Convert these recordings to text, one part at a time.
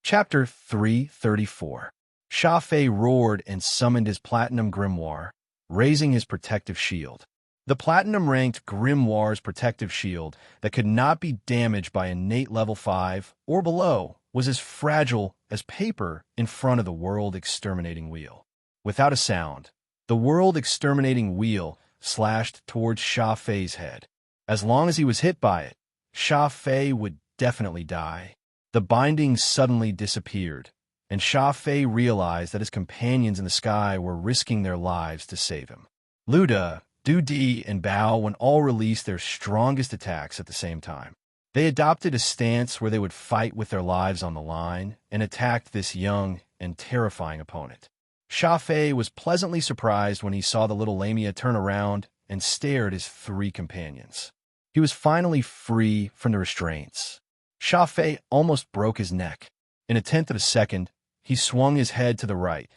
Chapter 334. Sha Fei roared and summoned his platinum grimoire, raising his protective shield. The platinum-ranked grimoire's protective shield that could not be damaged by innate level 5 or below was as fragile as paper in front of the world-exterminating wheel. Without a sound, the world-exterminating wheel slashed towards Sha Fei's head. As long as he was hit by it, Sha Fei would definitely die. The binding suddenly disappeared, and Sha Fei realized that his companions in the sky were risking their lives to save him. Luda, Du Di, and Bao when all released their strongest attacks at the same time. They adopted a stance where they would fight with their lives on the line and attacked this young and terrifying opponent. Sha Fei was pleasantly surprised when he saw the little Lamia turn around and stare at his three companions. He was finally free from the restraints. Sha Fei almost broke his neck. In a tenth of a second, he swung his head to the right,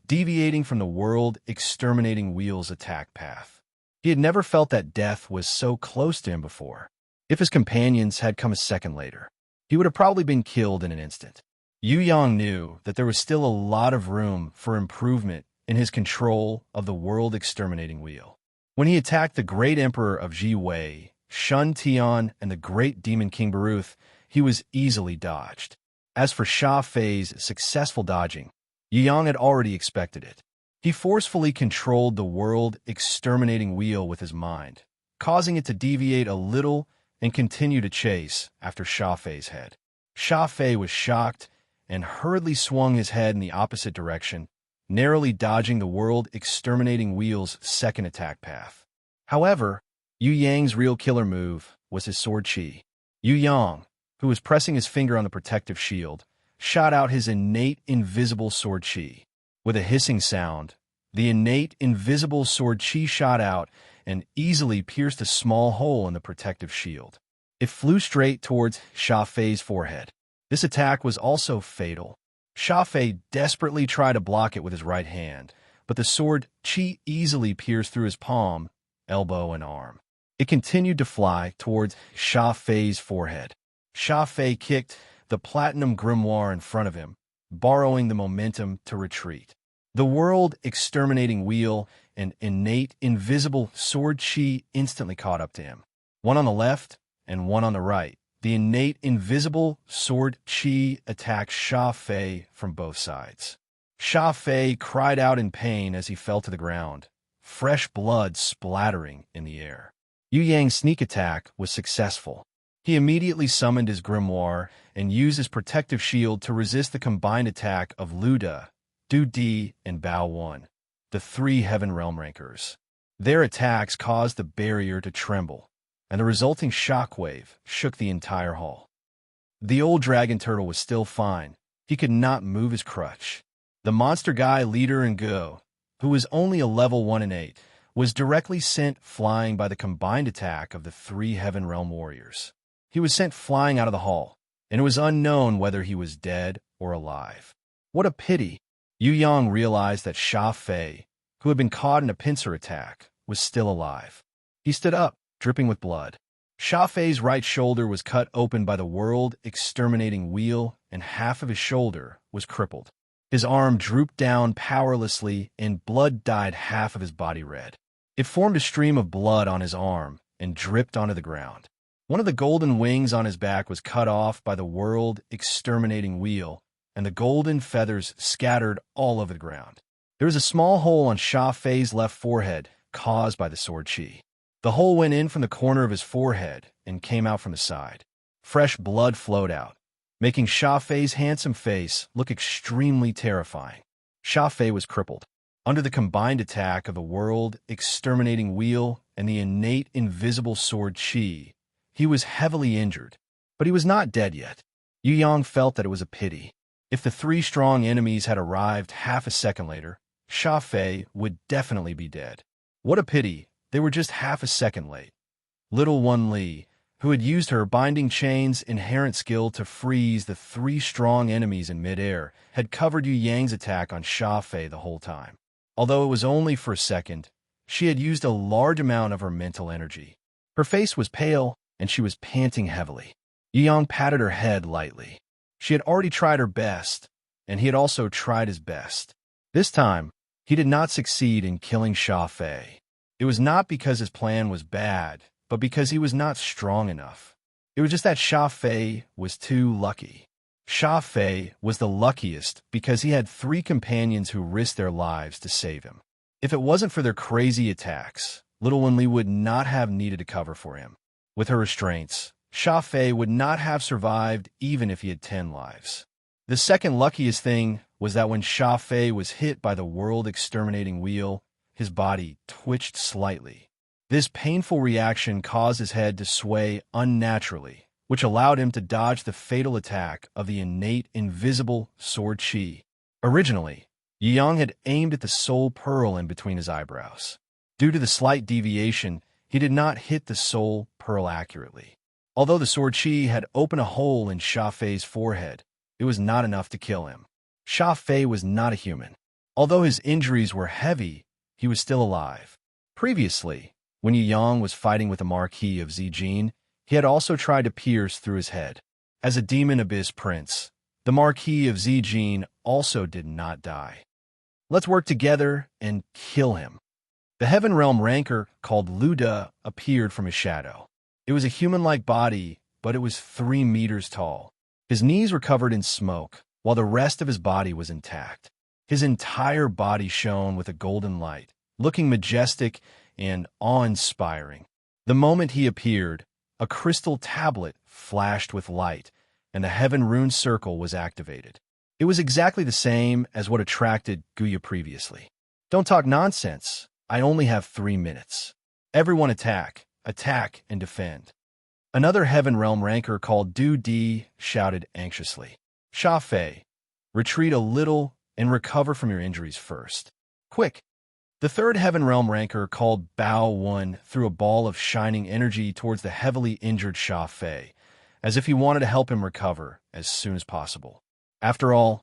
deviating from the world-exterminating wheel's attack path. He had never felt that death was so close to him before. If his companions had come a second later, he would have probably been killed in an instant. Yu Yang knew that there was still a lot of room for improvement in his control of the world-exterminating wheel. When he attacked the great emperor of Ji Wei, Shun Tian, and the great demon King Baruth, he was easily dodged. As for Sha Fei's successful dodging, Yu Yang had already expected it. He forcefully controlled the world-exterminating wheel with his mind, causing it to deviate a little and continue to chase after Sha Fei's head. Sha Fei was shocked and hurriedly swung his head in the opposite direction, narrowly dodging the world-exterminating wheel's second attack path. However, Yu Yang's real killer move was his sword chi. Yu Yang, who was pressing his finger on the protective shield, shot out his innate invisible sword chi. With a hissing sound, the innate invisible sword chi shot out and easily pierced a small hole in the protective shield. It flew straight towards Sha Fei's forehead. This attack was also fatal. Sha Fei desperately tried to block it with his right hand, but the sword chi easily pierced through his palm, elbow, and arm. It continued to fly towards Sha Fei's forehead. Sha Fei kicked the platinum grimoire in front of him, borrowing the momentum to retreat. The world-exterminating wheel and innate invisible sword chi instantly caught up to him. One on the left and one on the right. The innate invisible sword chi attacked Sha Fei from both sides. Sha Fei cried out in pain as he fell to the ground, fresh blood splattering in the air. Yu Yang's sneak attack was successful. He immediately summoned his grimoire and used his protective shield to resist the combined attack of Luda, Du Di, and Bao Wan, the three Heaven Realm Rankers. Their attacks caused the barrier to tremble, and the resulting shockwave shook the entire hall. The old dragon turtle was still fine. He could not move his crutch. The monster guy leader in Go, who was only a level 1 and 8, was directly sent flying by the combined attack of the three Heaven Realm warriors. He was sent flying out of the hall, and it was unknown whether he was dead or alive. What a pity! Yu Yang realized that Sha Fei, who had been caught in a pincer attack, was still alive. He stood up, dripping with blood. Sha Fei's right shoulder was cut open by the world-exterminating wheel, and half of his shoulder was crippled. His arm drooped down powerlessly, and blood dyed half of his body red. It formed a stream of blood on his arm and dripped onto the ground. One of the golden wings on his back was cut off by the world-exterminating wheel, and the golden feathers scattered all over the ground. There was a small hole on Sha Fei's left forehead caused by the sword chi. The hole went in from the corner of his forehead and came out from the side. Fresh blood flowed out, making Sha Fei's handsome face look extremely terrifying. Sha Fei was crippled. Under the combined attack of the world-exterminating wheel and the innate invisible sword chi, he was heavily injured, but he was not dead yet. Yu Yang felt that it was a pity. If the three strong enemies had arrived half a second later, Sha Fei would definitely be dead. What a pity they were just half a second late. Little Wan Li, who had used her binding chain's inherent skill to freeze the three strong enemies in midair, had covered Yu Yang's attack on Sha Fei the whole time. Although it was only for a second, she had used a large amount of her mental energy. Her face was pale, and she was panting heavily. Yu Yang patted her head lightly. She had already tried her best, and he had also tried his best. This time, he did not succeed in killing Sha Fei. It was not because his plan was bad, but because he was not strong enough. It was just that Sha Fei was too lucky. Sha Fei was the luckiest because he had 3 companions who risked their lives to save him. If it wasn't for their crazy attacks, little Wen Li would not have needed to cover for him. With her restraints, Sha Fei would not have survived even if he had 10 lives. The second luckiest thing was that when Sha Fei was hit by the world-exterminating wheel, his body twitched slightly. This painful reaction caused his head to sway unnaturally, which allowed him to dodge the fatal attack of the innate invisible sword chi. Originally, Yu Yang had aimed at the soul pearl in between his eyebrows. Due to the slight deviation, he did not hit the soul pearl accurately. Although the sword chi had opened a hole in Sha Fei's forehead, it was not enough to kill him. Sha Fei was not a human. Although his injuries were heavy, he was still alive. Previously, when Yu Yang was fighting with the Marquis of Zijin, he had also tried to pierce through his head. As a demon abyss prince, the Marquis of Zijin also did not die. Let's work together and kill him. The Heaven Realm Ranker called Luda appeared from his shadow. It was a human-like body, but it was 3 meters tall. His knees were covered in smoke, while the rest of his body was intact. His entire body shone with a golden light, looking majestic and awe-inspiring. The moment he appeared, a crystal tablet flashed with light, and the Heaven Rune Circle was activated. It was exactly the same as what attracted Guya previously. Don't talk nonsense. I only have 3 minutes. Everyone attack, and defend. Another Heaven Realm Ranker called Du Di shouted anxiously. Sha Fei, retreat a little and recover from your injuries first. Quick! The third Heaven Realm Ranker called Bao Wen threw a ball of shining energy towards the heavily injured Sha Fei, as if he wanted to help him recover as soon as possible. After all,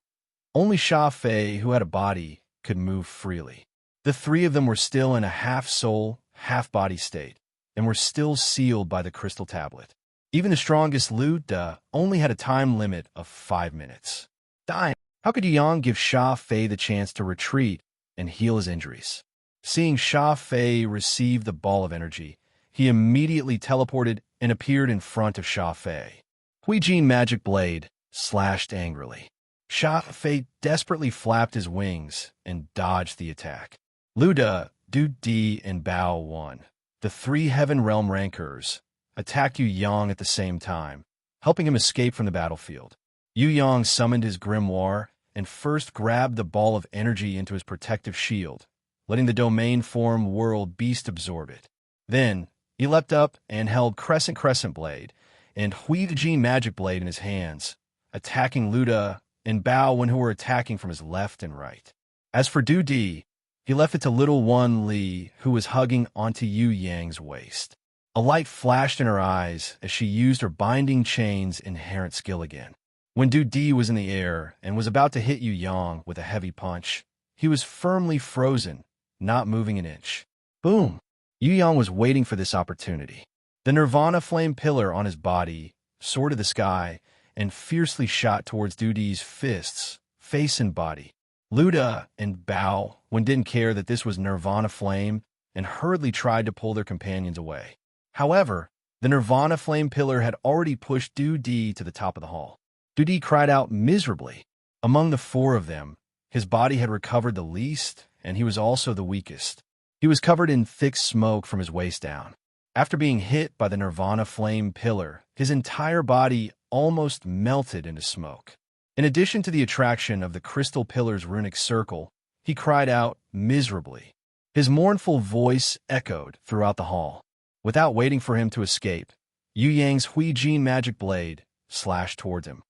only Sha Fei, who had a body, could move freely. The 3 of them were still in a half-soul, half-body state, and were still sealed by the crystal tablet. Even the strongest Lu Da only had a time limit of 5 minutes. Dying. How could Yu Yang give Sha Fei the chance to retreat and heal his injuries? Seeing Sha Fei receive the ball of energy, he immediately teleported and appeared in front of Sha Fei. Huijin Magic Blade slashed angrily. Sha Fei desperately flapped his wings and dodged the attack. Lu Da, Du Di, and Bao Wen, the 3 Heaven Realm Rankers, attacked Yu Yang at the same time, helping him escape from the battlefield. Yu Yang summoned his grimoire and first grabbed the ball of energy into his protective shield, letting the domain form world beast absorb it. Then, he leapt up and held Crescent Blade and Huijin Magic Blade in his hands, attacking Lu Da and Bao Wen, who were attacking from his left and right. As for Du Di, he left it to little Wen Li, who was hugging onto Yu Yang's waist. A light flashed in her eyes as she used her binding chain's inherent skill again. When Du Di was in the air and was about to hit Yu Yang with a heavy punch, he was firmly frozen, not moving an inch. Boom! Yu Yang was waiting for this opportunity. The Nirvana flame pillar on his body soared to the sky and fiercely shot towards Du Di's fists, face and body. Lu Da and Bao Wen didn't care that this was Nirvana flame and hurriedly tried to pull their companions away. However, the Nirvana flame pillar had already pushed Du Di to the top of the hall. Du Di cried out miserably. Among the 4 of them, his body had recovered the least, and he was also the weakest. He was covered in thick smoke from his waist down. After being hit by the Nirvana flame pillar, his entire body almost melted into smoke. In addition to the attraction of the crystal pillar's runic circle, he cried out miserably. His mournful voice echoed throughout the hall. Without waiting for him to escape, Yu Yang's Huijin Magic Blade slashed towards him.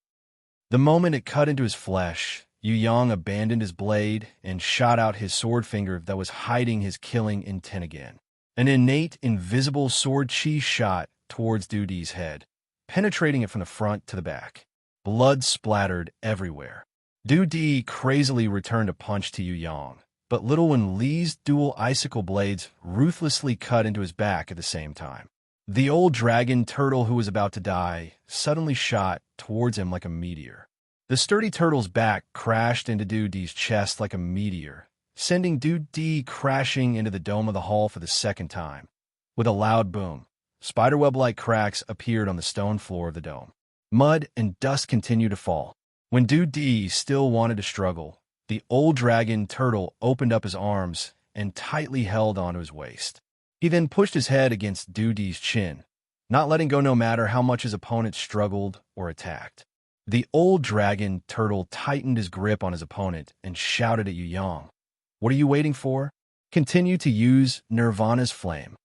The moment it cut into his flesh, Yu Yang abandoned his blade and shot out his sword finger that was hiding his killing intent again. An innate, invisible sword chi shot towards Du Di's head, penetrating it from the front to the back. Blood splattered everywhere. Du Di crazily returned a punch to Yu Yang, but little Wen Li's dual icicle blades ruthlessly cut into his back at the same time. The old dragon turtle who was about to die suddenly shot towards him like a meteor. The sturdy turtle's back crashed into Dude D's chest like a meteor, sending Dude D crashing into the dome of the hall for the second time. With a loud boom, spiderweb-like cracks appeared on the stone floor of the dome. Mud and dust continued to fall. When Dude D still wanted to struggle, the old dragon turtle opened up his arms and tightly held onto his waist. He then pushed his head against Dude D's chin, not letting go no matter how much his opponent struggled or attacked. The old dragon turtle tightened his grip on his opponent and shouted at Yu Yang, "What are you waiting for? Continue to use Nirvana's flame."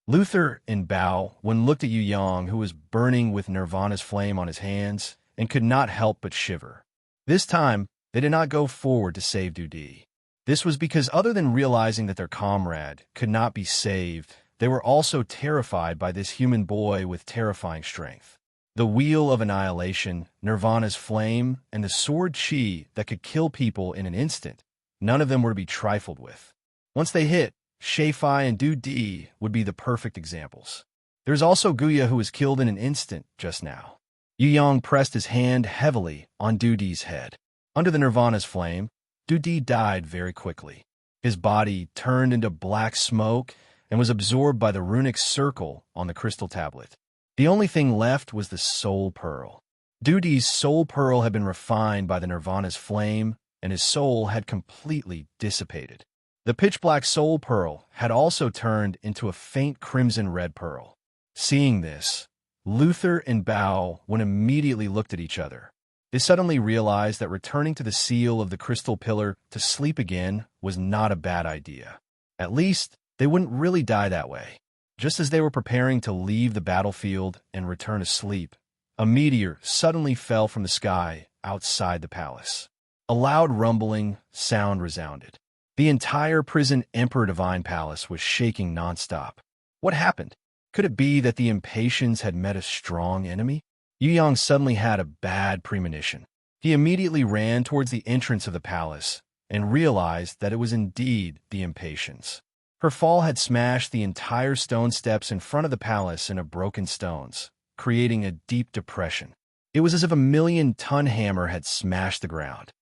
Luther and Bao looked at Yu Yang, who was burning with Nirvana's flame on his hands, and could not help but shiver. This time, they did not go forward to save Du Di. This was because other than realizing that their comrade could not be saved, they were also terrified by this human boy with terrifying strength. The Wheel of Annihilation, Nirvana's flame, and the sword chi that could kill people in an instant, none of them were to be trifled with. Once they hit, Shei-Fi and Du Di would be the perfect examples. There's also Guya, who was killed in an instant just now. Yu Yang pressed his hand heavily on Du Di's head. Under the Nirvana's flame, Du Di died very quickly. His body turned into black smoke and was absorbed by the runic circle on the crystal tablet. The only thing left was the soul pearl. Du Di's soul pearl had been refined by the Nirvana's flame, and his soul had completely dissipated. The pitch-black soul pearl had also turned into a faint crimson-red pearl. Seeing this, Luther and Bao immediately looked at each other. They suddenly realized that returning to the seal of the crystal pillar to sleep again was not a bad idea. At least, they wouldn't really die that way. Just as they were preparing to leave the battlefield and return to sleep, a meteor suddenly fell from the sky outside the palace. A loud rumbling sound resounded. The entire prison Emperor Divine Palace was shaking nonstop. What happened? Could it be that the Impatiens had met a strong enemy? Yu Yang suddenly had a bad premonition. He immediately ran towards the entrance of the palace and realized that it was indeed the Impatiens. Her fall had smashed the entire stone steps in front of the palace into broken stones, creating a deep depression. It was as if a 1,000,000-ton hammer had smashed the ground.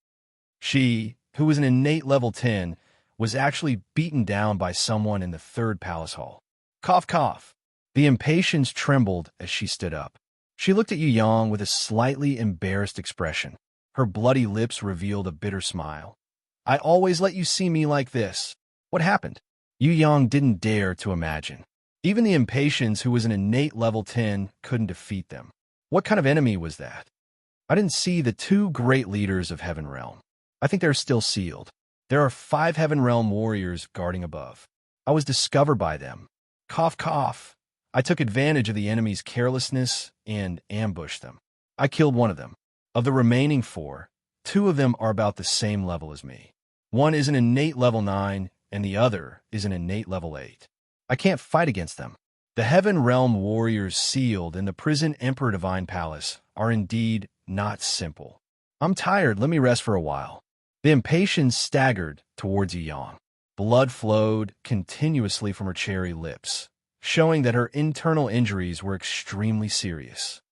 She, who was an innate level 10, was actually beaten down by someone in the third palace hall. Cough, cough. The Impatiens trembled as she stood up. She looked at Yu Yang with a slightly embarrassed expression. Her bloody lips revealed a bitter smile. "I always let you see me like this. What happened?" Yu Yang didn't dare to imagine. Even the Impatiens, who was an innate level 10, couldn't defeat them. What kind of enemy was that? I didn't see the two great leaders of Heaven Realm. I think they're still sealed. There are 5 Heaven Realm warriors guarding above. I was discovered by them. Cough, cough. I took advantage of the enemy's carelessness and ambushed them. I killed one of them. Of the remaining 4, 2 of them are about the same level as me. One is an innate level 9, and the other is an innate level 8. I can't fight against them. The Heaven Realm warriors sealed in the prison Emperor Divine Palace are indeed not simple. I'm tired, let me rest for a while. The Impatiens staggered towards Yu Yang. Blood flowed continuously from her cherry lips, showing that her internal injuries were extremely serious.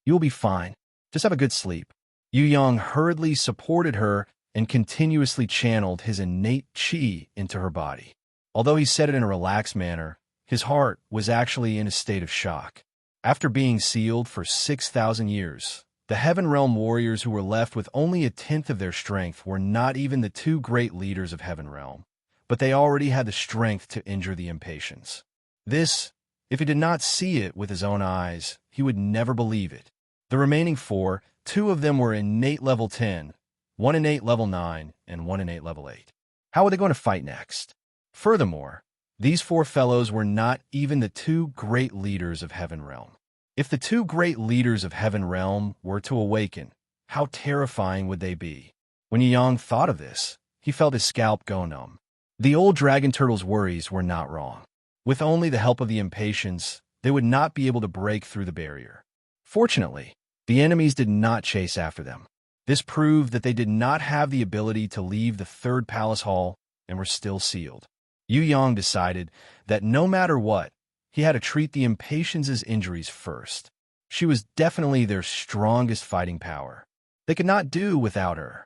"You will be fine. Just have a good sleep." Yu Yang hurriedly supported her and continuously channeled his innate chi into her body. Although he said it in a relaxed manner, his heart was actually in a state of shock. After being sealed for 6,000 years, the Heaven Realm warriors who were left with only 1/10 of their strength were not even the 2 great leaders of Heaven Realm, but they already had the strength to injure the Impatiens. This, if he did not see it with his own eyes, he would never believe it. The remaining 4, 2 of them were innate level 10, 1 innate level 9, and 1 innate level 8. How were they going to fight next? Furthermore, these 4 fellows were not even the 2 great leaders of Heaven Realm. If the 2 great leaders of Heaven Realm were to awaken, how terrifying would they be? When Yu Yang thought of this, he felt his scalp go numb. The old dragon turtle's worries were not wrong. With only the help of the Impatiens, they would not be able to break through the barrier. Fortunately, the enemies did not chase after them. This proved that they did not have the ability to leave the third palace hall and were still sealed. Yu Yang decided that no matter what, he had to treat the Impatiens' injuries first. She was definitely their strongest fighting power. They could not do without her.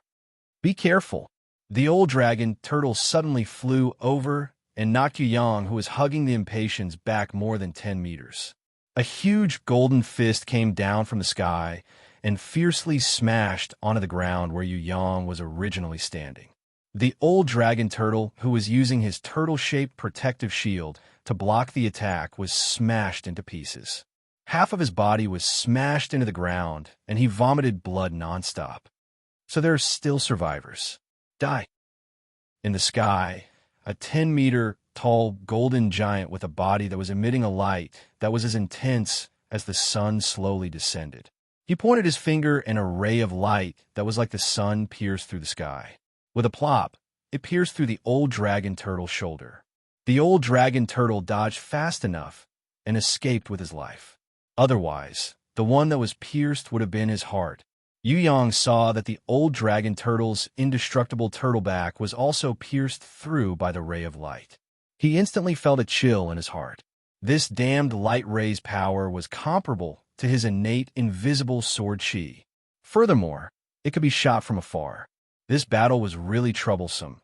Be careful. The old dragon turtle suddenly flew over and knocked Yu Yang, who was hugging the impatiens, back more than 10 meters. A huge golden fist came down from the sky and fiercely smashed onto the ground where Yu Yang was originally standing. The old dragon turtle, who was using his turtle-shaped protective shield to block the attack, was smashed into pieces. Half of his body was smashed into the ground, and he vomited blood nonstop. So there are still survivors. Die. In the sky, a 10-meter-tall golden giant with a body that was emitting a light that was as intense as the sun slowly descended. He pointed his finger, and a ray of light that was like the sun pierced through the sky. With a plop, it pierced through the old dragon turtle's shoulder. The old dragon turtle dodged fast enough and escaped with his life. Otherwise, the one that was pierced would have been his heart. Yu Yang saw that the old dragon turtle's indestructible turtleback was also pierced through by the ray of light. He instantly felt a chill in his heart. This damned light ray's power was comparable to his innate invisible sword chi. Furthermore, it could be shot from afar. This battle was really troublesome.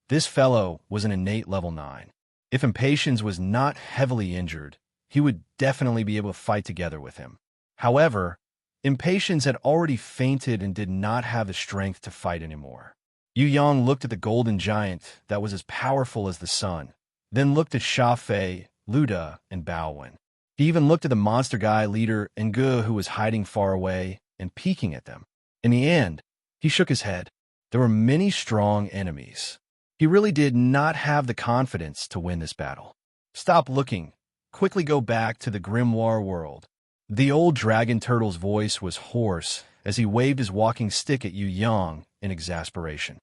This fellow was an innate level 9. If Impatiens was not heavily injured, he would definitely be able to fight together with him. However, Impatiens had already fainted and did not have the strength to fight anymore. Yu Yang looked at the golden giant that was as powerful as the sun, then looked at Sha Fei, Luda, and Bao Wen. He even looked at the monster guy leader Nge, who was hiding far away and peeking at them. In the end, he shook his head. There were many strong enemies. He really did not have the confidence to win this battle. Stop looking. Quickly go back to the grimoire world. The old dragon turtle's voice was hoarse as he waved his walking stick at Yu Yang in exasperation.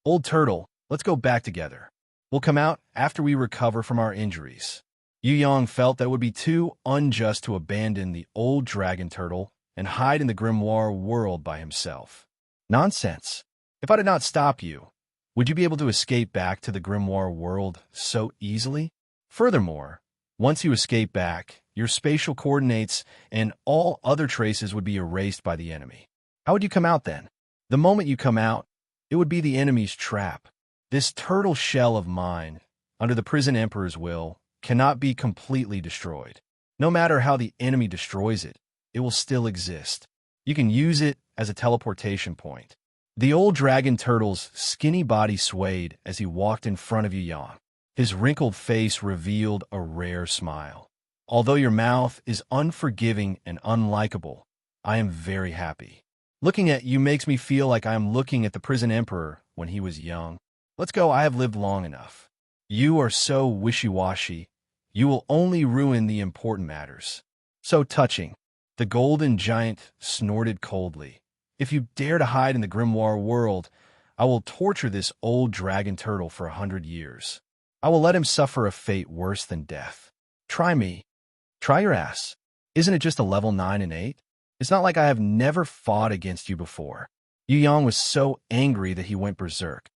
Old turtle, let's go back together. We'll come out after we recover from our injuries. Yu Yang felt that it would be too unjust to abandon the old dragon turtle and hide in the grimoire world by himself. Nonsense. If I did not stop you, would you be able to escape back to the grimoire world so easily? Furthermore, once you escape back, your spatial coordinates and all other traces would be erased by the enemy. How would you come out then? The moment you come out, it would be the enemy's trap. This turtle shell of mine, under the prison emperor's will, cannot be completely destroyed. No matter how the enemy destroys it, it will still exist. You can use it as a teleportation point. The old dragon turtle's skinny body swayed as he walked in front of Yu Yang. His wrinkled face revealed a rare smile. Although your mouth is unforgiving and unlikable, I am very happy. Looking at you makes me feel like I am looking at the prison emperor when he was young. Let's go, I have lived long enough. You are so wishy-washy. You will only ruin the important matters. So touching. The golden giant snorted coldly. If you dare to hide in the grimoire world, I will torture this old dragon turtle for 100 years. I will let him suffer a fate worse than death. Try me. Try your ass. Isn't it just a level 9 and 8? It's not like I have never fought against you before. Yu Yang was so angry that he went berserk.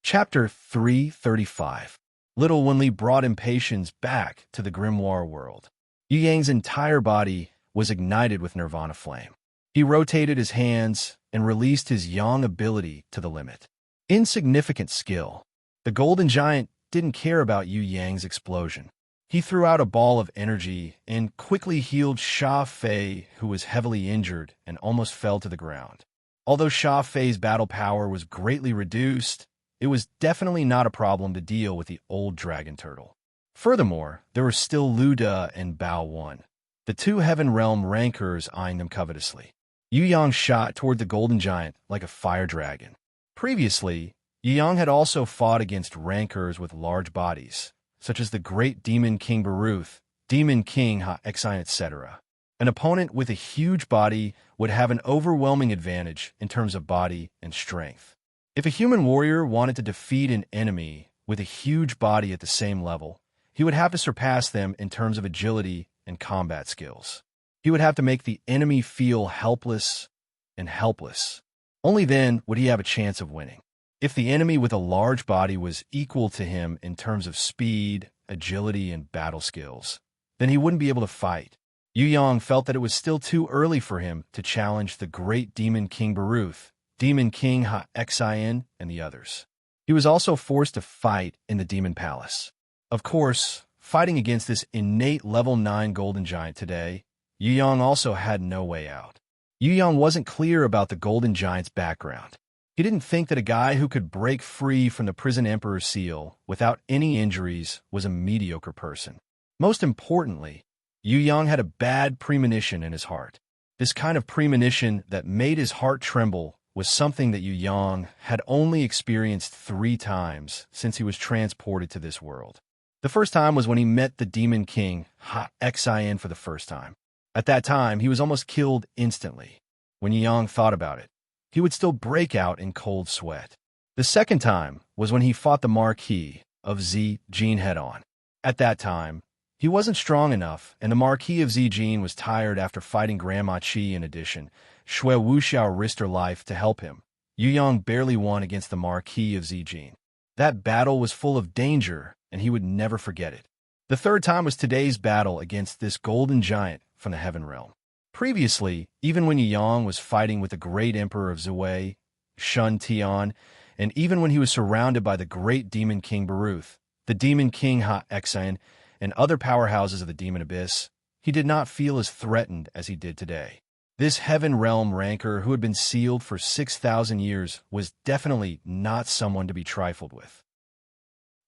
Chapter 335. Little Wenli brought Impatiens back to the grimoire world. Yu Yang's entire body was ignited with nirvana flame. He rotated his hands and released his yang ability to the limit. Insignificant skill. The golden giant didn't care about Yu Yang's explosion. He threw out a ball of energy and quickly healed Sha Fei, who was heavily injured and almost fell to the ground. Although Sha Fei's battle power was greatly reduced, it was definitely not a problem to deal with the old dragon turtle. Furthermore, there were still Luda and Bao Wen, the two Heaven Realm rankers eyeing them covetously. Yu Yang shot toward the golden giant like a fire dragon. Previously, Yu Yang had also fought against rankers with large bodies, such as the Great Demon King Baruth, Demon King Ha-Exine, etc. An opponent with a huge body would have an overwhelming advantage in terms of body and strength. If a human warrior wanted to defeat an enemy with a huge body at the same level, he would have to surpass them in terms of agility and combat skills. He would have to make the enemy feel helpless and helpless. Only then would he have a chance of winning. If the enemy with a large body was equal to him in terms of speed, agility, and battle skills, then he wouldn't be able to fight. Yu Yang felt that it was still too early for him to challenge the great Demon King Baruth, Demon King Ha-Xian, and the others. He was also forced to fight in the Demon Palace. Of course, fighting against this innate level 9 Golden Giant today, Yu Yang also had no way out. Yu Yang wasn't clear about the Golden Giant's background. He didn't think that a guy who could break free from the Prison Emperor's seal without any injuries was a mediocre person. Most importantly, Yu Yang had a bad premonition in his heart. This kind of premonition that made his heart tremble was something that Yu Yang had only experienced 3 times since he was transported to this world. The first time was when he met the Demon King Ha-Xian for the first time. At that time, he was almost killed instantly. When Yu Yang thought about it, he would still break out in cold sweat. The second time was when he fought the Marquis of Zijin head-on. At that time, he wasn't strong enough, and the Marquis of Zijin was tired after fighting Grandma Qi. In addition, Shui Wuxiao risked her life to help him. Yu Yang barely won against the Marquis of Zijin. That battle was full of danger, and he would never forget it. The third time was today's battle against this Golden Giant from the Heaven Realm. Previously, even when Yu Yang was fighting with the great Emperor of Zuwei, Shun Tian, and even when he was surrounded by the great Demon King Baruth, the Demon King Ha-Xian, and other powerhouses of the Demon Abyss, he did not feel as threatened as he did today. This Heaven Realm rancor who had been sealed for 6,000 years was definitely not someone to be trifled with.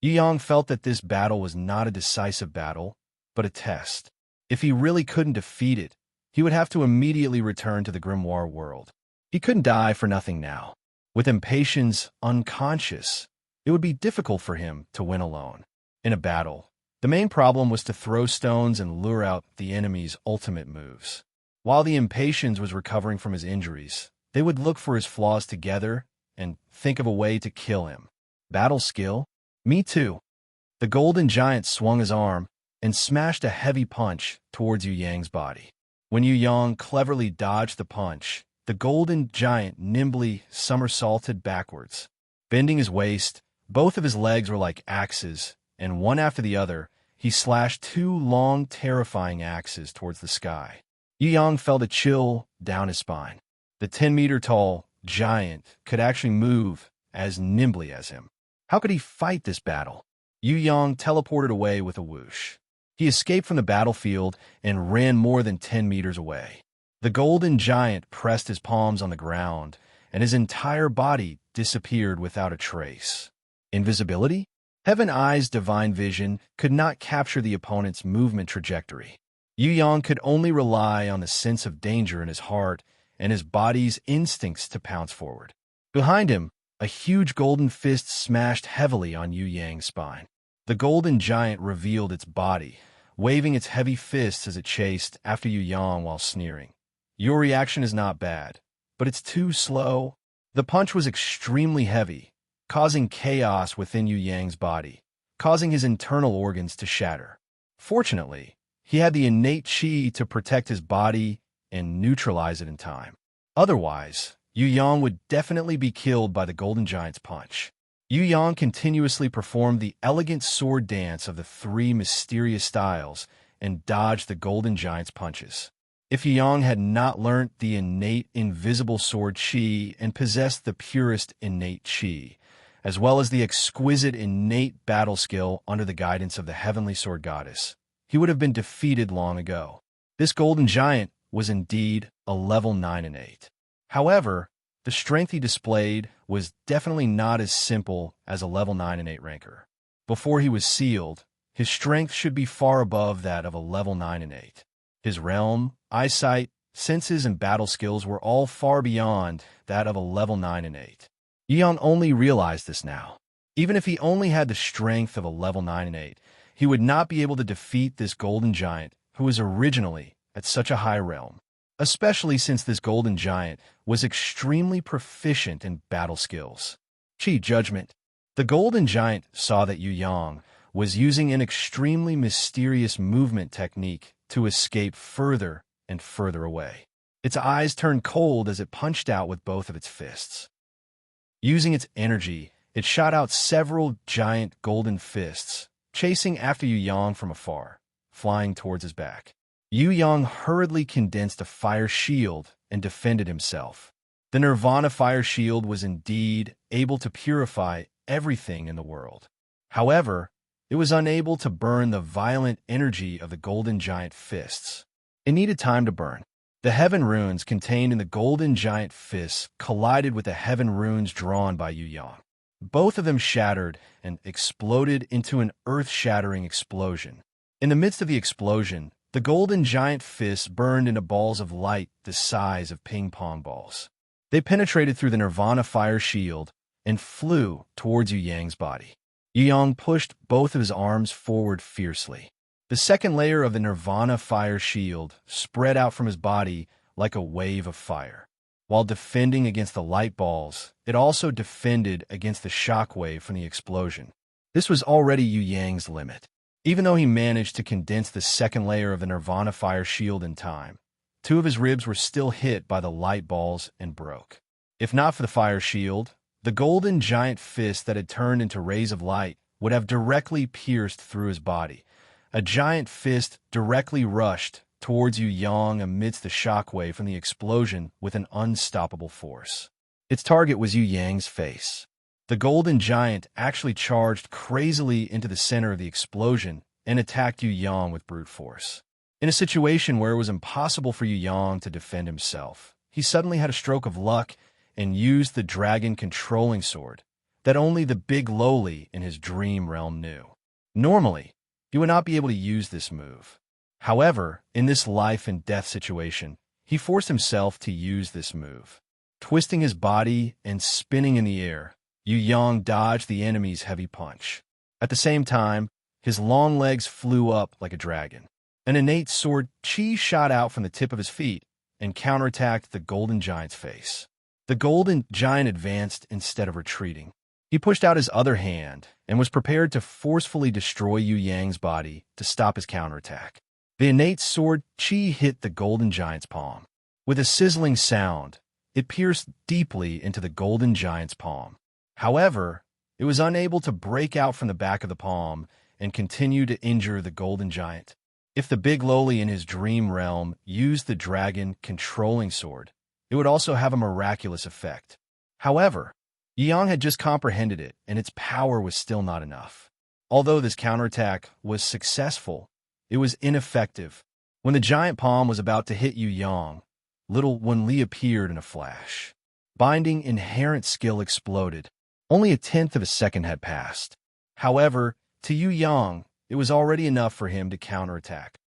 Yu Yang felt that this battle was not a decisive battle, but a test. If he really couldn't defeat it, he would have to immediately return to the Grimoire world. He couldn't die for nothing now. With impatience unconscious, it would be difficult for him to win alone. In a battle, the main problem was to throw stones and lure out the enemy's ultimate moves. While the impatience was recovering from his injuries, they would look for his flaws together and think of a way to kill him. Battle skill? Me too. The Golden Giant swung his arm and smashed a heavy punch towards Yu Yang's body. When Yu Yang cleverly dodged the punch, the Golden Giant nimbly somersaulted backwards. Bending his waist, both of his legs were like axes, and one after the other, he slashed 2 long, terrifying axes towards the sky. Yu Yang felt a chill down his spine. The 10-meter-tall giant could actually move as nimbly as him. How could he fight this battle? Yu Yang teleported away with a whoosh. He escaped from the battlefield and ran more than 10 meters away. The Golden Giant pressed his palms on the ground, and his entire body disappeared without a trace. Invisibility? Heaven Eye's divine vision could not capture the opponent's movement trajectory. Yu Yang could only rely on the sense of danger in his heart and his body's instincts to pounce forward. Behind him, a huge golden fist smashed heavily on Yu Yang's spine. The Golden Giant revealed its body, waving its heavy fists as it chased after Yu Yang while sneering. Your reaction is not bad, but it's too slow. The punch was extremely heavy, causing chaos within Yu Yang's body, causing his internal organs to shatter. Fortunately, he had the innate qi to protect his body and neutralize it in time. Otherwise, Yu Yang would definitely be killed by the Golden Giant's punch. Yu Yang continuously performed the elegant sword dance of the 3 mysterious styles and dodged the Golden Giant's punches. If Yu Yang had not learnt the innate invisible sword qi and possessed the purest innate qi, as well as the exquisite innate battle skill under the guidance of the Heavenly Sword Goddess, he would have been defeated long ago. This Golden Giant was indeed a level 9 and 8. However, the strength he displayed was definitely not as simple as a level 9 and 8 rancor. Before he was sealed, his strength should be far above that of a level 9 and 8. His realm, eyesight, senses, and battle skills were all far beyond that of a level 9 and 8. Yu Yang only realized this now. Even if he only had the strength of a level 9 and 8, he would not be able to defeat this Golden Giant who was originally at such a high realm. Especially since this Golden Giant was extremely proficient in battle skills. Qi Judgment. The Golden Giant saw that Yu Yang was using an extremely mysterious movement technique to escape further and further away. Its eyes turned cold as it punched out with both of its fists. Using its energy, it shot out several giant golden fists, chasing after Yu Yang from afar, flying towards his back. Yu Yang hurriedly condensed a fire shield and defended himself. The Nirvana fire shield was indeed able to purify everything in the world. However, it was unable to burn the violent energy of the golden giant fists. It needed time to burn. The heaven runes contained in the golden giant fists collided with the heaven runes drawn by Yu Yang. Both of them shattered and exploded into an earth-shattering explosion. In the midst of the explosion, the golden giant fists burned into balls of light the size of ping-pong balls. They penetrated through the Nirvana fire shield and flew towards Yu Yang's body. Yu Yang pushed both of his arms forward fiercely. The second layer of the Nirvana fire shield spread out from his body like a wave of fire. While defending against the light balls, it also defended against the shockwave from the explosion. This was already Yu Yang's limit. Even though he managed to condense the second layer of the Nirvana fire shield in time, two of his ribs were still hit by the light balls and broke. If not for the fire shield, the golden giant fist that had turned into rays of light would have directly pierced through his body. A giant fist directly rushed towards Yu Yang amidst the shockwave from the explosion with an unstoppable force. Its target was Yu Yang's face. The golden giant actually charged crazily into the center of the explosion and attacked Yu Yang with brute force. In a situation where it was impossible for Yu Yang to defend himself, he suddenly had a stroke of luck and used the dragon controlling sword that only the big lowly in his dream realm knew. Normally, he would not be able to use this move. However, in this life and death situation, he forced himself to use this move. Twisting his body and spinning in the air, Yu Yang dodged the enemy's heavy punch. At the same time, his long legs flew up like a dragon. An innate sword chi shot out from the tip of his feet and counterattacked the golden giant's face. The golden giant advanced instead of retreating. He pushed out his other hand and was prepared to forcefully destroy Yu Yang's body to stop his counterattack. The innate sword chi hit the golden giant's palm. With a sizzling sound, it pierced deeply into the golden giant's palm. However, it was unable to break out from the back of the palm and continue to injure the golden giant. If the big lowly in his dream realm used the dragon controlling sword, it would also have a miraculous effect. However, Yu Yang had just comprehended it, and its power was still not enough. Although this counterattack was successful, it was ineffective. When the giant palm was about to hit Yu Yang, little Wen Li appeared in a flash. Binding inherent skill exploded. Only a tenth of a second had passed. However, to Yu Yang, it was already enough for him to counterattack.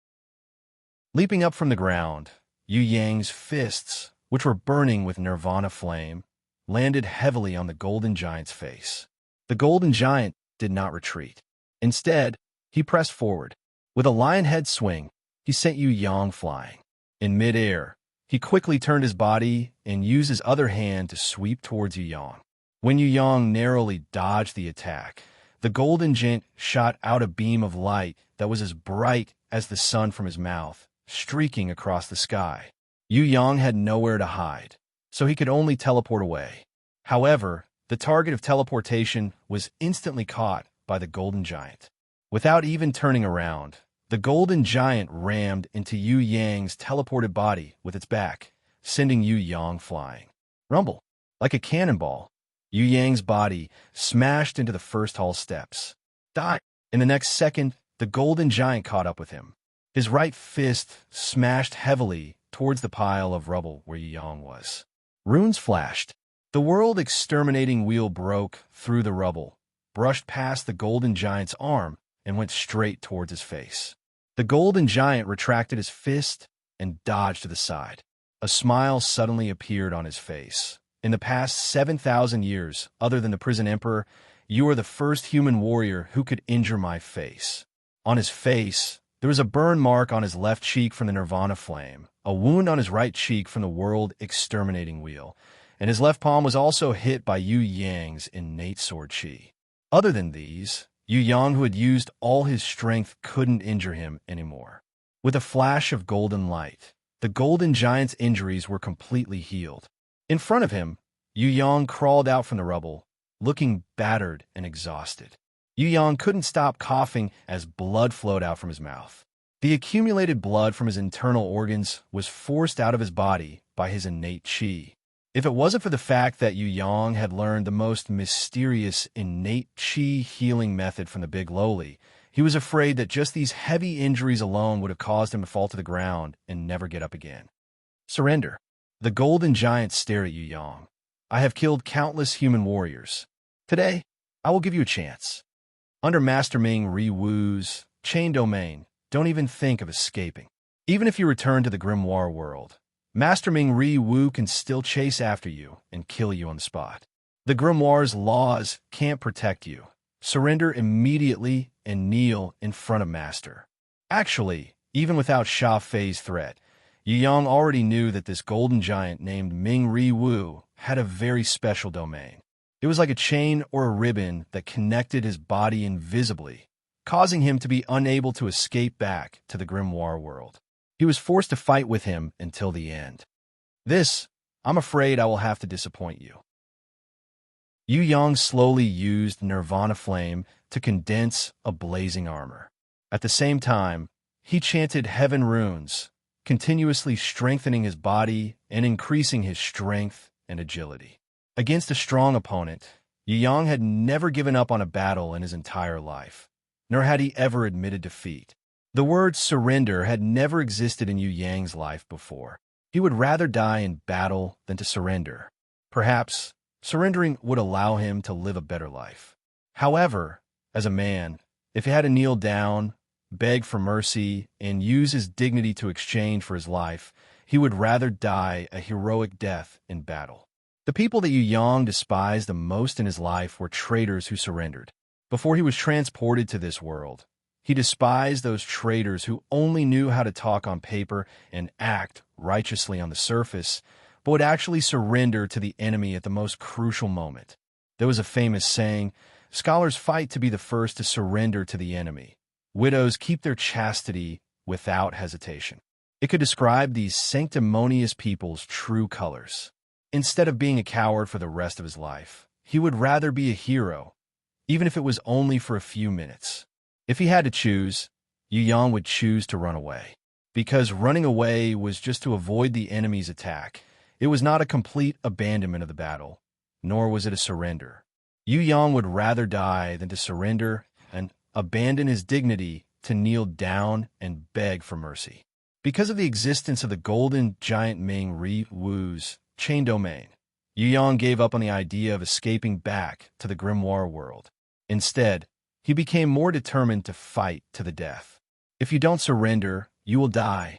Leaping up from the ground, Yu Yang's fists, which were burning with nirvana flame, landed heavily on the golden giant's face. The golden giant did not retreat. Instead, he pressed forward. With a lion head swing, he sent Yu Yang flying. In midair, he quickly turned his body and used his other hand to sweep towards Yu Yang. When Yu Yang narrowly dodged the attack, the golden giant shot out a beam of light that was as bright as the sun from his mouth, streaking across the sky. Yu Yang had nowhere to hide, so he could only teleport away. However, the target of teleportation was instantly caught by the golden giant. Without even turning around, the golden giant rammed into Yu Yang's teleported body with its back, sending Yu Yang flying. Rumble. Like a cannonball, Yu Yang's body smashed into the first hall steps. Die! In the next second, the golden giant caught up with him. His right fist smashed heavily towards the pile of rubble where Yu Yang was. Runes flashed. The world exterminating wheel broke through the rubble, brushed past the golden giant's arm, and went straight towards his face. The golden giant retracted his fist and dodged to the side. A smile suddenly appeared on his face. In the past 7,000 years, other than the prison emperor, you are the first human warrior who could injure my face. On his face, there was a burn mark on his left cheek from the nirvana flame, a wound on his right cheek from the world exterminating wheel, and his left palm was also hit by Yu Yang's innate sword chi. Other than these, Yu Yang, who had used all his strength, couldn't injure him anymore. With a flash of golden light, the golden giant's injuries were completely healed. In front of him, Yu Yang crawled out from the rubble, looking battered and exhausted. Yu Yang couldn't stop coughing as blood flowed out from his mouth. The accumulated blood from his internal organs was forced out of his body by his innate qi. If it wasn't for the fact that Yu Yang had learned the most mysterious innate qi healing method from the big lowly, he was afraid that just these heavy injuries alone would have caused him to fall to the ground and never get up again. Surrender. The golden giant stared at Yu Yang. I have killed countless human warriors. Today, I will give you a chance. Under Master Ming Ri Wu's chain domain, don't even think of escaping. Even if you return to the grimoire world, Master Ming Ri Wu can still chase after you and kill you on the spot. The grimoire's laws can't protect you. Surrender immediately and kneel in front of Master. Actually, even without Sha Fei's threat, Yu Yang already knew that this golden giant named Ming Ri Wu had a very special domain. It was like a chain or a ribbon that connected his body invisibly, causing him to be unable to escape back to the grimoire world. He was forced to fight with him until the end. This, I'm afraid I will have to disappoint you. Yu Yang slowly used Nirvana Flame to condense a blazing armor. At the same time, he chanted heaven runes, continuously strengthening his body and increasing his strength and agility. Against a strong opponent, Yu Yang had never given up on a battle in his entire life, nor had he ever admitted defeat. The word surrender had never existed in Yu Yang's life before. He would rather die in battle than to surrender. Perhaps surrendering would allow him to live a better life. However, as a man, if he had to kneel down, beg for mercy, and use his dignity to exchange for his life, he would rather die a heroic death in battle. The people that Yu Yang despised the most in his life were traitors who surrendered. Before he was transported to this world, he despised those traitors who only knew how to talk on paper and act righteously on the surface, but would actually surrender to the enemy at the most crucial moment. There was a famous saying, "Scholars fight to be the first to surrender to the enemy. Widows keep their chastity without hesitation." It could describe these sanctimonious people's true colors. Instead of being a coward for the rest of his life, he would rather be a hero, even if it was only for a few minutes. If he had to choose, Yu Yang would choose to run away. Because running away was just to avoid the enemy's attack. It was not a complete abandonment of the battle, nor was it a surrender. Yu Yang would rather die than to surrender and abandon his dignity to kneel down and beg for mercy. Because of the existence of the golden giant Ming Ri Wu's chain domain, Yu Yang gave up on the idea of escaping back to the grimoire world. Instead, he became more determined to fight to the death. If you don't surrender, you will die.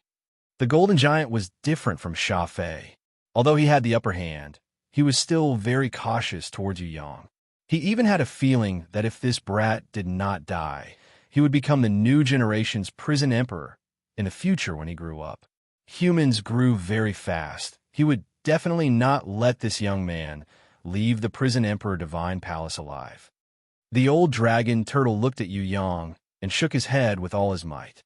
The golden giant was different from Sha Fei. Although he had the upper hand, he was still very cautious towards Yu Yang. He even had a feeling that if this brat did not die, he would become the new generation's prison emperor in the future when he grew up. Humans grew very fast. He would definitely not let this young man leave the prison emperor divine palace alive. The old dragon turtle looked at Yu Yang and shook his head with all his might.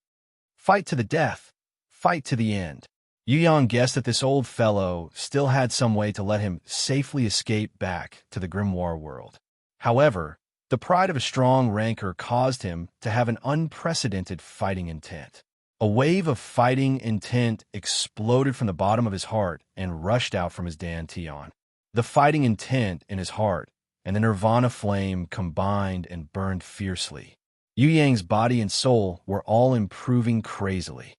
Fight to the death. Fight to the end. Yu Yang guessed that this old fellow still had some way to let him safely escape back to the grimoire world. However, the pride of a strong rancor caused him to have an unprecedented fighting intent. A wave of fighting intent exploded from the bottom of his heart and rushed out from his dantian. The fighting intent in his heart and the nirvana flame combined and burned fiercely. Yu Yang's body and soul were all improving crazily.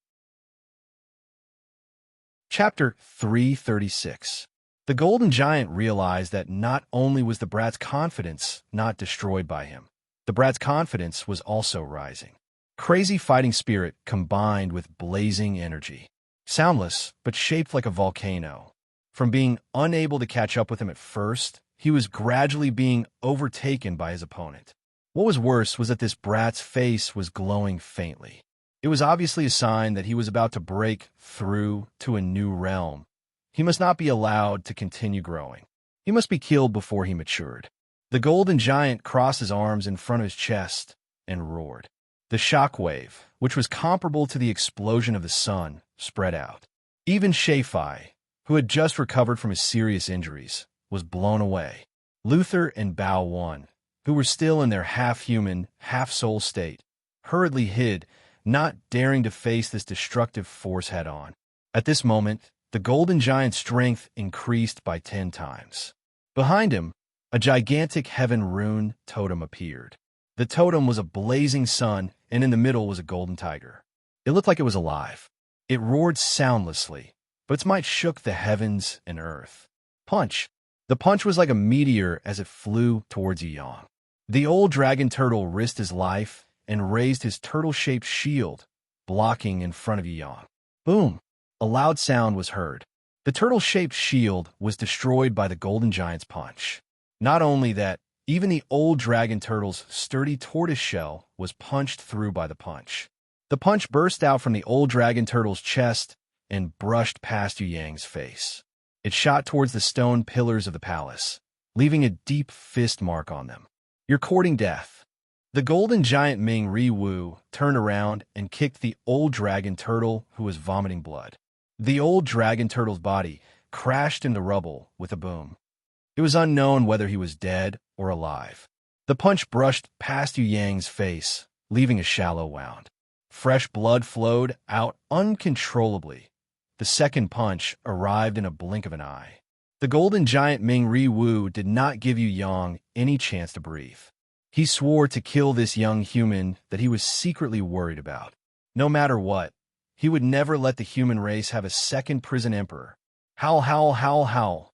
Chapter 336. The golden giant realized that not only was the brat's confidence not destroyed by him, the brat's confidence was also rising. Crazy fighting spirit combined with blazing energy. Soundless, but shaped like a volcano. From being unable to catch up with him at first, he was gradually being overtaken by his opponent. What was worse was that this brat's face was glowing faintly. It was obviously a sign that he was about to break through to a new realm. He must not be allowed to continue growing. He must be killed before he matured. The golden giant crossed his arms in front of his chest and roared. The shockwave, which was comparable to the explosion of the sun, spread out. Even Shafei, who had just recovered from his serious injuries, was blown away. Luther and Bao Wan, who were still in their half-human, half-soul state, hurriedly hid not daring to face this destructive force head-on. At this moment, the golden giant's strength increased by 10 times. Behind him, a gigantic heaven-rune totem appeared. The totem was a blazing sun, and in the middle was a golden tiger. It looked like it was alive. It roared soundlessly, but its might shook the heavens and earth. Punch! The punch was like a meteor as it flew towards Yang. The old dragon turtle risked his life and raised his turtle-shaped shield, blocking in front of Yang. Boom! A loud sound was heard. The turtle-shaped shield was destroyed by the golden giant's punch. Not only that, even the old dragon turtle's sturdy tortoise shell was punched through by the punch. The punch burst out from the old dragon turtle's chest and brushed past Yang's face. It shot towards the stone pillars of the palace, leaving a deep fist mark on them. "You're courting death." The golden giant Ming Ri Wu turned around and kicked the old dragon turtle, who was vomiting blood. The old dragon turtle's body crashed into rubble with a boom. It was unknown whether he was dead or alive. The punch brushed past Yang's face, leaving a shallow wound. Fresh blood flowed out uncontrollably. The second punch arrived in a blink of an eye. The golden giant Ming Ri Wu did not give Yang any chance to breathe. He swore to kill this young human that he was secretly worried about. No matter what, he would never let the human race have a second prison emperor. Howl, howl, howl, howl.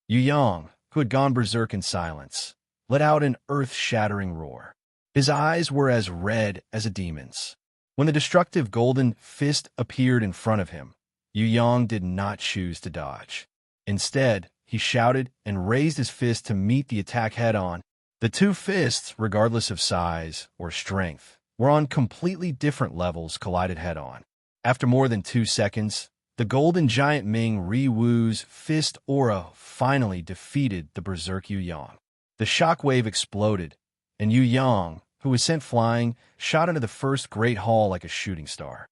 Yang, who had gone berserk in silence, let out an earth-shattering roar. His eyes were as red as a demon's. When the destructive golden fist appeared in front of him, Yang did not choose to dodge. Instead, he shouted and raised his fist to meet the attack head-on. The two fists, regardless of size or strength, were on completely different levels collided head-on. After more than 2 seconds, the golden giant Ming Ri Wu's fist aura finally defeated the berserk Yang. The shockwave exploded, and Yang, who was sent flying, shot into the first great hall like a shooting star.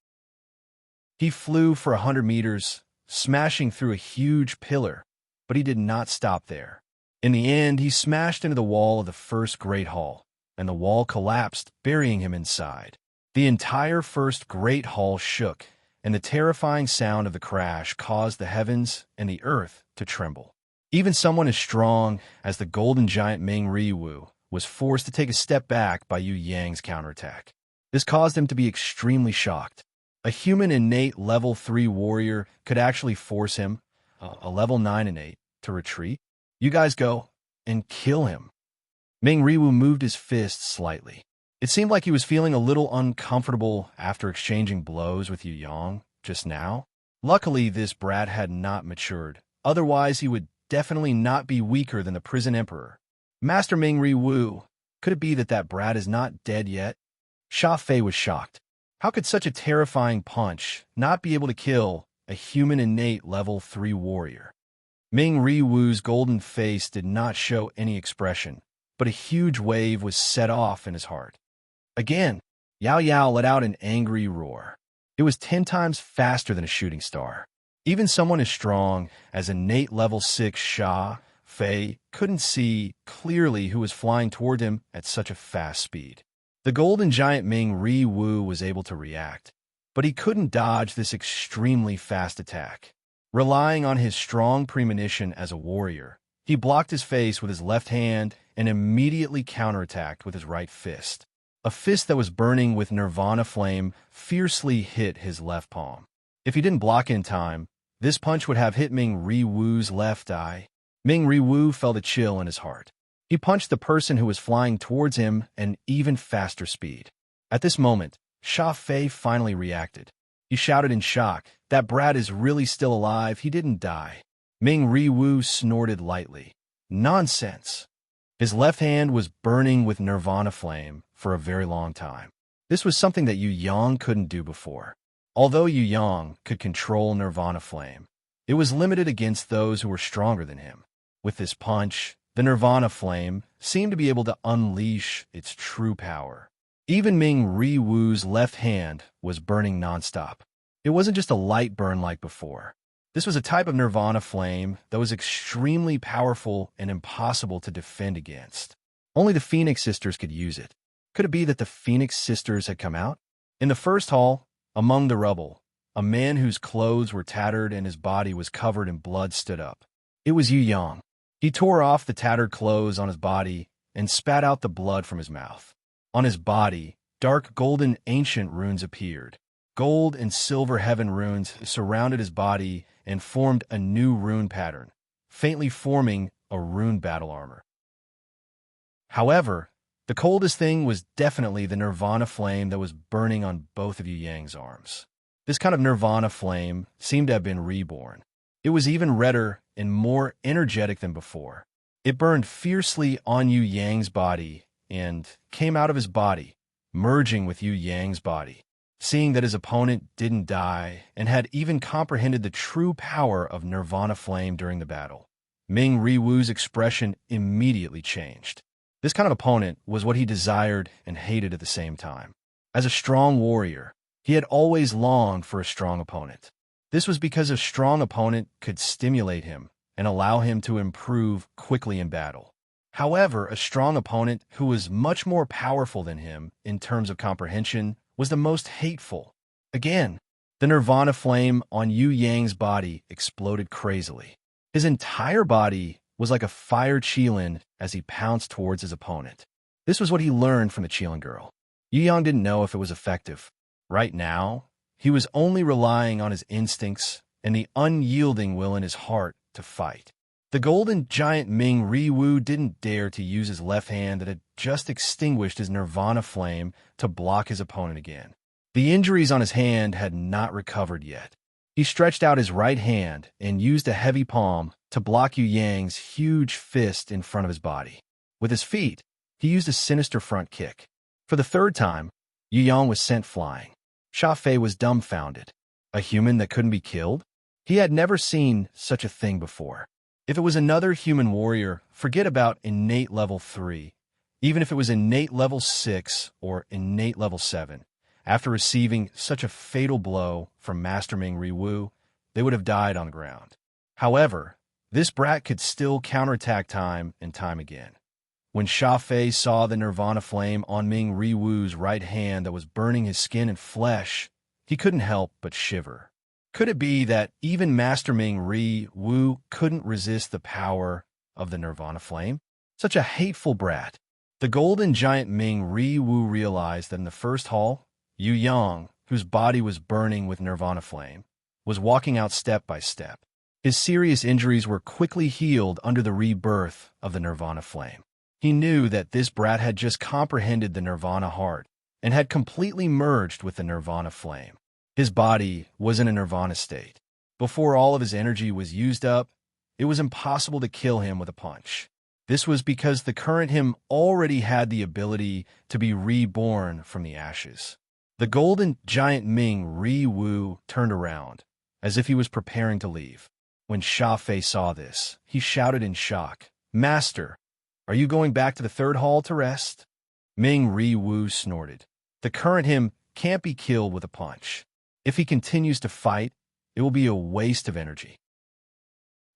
He flew for 100 meters, smashing through a huge pillar, but he did not stop there. In the end, he smashed into the wall of the first great hall, and the wall collapsed, burying him inside. The entire first great hall shook, and the terrifying sound of the crash caused the heavens and the earth to tremble. Even someone as strong as the golden giant Ming Ri Wu was forced to take a step back by Yang's counterattack. This caused him to be extremely shocked. A human innate level 3 warrior could actually force him, a level 9 innate, to retreat. "You guys go and kill him." Ming Ri Wu moved his fist slightly. It seemed like he was feeling a little uncomfortable after exchanging blows with Yang just now. Luckily, this brat had not matured. Otherwise, he would definitely not be weaker than the prison emperor. "Master Ming Ri Wu, could it be that that brat is not dead yet?" Sha Fei was shocked. How could such a terrifying punch not be able to kill a human innate level 3 warrior? Ming Ri Wu's golden face did not show any expression, but a huge wave was set off in his heart. Again, Yao Yao let out an angry roar. It was 10 times faster than a shooting star. Even someone as strong as innate level 6 Sha Fei couldn't see clearly who was flying toward him at such a fast speed. The golden giant Ming Ri Wu was able to react, but he couldn't dodge this extremely fast attack. Relying on his strong premonition as a warrior, he blocked his face with his left hand and immediately counterattacked with his right fist. A fist that was burning with nirvana flame fiercely hit his left palm. If he didn't block in time, this punch would have hit Ming Ri Wu's left eye. Ming Ri Wu felt a chill in his heart. He punched the person who was flying towards him at an even faster speed. At this moment, Sha Fei finally reacted. He shouted in shock, "That brat is really still alive, he didn't die." Ming Ri Wu snorted lightly. "Nonsense." His left hand was burning with nirvana flame for a very long time. This was something that Yang couldn't do before. Although Yang could control nirvana flame, it was limited against those who were stronger than him. With this punch, the nirvana flame seemed to be able to unleash its true power. Even Ming Ri Wu's left hand was burning nonstop. It wasn't just a light burn like before. This was a type of nirvana flame that was extremely powerful and impossible to defend against. Only the Phoenix Sisters could use it. Could it be that the Phoenix Sisters had come out? In the first hall, among the rubble, a man whose clothes were tattered and his body was covered in blood stood up. It was Yu Yang. He tore off the tattered clothes on his body and spat out the blood from his mouth. On his body, dark golden ancient runes appeared. Gold and silver heaven runes surrounded his body and formed a new rune pattern, faintly forming a rune battle armor. However, the coldest thing was definitely the nirvana flame that was burning on both of Yu Yang's arms. This kind of nirvana flame seemed to have been reborn. It was even redder and more energetic than before. It burned fiercely on Yu Yang's body and came out of his body, merging with Yu Yang's body. Seeing that his opponent didn't die and had even comprehended the true power of nirvana flame during the battle, Ming Riwu's expression immediately changed. This kind of opponent was what he desired and hated at the same time. As a strong warrior, he had always longed for a strong opponent. This was because a strong opponent could stimulate him and allow him to improve quickly in battle. However, a strong opponent who was much more powerful than him in terms of comprehension was the most hateful. Again, the nirvana flame on Yu Yang's body exploded crazily. His entire body was like a fire qilin as he pounced towards his opponent. This was what he learned from the qilin girl. Yu Yang didn't know if it was effective. Right now, he was only relying on his instincts and the unyielding will in his heart to fight. The golden giant Ming Riwu didn't dare to use his left hand that had just extinguished his nirvana flame to block his opponent again. The injuries on his hand had not recovered yet. He stretched out his right hand and used a heavy palm to block Yu Yang's huge fist in front of his body. With his feet, he used a sinister front kick. For the third time, Yu Yang was sent flying. Sha Fei was dumbfounded. A human that couldn't be killed? He had never seen such a thing before. If it was another human warrior, forget about innate level 3. Even if it was innate level 6 or innate level 7, after receiving such a fatal blow from Master Ming Riwu, they would have died on the ground. However, this brat could still counterattack time and time again. When Sha Fei saw the nirvana flame on Ming Riwu's right hand that was burning his skin and flesh, he couldn't help but shiver. Could it be that even Master Ming Riwu couldn't resist the power of the nirvana flame? Such a hateful brat. The golden giant Ming Riwu realized that in the first hall, Yu Yang, whose body was burning with nirvana flame, was walking out step by step. His serious injuries were quickly healed under the rebirth of the nirvana flame. He knew that this brat had just comprehended the nirvana heart and had completely merged with the nirvana flame. His body was in a nirvana state. Before all of his energy was used up, it was impossible to kill him with a punch. This was because the current him already had the ability to be reborn from the ashes. The golden giant Ming Riwu turned around, as if he was preparing to leave. When Sha Fei saw this, he shouted in shock, "Master, are you going back to the third hall to rest?" Ming Riwu snorted. The current him can't be killed with a punch. If he continues to fight, it will be a waste of energy.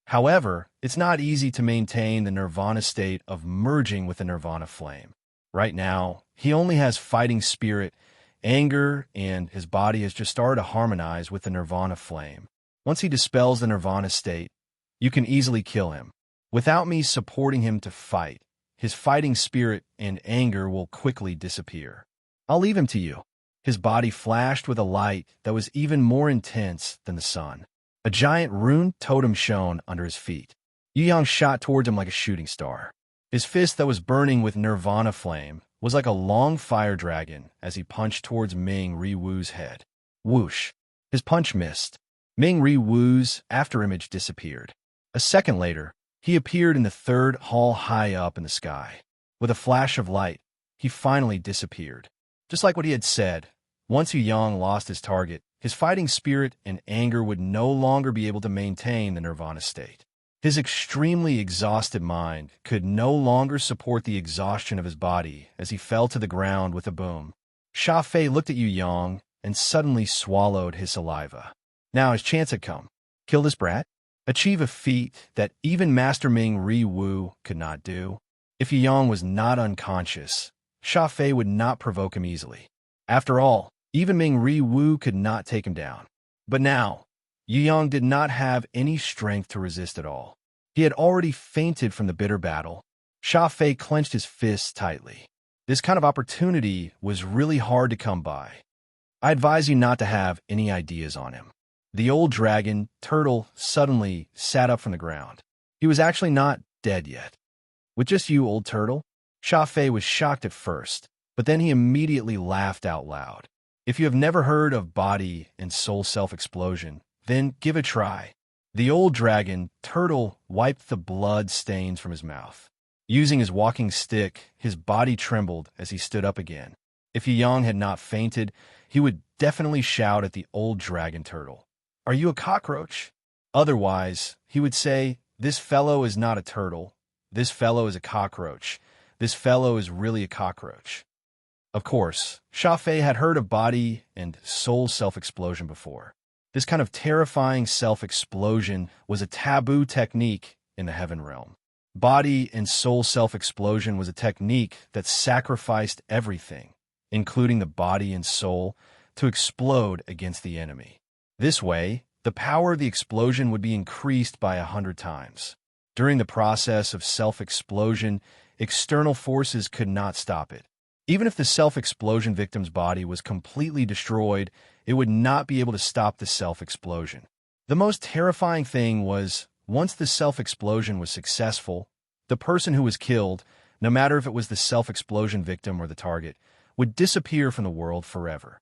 However, it's not easy to maintain the nirvana state of merging with the nirvana flame. Right now, he only has fighting spirit, anger, and his body has just started to harmonize with the nirvana flame. Once he dispels the nirvana state, you can easily kill him. Without me supporting him to fight, his fighting spirit and anger will quickly disappear. I'll leave him to you. His body flashed with a light that was even more intense than the sun. A giant rune totem shone under his feet. Yu Yang shot towards him like a shooting star. His fist that was burning with nirvana flame was like a long fire dragon as he punched towards Ming Riwu's head. Whoosh! His punch missed. Ming Riwu's afterimage disappeared. A second later, he appeared in the third hall high up in the sky. With a flash of light, he finally disappeared. Just like what he had said, once Yu Yang lost his target, his fighting spirit and anger would no longer be able to maintain the nirvana state. His extremely exhausted mind could no longer support the exhaustion of his body as he fell to the ground with a boom. Sha Fei looked at Yu Yang and suddenly swallowed his saliva. Now his chance had come. Kill this brat? Achieve a feat that even Master Ming Riwu could not do? If Yu Yang was not unconscious, Sha Fei would not provoke him easily. After all, Even Ming Ri Wu could not take him down. But now, Yu Yang did not have any strength to resist at all. He had already fainted from the bitter battle. Sha Fei clenched his fists tightly. This kind of opportunity was really hard to come by. I advise you not to have any ideas on him. The old dragon, Turtle, suddenly sat up from the ground. He was actually not dead yet. With just you, old Turtle? Sha Fei was shocked at first, but then he immediately laughed out loud. If you have never heard of body and soul self-explosion, then give it a try. The old dragon, Turtle, wiped the blood stains from his mouth. Using his walking stick, his body trembled as he stood up again. If Yu Yang had not fainted, he would definitely shout at the old dragon Turtle, "Are you a cockroach?" Otherwise, he would say, "This fellow is not a turtle. This fellow is a cockroach. This fellow is really a cockroach." Of course, Sha Fei had heard of body and soul self-explosion before. This kind of terrifying self-explosion was a taboo technique in the heaven realm. Body and soul self-explosion was a technique that sacrificed everything, including the body and soul, to explode against the enemy. This way, the power of the explosion would be increased by 100 times. During the process of self-explosion, external forces could not stop it. Even if the self-explosion victim's body was completely destroyed, it would not be able to stop the self-explosion. The most terrifying thing was, once the self-explosion was successful, the person who was killed, no matter if it was the self-explosion victim or the target, would disappear from the world forever.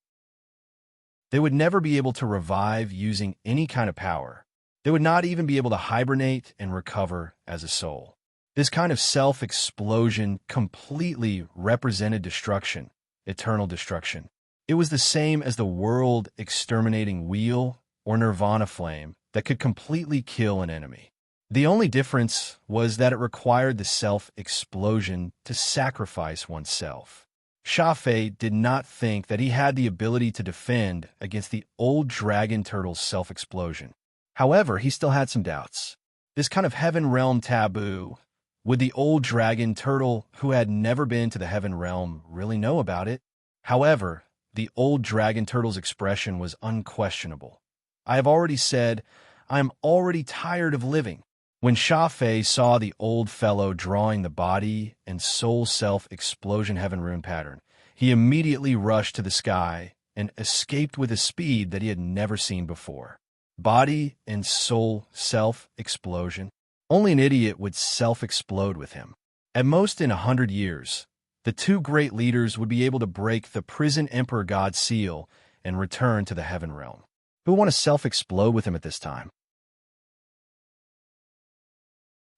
They would never be able to revive using any kind of power. They would not even be able to hibernate and recover as a soul. This kind of self-explosion completely represented destruction, eternal destruction. It was the same as the world-exterminating wheel or nirvana flame that could completely kill an enemy. The only difference was that it required the self-explosion to sacrifice oneself. Sha Fei did not think that he had the ability to defend against the old dragon turtle's self-explosion. However, he still had some doubts. This kind of heaven realm taboo, would the old dragon turtle who had never been to the heaven realm really know about it? However, the old dragon turtle's expression was unquestionable. I have already said, I am already tired of living. When Sha Fei saw the old fellow drawing the body and soul self-explosion heaven rune pattern, he immediately rushed to the sky and escaped with a speed that he had never seen before. Body and soul self-explosion. Only an idiot would self-explode with him. At most in 100 years, the two great leaders would be able to break the prison emperor god's seal and return to the heaven realm. Who would want to self-explode with him at this time?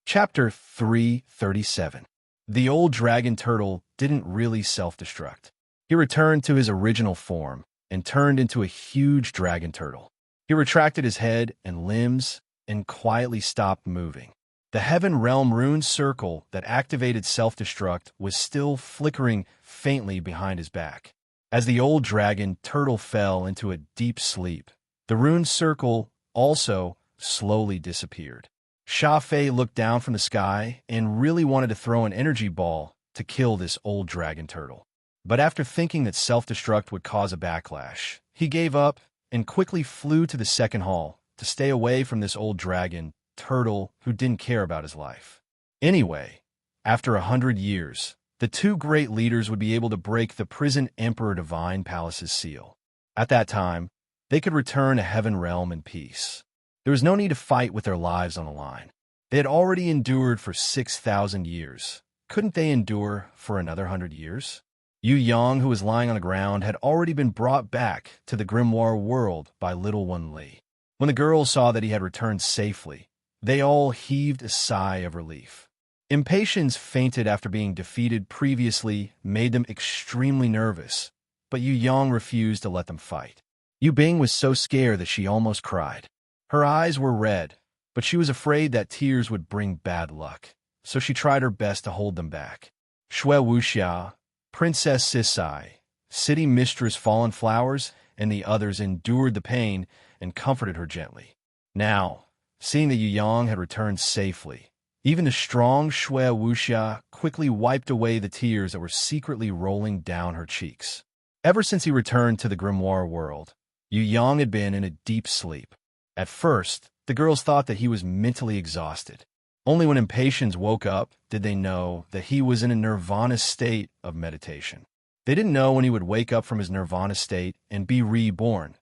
Chapter 337. The old dragon turtle didn't really self-destruct. He returned to his original form and turned into a huge dragon turtle. He retracted his head and limbs and quietly stopped moving. The heaven realm rune circle that activated self-destruct was still flickering faintly behind his back. As the old dragon turtle fell into a deep sleep, the rune circle also slowly disappeared. Sha Fei looked down from the sky and really wanted to throw an energy ball to kill this old dragon turtle. But after thinking that self-destruct would cause a backlash, he gave up and quickly flew to the second hall to stay away from this old dragon turtle who didn't care about his life. Anyway, after 100 years, the two great leaders would be able to break the prison Emperor Divine Palace's seal. At that time, they could return to heaven realm in peace. There was no need to fight with their lives on the line. They had already endured for 6,000 years. Couldn't they endure for another 100 years? Yu Yang, who was lying on the ground, had already been brought back to the grimoire world by little one Li. When the girls saw that he had returned safely, they all heaved a sigh of relief. Impatience fainted after being defeated previously made them extremely nervous, but Yu Yang refused to let them fight. Yu Bing was so scared that she almost cried. Her eyes were red, but she was afraid that tears would bring bad luck, so she tried her best to hold them back. Shui Wuxia, Princess Sisai, City Mistress Fallen Flowers, and the others endured the pain and comforted her gently. Now, seeing that Yu Yang had returned safely, even the strong Shui Wuxia quickly wiped away the tears that were secretly rolling down her cheeks. Ever since he returned to the grimoire world, Yu Yang had been in a deep sleep. At first, the girls thought that he was mentally exhausted. Only when Impatiens woke up did they know that he was in a nirvana state of meditation. They didn't know when he would wake up from his nirvana state and be reborn.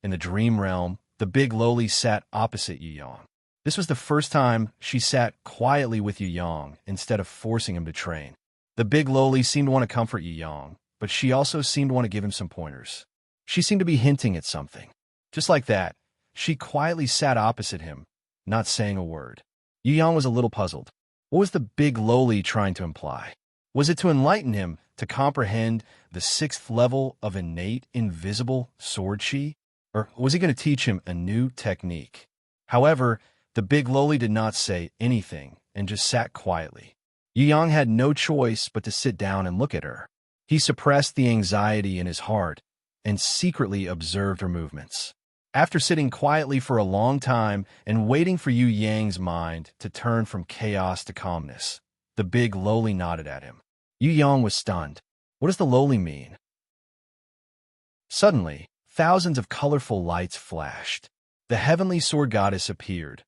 In the dream realm, the big loli sat opposite Yu Yang. This was the first time she sat quietly with Yu Yang instead of forcing him to train. The big loli seemed to want to comfort Yu Yang, but she also seemed to want to give him some pointers. She seemed to be hinting at something. Just like that, she quietly sat opposite him, not saying a word. Yu Yang was a little puzzled. What was the big loli trying to imply? Was it to enlighten him to comprehend the 6th level of innate invisible sword chi? Or was he going to teach him a new technique? However, the big loli did not say anything and just sat quietly. Yu Yang had no choice but to sit down and look at her. He suppressed the anxiety in his heart and secretly observed her movements. After sitting quietly for a long time and waiting for Yu Yang's mind to turn from chaos to calmness, the big loli nodded at him. Yu Yang was stunned. What does the loli mean? Suddenly, thousands of colorful lights flashed. The heavenly sword goddess appeared.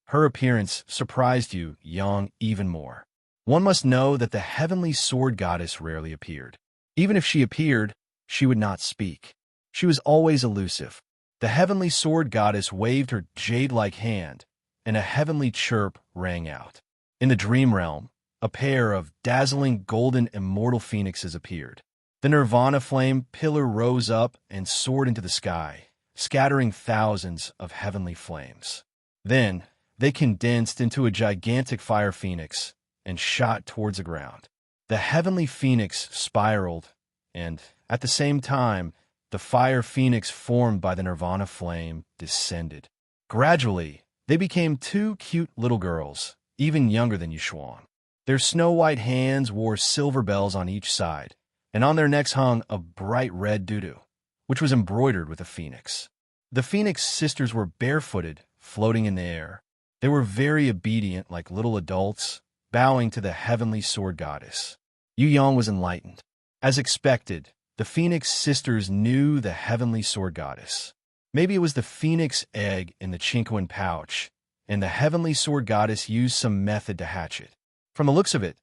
Her appearance surprised Yu Yang even more. One must know that the heavenly sword goddess rarely appeared. Even if she appeared, she would not speak. She was always elusive. The heavenly sword goddess waved her jade-like hand, and a heavenly chirp rang out. In the dream realm, a pair of dazzling golden immortal phoenixes appeared. The nirvana flame pillar rose up and soared into the sky, scattering thousands of heavenly flames. Then, they condensed into a gigantic fire phoenix and shot towards the ground. The heavenly phoenix spiraled, and, at the same time, the fire phoenix formed by the nirvana flame descended. Gradually, they became 2 cute little girls, even younger than Yushuan. Their snow-white hands wore silver bells on each side, and on their necks hung a bright red doo-doo, which was embroidered with a phoenix. The phoenix sisters were barefooted, floating in the air. They were very obedient like little adults, bowing to the heavenly sword goddess. Yu Yang was enlightened. As expected, the phoenix sisters knew the heavenly sword goddess. Maybe it was the phoenix egg in the Chinquin pouch, and the heavenly sword goddess used some method to hatch it. From the looks of it,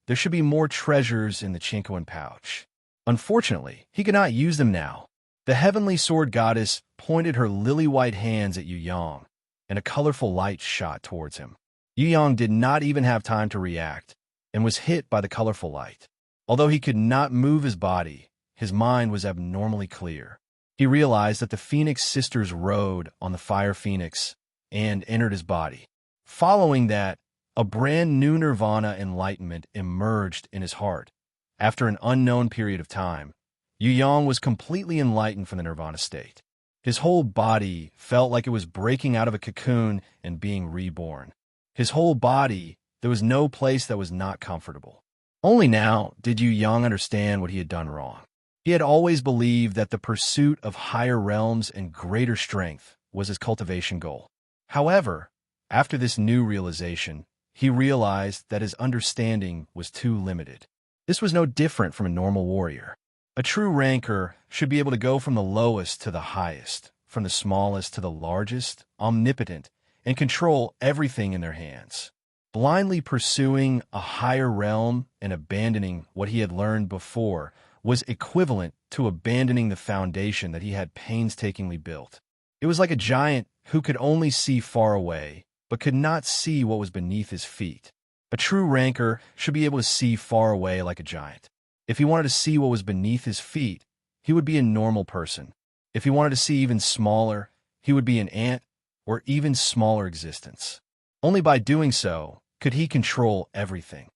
there should be more treasures in the Chinquin pouch. Unfortunately, he could not use them now. The heavenly sword goddess pointed her lily-white hands at Yu Yang, and a colorful light shot towards him. Yu Yang did not even have time to react, and was hit by the colorful light. Although he could not move his body, his mind was abnormally clear. He realized that the Phoenix sisters rode on the fire phoenix and entered his body. Following that, a brand new nirvana enlightenment emerged in his heart. After an unknown period of time, Yu Yang was completely enlightened from the nirvana state. His whole body felt like it was breaking out of a cocoon and being reborn. His whole body, there was no place that was not comfortable. Only now did Yu Yang understand what he had done wrong. He had always believed that the pursuit of higher realms and greater strength was his cultivation goal. However, after this new realization, he realized that his understanding was too limited. This was no different from a normal warrior. A true ranker should be able to go from the lowest to the highest, from the smallest to the largest, omnipotent, and control everything in their hands. Blindly pursuing a higher realm and abandoning what he had learned before was equivalent to abandoning the foundation that he had painstakingly built. It was like a giant who could only see far away, but could not see what was beneath his feet. A true ranker should be able to see far away like a giant. If he wanted to see what was beneath his feet, he would be a normal person. If he wanted to see even smaller, he would be an ant or even smaller existence. Only by doing so could he control everything.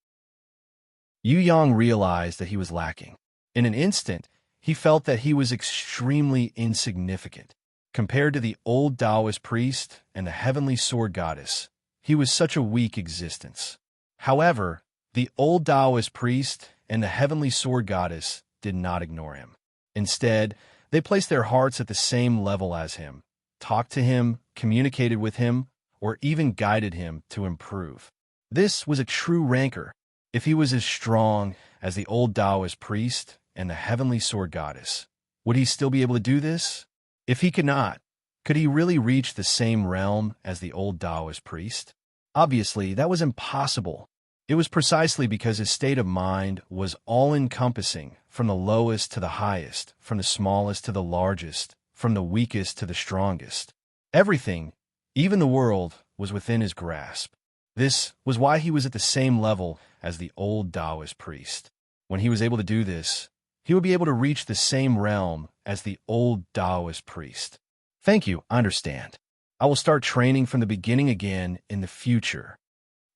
Yu Yang realized that he was lacking. In an instant, he felt that he was extremely insignificant. Compared to the old Taoist priest and the heavenly sword goddess, he was such a weak existence. However, the old Taoist priest and the heavenly sword goddess did not ignore him. Instead, they placed their hearts at the same level as him, talked to him, communicated with him, or even guided him to improve. This was a true ranker. If he was as strong as the old Taoist priest and the heavenly sword goddess, Would he still be able to do this? If he could not, could he really reach the same realm as the old Taoist priest? Obviously, that was impossible. It was precisely because his state of mind was all-encompassing, from the lowest to the highest, from the smallest to the largest, from the weakest to the strongest. Everything, even the world, was within his grasp. This was why he was at the same level as the old Taoist priest. When he was able to do this, he would be able to reach the same realm as the old Taoist priest. Thank you, I understand. I will start training from the beginning again in the future.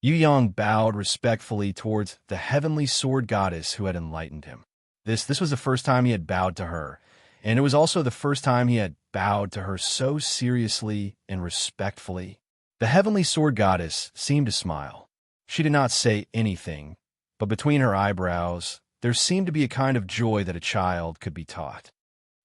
Yu Yang bowed respectfully towards the heavenly sword goddess who had enlightened him. This was the first time he had bowed to her, and it was also the first time he had bowed to her so seriously and respectfully. The heavenly sword goddess seemed to smile. She did not say anything, but between her eyebrows, there seemed to be a kind of joy that a child could be taught.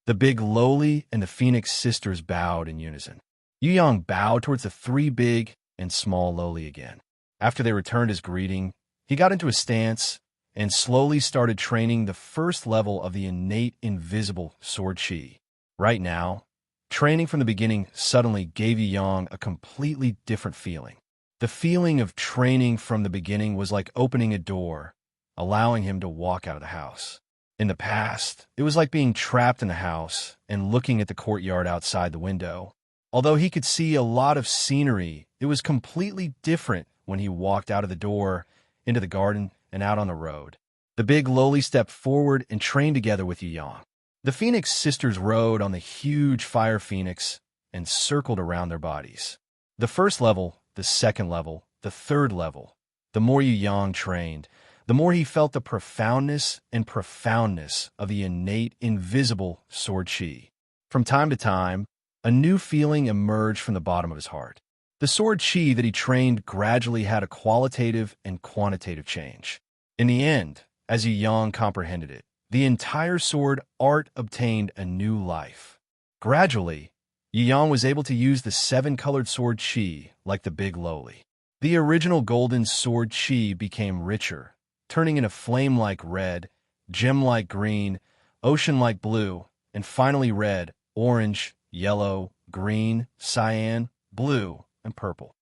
The big lowly and the Phoenix sisters bowed in unison. Yu Yang bowed towards the three big and small lowly again. After they returned his greeting, he got into a stance and slowly started training the first level of the innate invisible sword chi. Right now, training from the beginning suddenly gave Yu Yang a completely different feeling. The feeling of training from the beginning was like opening a door, allowing him to walk out of the house. In the past, it was like being trapped in the house and looking at the courtyard outside the window. Although he could see a lot of scenery, it was completely different when he walked out of the door, into the garden, and out on the road. The big lowly stepped forward and trained together with Yu Yang. The Phoenix sisters rode on the huge fire phoenix and circled around their bodies. The first level, the second level, the third level. The more Yu Yang trained, the more he felt the profoundness of the innate, invisible sword chi. From time to time, a new feeling emerged from the bottom of his heart. The sword chi that he trained gradually had a qualitative and quantitative change. In the end, as Yu Yang comprehended it, the entire sword art obtained a new life. Gradually, Yu Yang was able to use the seven-colored sword chi like the big lowly. The original golden sword chi became richer, turning into flame-like red, gem-like green, ocean-like blue, and finally red, orange, yellow, green, cyan, blue, and purple.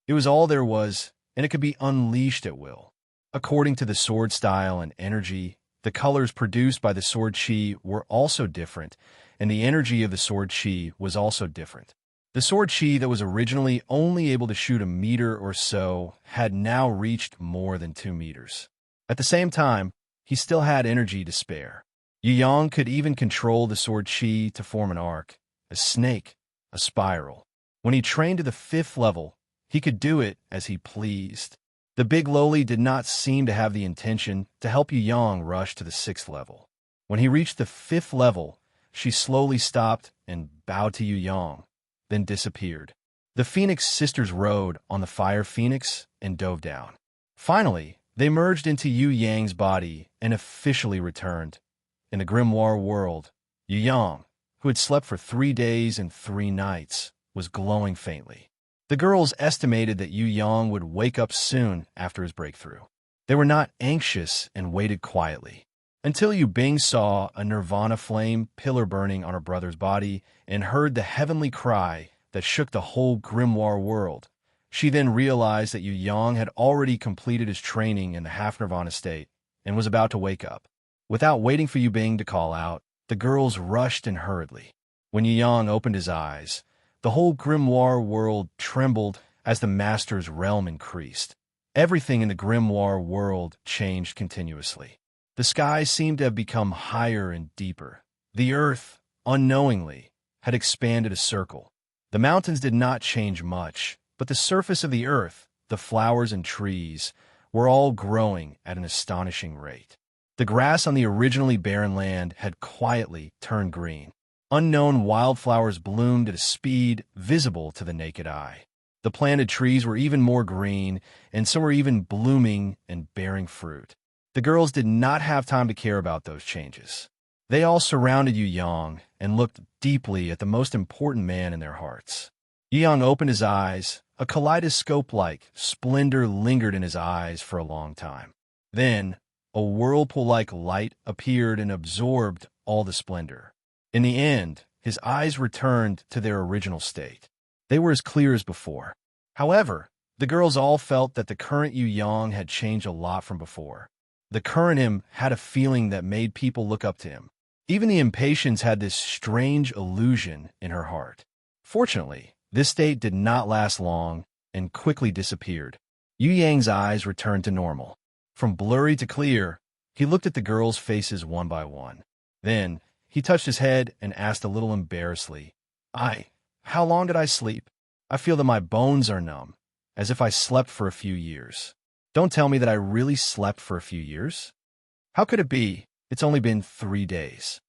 It was all there was, and it could be unleashed at will. According to the sword style and energy, the colors produced by the sword chi were also different, and the energy of the sword chi was also different. The sword chi that was originally only able to shoot a meter or so had now reached more than 2 meters. At the same time, he still had energy to spare. Yu Yang could even control the sword chi to form an arc, a snake, a spiral. When he trained to the 5th level, he could do it as he pleased. The big lowly did not seem to have the intention to help Yu Yang rush to the 6th level. When he reached the 5th level, she slowly stopped and bowed to Yu Yang, then disappeared. The Phoenix sisters rode on the fire phoenix and dove down. Finally, they merged into Yu Yang's body and officially returned. In the grimoire world, Yu Yang, who had slept for 3 days and 3 nights, was glowing faintly. The girls estimated that Yu Yang would wake up soon after his breakthrough. They were not anxious and waited quietly, until Yu Bing saw a nirvana flame pillar burning on her brother's body and heard the heavenly cry that shook the whole grimoire world. She then realized that Yu Yang had already completed his training in the half-nirvana state and was about to wake up. Without waiting for Yu Bing to call out, the girls rushed in hurriedly. When Yu Yang opened his eyes, the whole grimoire world trembled as the master's realm increased. Everything in the grimoire world changed continuously. The sky seemed to have become higher and deeper. The earth, unknowingly, had expanded a circle. The mountains did not change much, but the surface of the earth, the flowers and trees, were all growing at an astonishing rate. The grass on the originally barren land had quietly turned green. Unknown wildflowers bloomed at a speed visible to the naked eye. The planted trees were even more green, and some were even blooming and bearing fruit. The girls did not have time to care about those changes. They all surrounded Yu Yang and looked deeply at the most important man in their hearts. Yu Yang opened his eyes. A kaleidoscope-like splendor lingered in his eyes for a long time. Then, a whirlpool-like light appeared and absorbed all the splendor. In the end, his eyes returned to their original state. They were as clear as before. However, the girls all felt that the current Yu Yang had changed a lot from before. The current him had a feeling that made people look up to him. Even the impatience had this strange illusion in her heart. Fortunately, this state did not last long and quickly disappeared. Yu Yang's eyes returned to normal. From blurry to clear, he looked at the girls' faces one by one. Then, he touched his head and asked a little embarrassedly, How long did I sleep? I feel that my bones are numb, as if I slept for a few years. Don't tell me that I really slept for a few years. How could it be? It's only been 3 days.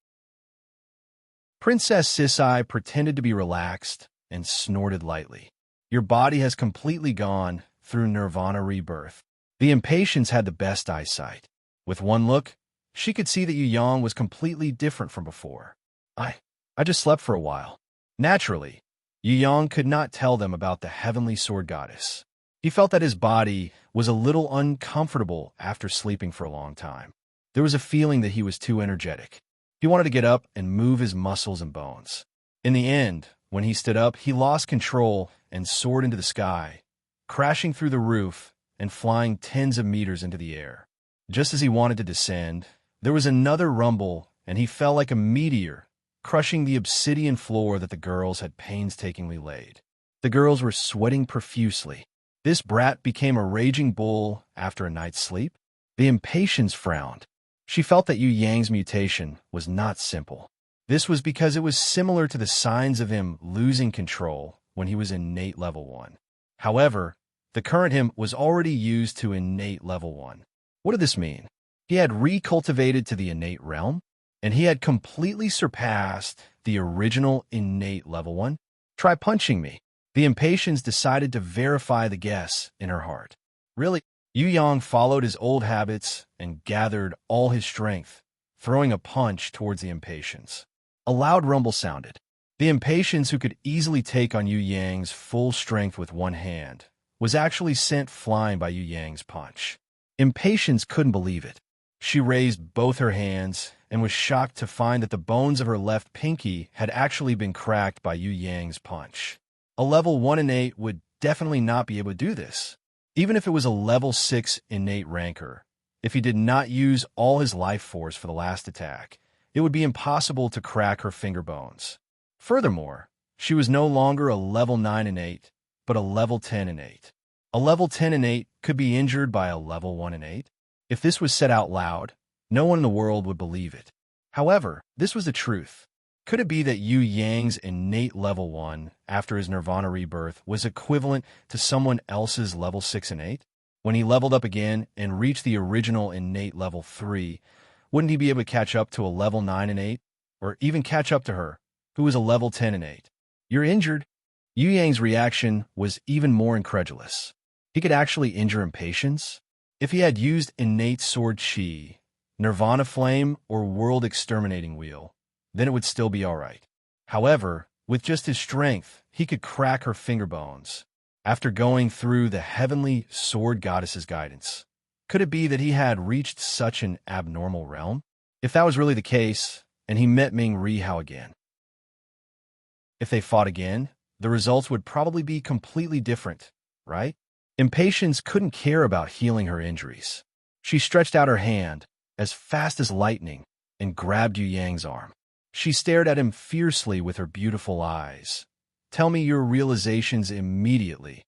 Princess Sisai pretended to be relaxed and snorted lightly. Your body has completely gone through nirvana rebirth. The impatience had the best eyesight. With one look, she could see that Yu Yang was completely different from before. I just slept for a while. Naturally, Yu Yang could not tell them about the heavenly sword goddess. He felt that his body was a little uncomfortable after sleeping for a long time. There was a feeling that he was too energetic. He wanted to get up and move his muscles and bones. In the end, when he stood up, he lost control and soared into the sky, crashing through the roof and flying tens of meters into the air. Just as he wanted to descend, there was another rumble, and he fell like a meteor, crushing the obsidian floor that the girls had painstakingly laid. The girls were sweating profusely. This brat became a raging bull after a night's sleep. The impatience frowned. She felt that Yu Yang's mutation was not simple. This was because it was similar to the signs of him losing control when he was innate level 1. However, the current him was already used to innate level 1. What did this mean? He had recultivated to the innate realm, and he had completely surpassed the original innate level 1. Try punching me. The impatience decided to verify the guess in her heart. Really? Yu Yang followed his old habits and gathered all his strength, throwing a punch towards the impatience. A loud rumble sounded. The impatience, who could easily take on Yu Yang's full strength with one hand, was actually sent flying by Yu Yang's punch. Impatience couldn't believe it. She raised both her hands and was shocked to find that the bones of her left pinky had actually been cracked by Yu Yang's punch. A level 1 innate would definitely not be able to do this. Even if it was a level 6 innate ranker, if he did not use all his life force for the last attack, it would be impossible to crack her finger bones. Furthermore, she was no longer a level 9 innate, but a level 10 innate. A level 10 innate could be injured by a level 1 innate. If this was said out loud, no one in the world would believe it. However, this was the truth. Could it be that Yu Yang's innate level 1 after his nirvana rebirth was equivalent to someone else's level 6 innate? When he leveled up again and reached the original innate level 3, wouldn't he be able to catch up to a level 9 innate, or even catch up to her, who was a level 10 innate? You're injured? Yu Yang's reaction was even more incredulous. He could actually injure impatience? If he had used innate sword chi, nirvana flame, or world exterminating wheel, then it would still be alright. However, with just his strength, he could crack her finger bones. After going through the heavenly sword goddess's guidance, could it be that he had reached such an abnormal realm? If that was really the case, and he met Ming Rihao again, if they fought again, the results would probably be completely different, right? Impatience couldn't care about healing her injuries. She stretched out her hand, as fast as lightning, and grabbed Yu Yang's arm. She stared at him fiercely with her beautiful eyes. Tell me your realizations immediately.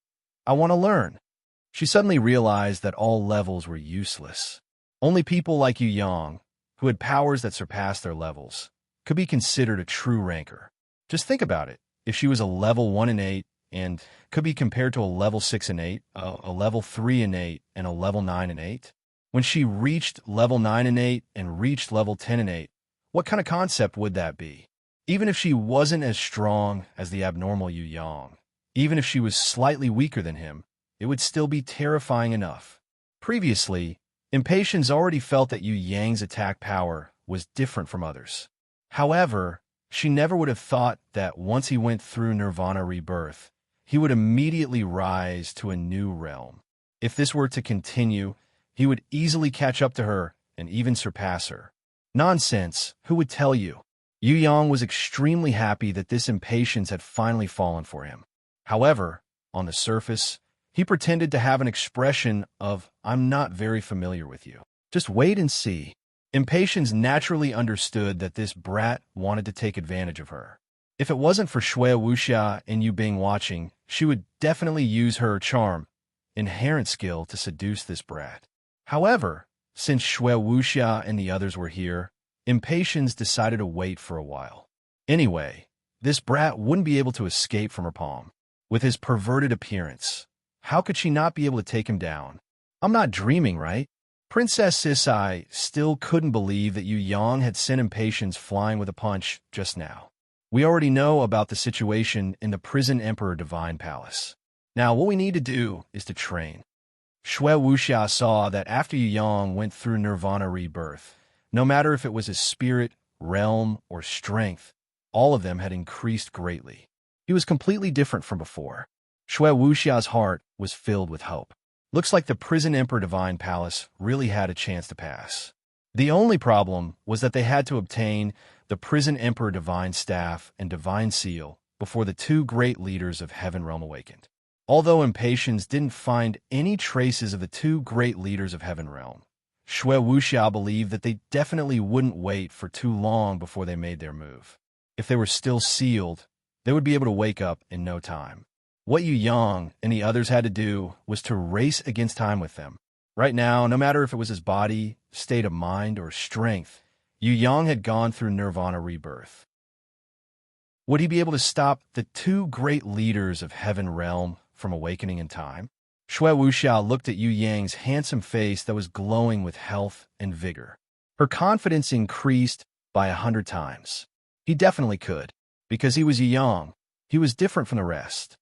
I want to learn. She suddenly realized that all levels were useless. Only people like Yu Yang, who had powers that surpassed their levels, could be considered a true ranker. Just think about it. If she was a level 1 innate and could be compared to a level 6 innate, a level 3 innate, and a level 9 innate, when she reached level 9 innate and reached level 10 innate, what kind of concept would that be? Even if she wasn't as strong as the abnormal Yu Yang, even if she was slightly weaker than him, it would still be terrifying enough. Previously, Impatience already felt that Yu Yang's attack power was different from others. However, she never would have thought that once he went through Nirvana rebirth, he would immediately rise to a new realm. If this were to continue, he would easily catch up to her and even surpass her. Nonsense, who would tell you? Yu Yang was extremely happy that this impatience had finally fallen for him. However, on the surface, he pretended to have an expression of, "I'm not very familiar with you. Just wait and see." Impatience naturally understood that this brat wanted to take advantage of her. If it wasn't for Shui Wuxia and Yu Bing watching, she would definitely use her charm, inherent skill to seduce this brat. However, since Shui Wuxia and the others were here, Impatience decided to wait for a while. Anyway, this brat wouldn't be able to escape from her palm. With his perverted appearance, how could she not be able to take him down? I'm not dreaming, right? Princess Sisai still couldn't believe that Yu Yang had sent Impatience flying with a punch just now. We already know about the situation in the Prison Emperor Divine Palace. Now, what we need to do is to train. Shui Wuxia saw that after Yu Yang went through Nirvana rebirth, no matter if it was his spirit, realm, or strength, all of them had increased greatly. He was completely different from before. Shui Wuxia's heart was filled with hope. Looks like the Prison Emperor Divine Palace really had a chance to pass. The only problem was that they had to obtain the Prison Emperor Divine Staff and Divine Seal before the two great leaders of Heaven Realm awakened. Although Impatience didn't find any traces of the two great leaders of Heaven Realm, Shui Wuxia believed that they definitely wouldn't wait for too long before they made their move. If they were still sealed, they would be able to wake up in no time. What Yu Yang and the others had to do was to race against time with them. Right now, no matter if it was his body, state of mind, or strength, Yu Yang had gone through Nirvana rebirth. Would he be able to stop the two great leaders of Heaven Realm from awakening in time? Shui Wuxia looked at Yu Yang's handsome face that was glowing with health and vigor. Her confidence increased by 100 times. He definitely could, because he was Yu Yang. He was different from the rest.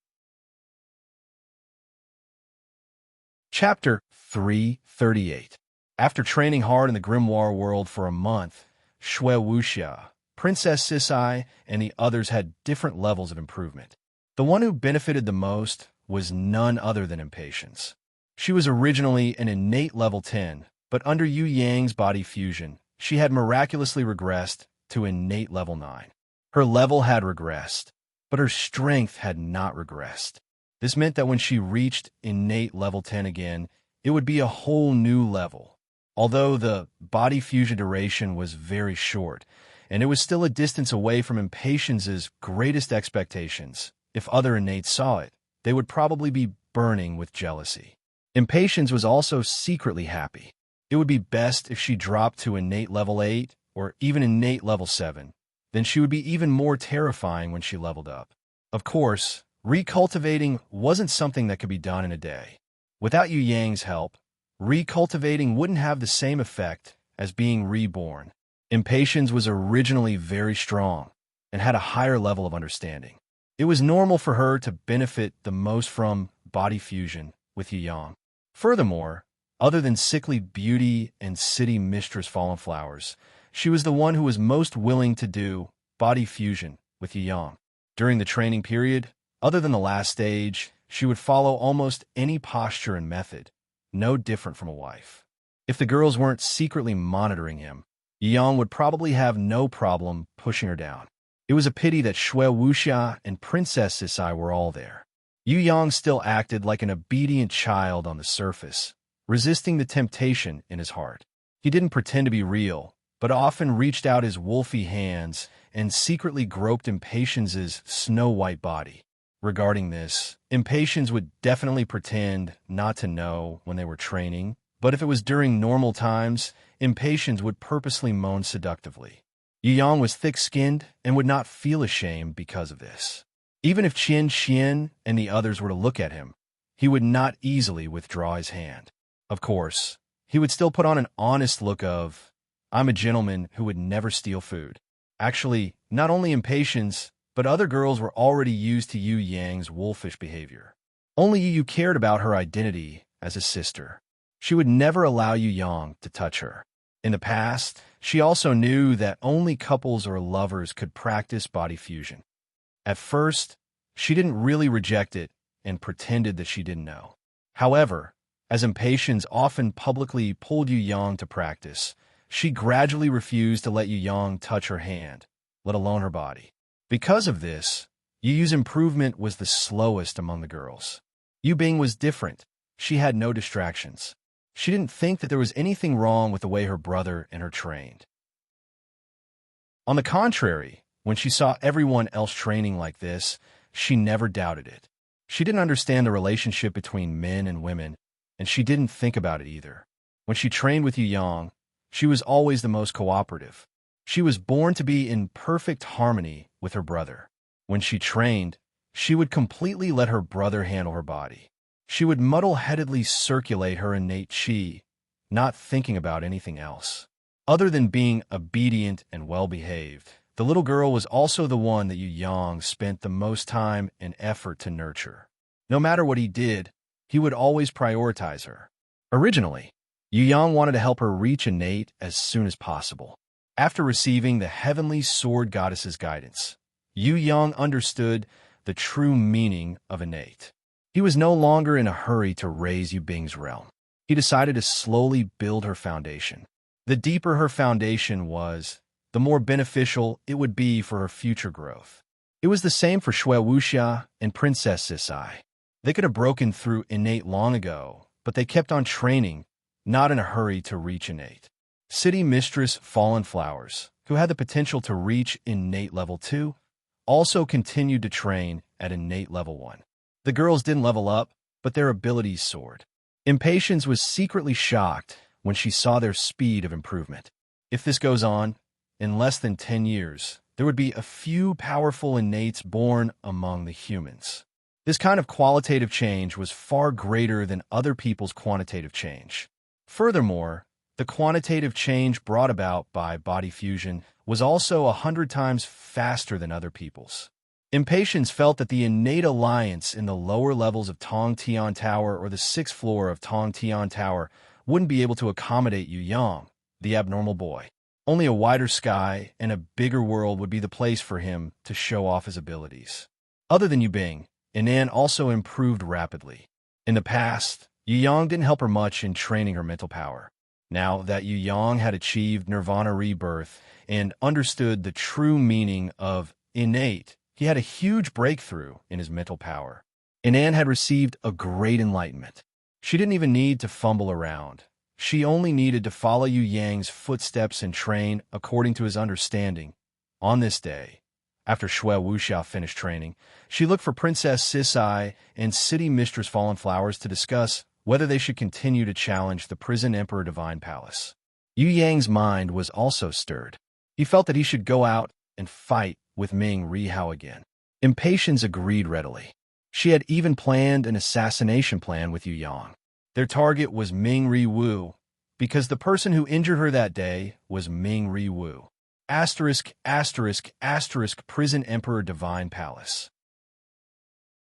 Chapter 338. After training hard in the grimoire world for a month, Shui Wuxia, Princess Sisai, and the others had different levels of improvement. The one who benefited the most was none other than Impatience. She was originally an innate level 10, but under Yu Yang's body fusion, she had miraculously regressed to innate level 9. Her level had regressed, but her strength had not regressed. This meant that when she reached innate level 10 again, it would be a whole new level. Although the body fusion duration was very short, and it was still a distance away from Impatience's greatest expectations, if other innates saw it, they would probably be burning with jealousy. Impatience was also secretly happy. It would be best if she dropped to innate level 8 or even innate level 7. Then she would be even more terrifying when she leveled up. Of course, recultivating wasn't something that could be done in a day. Without Yu Yang's help, recultivating wouldn't have the same effect as being reborn. Impatience was originally very strong and had a higher level of understanding. It was normal for her to benefit the most from body fusion with Yu Yang. Furthermore, other than sickly beauty and city mistress Fallen Flowers, she was the one who was most willing to do body fusion with Yu Yang. During the training period, other than the last stage, she would follow almost any posture and method, no different from a wife. If the girls weren't secretly monitoring him, Yu Yang would probably have no problem pushing her down. It was a pity that Shui Wuxia and Princess Sisai were all there. Yu Yang still acted like an obedient child on the surface, resisting the temptation in his heart. He didn't pretend to be real, but often reached out his wolfy hands and secretly groped Impatience's snow-white body. Regarding this, Impatience would definitely pretend not to know when they were training, but if it was during normal times, Impatience would purposely moan seductively. Yu Yang was thick-skinned and would not feel ashamed because of this. Even if Qian Qian and the others were to look at him, he would not easily withdraw his hand. Of course, he would still put on an honest look of, "I'm a gentleman who would never steal food." Actually, not only Impatience, but other girls were already used to Yu Yang's wolfish behavior. Only Yu cared about her identity as a sister. She would never allow Yu Yang to touch her. In the past, she also knew that only couples or lovers could practice body fusion. At first, she didn't really reject it and pretended that she didn't know. However, as Impatience often publicly pulled Yu Yang to practice, She gradually refused to let Yu Yang touch her hand, let alone her body. Because of this, Yu Yu's improvement was the slowest among the girls. Yu Bing was different. She had no distractions. She didn't think that there was anything wrong with the way her brother and her trained. On the contrary, when she saw everyone else training like this, she never doubted it. She didn't understand the relationship between men and women, and she didn't think about it either. When she trained with Yu Yang, she was always the most cooperative. She was born to be in perfect harmony with her brother. When she trained, she would completely let her brother handle her body. She would muddle-headedly circulate her innate qi, not thinking about anything else. Other than being obedient and well-behaved, the little girl was also the one that Yu Yang spent the most time and effort to nurture. No matter what he did, he would always prioritize her. Originally, Yu Yang wanted to help her reach innate as soon as possible. After receiving the heavenly sword goddess's guidance, Yu Yang understood the true meaning of innate. He was no longer in a hurry to raise Yu Bing's realm. He decided to slowly build her foundation. The deeper her foundation was, the more beneficial it would be for her future growth. It was the same for Shui Wuxia and Princess Sisai. They could have broken through innate long ago, but they kept on training, not in a hurry to reach innate. City Mistress Fallen Flowers, who had the potential to reach innate level 2, also continued to train at innate level 1. The girls didn't level up, but their abilities soared. Impatience was secretly shocked when she saw their speed of improvement. If this goes on, in less than 10 years, there would be a few powerful innates born among the humans. This kind of qualitative change was far greater than other people's quantitative change. Furthermore, the quantitative change brought about by body fusion was also 100 times faster than other people's. Impatience felt that the innate alliance in the lower levels of Tong Tian Tower or the 6th floor of Tong Tian Tower wouldn't be able to accommodate Yu Yang, the abnormal boy. Only a wider sky and a bigger world would be the place for him to show off his abilities. Other than Yu Bing, Inan also improved rapidly. In the past, Yu Yang didn't help her much in training her mental power. Now that Yu Yang had achieved nirvana rebirth and understood the true meaning of innate, he had a huge breakthrough in his mental power. Inan had received a great enlightenment. She didn't even need to fumble around. She only needed to follow Yu Yang's footsteps and train according to his understanding. On this day, after Shui Wuxia finished training, she looked for Princess Sisai and City Mistress Fallen Flowers to discuss whether they should continue to challenge the Prison Emperor Divine Palace. Yu Yang's mind was also stirred. He felt that he should go out and fight with Ming Rihao again. Impatience agreed readily. She had even planned an assassination plan with Yu Yang. Their target was Ming Ri Wu, because the person who injured her that day was Ming Ri Wu. Asterisk, asterisk, asterisk, Prison Emperor Divine Palace.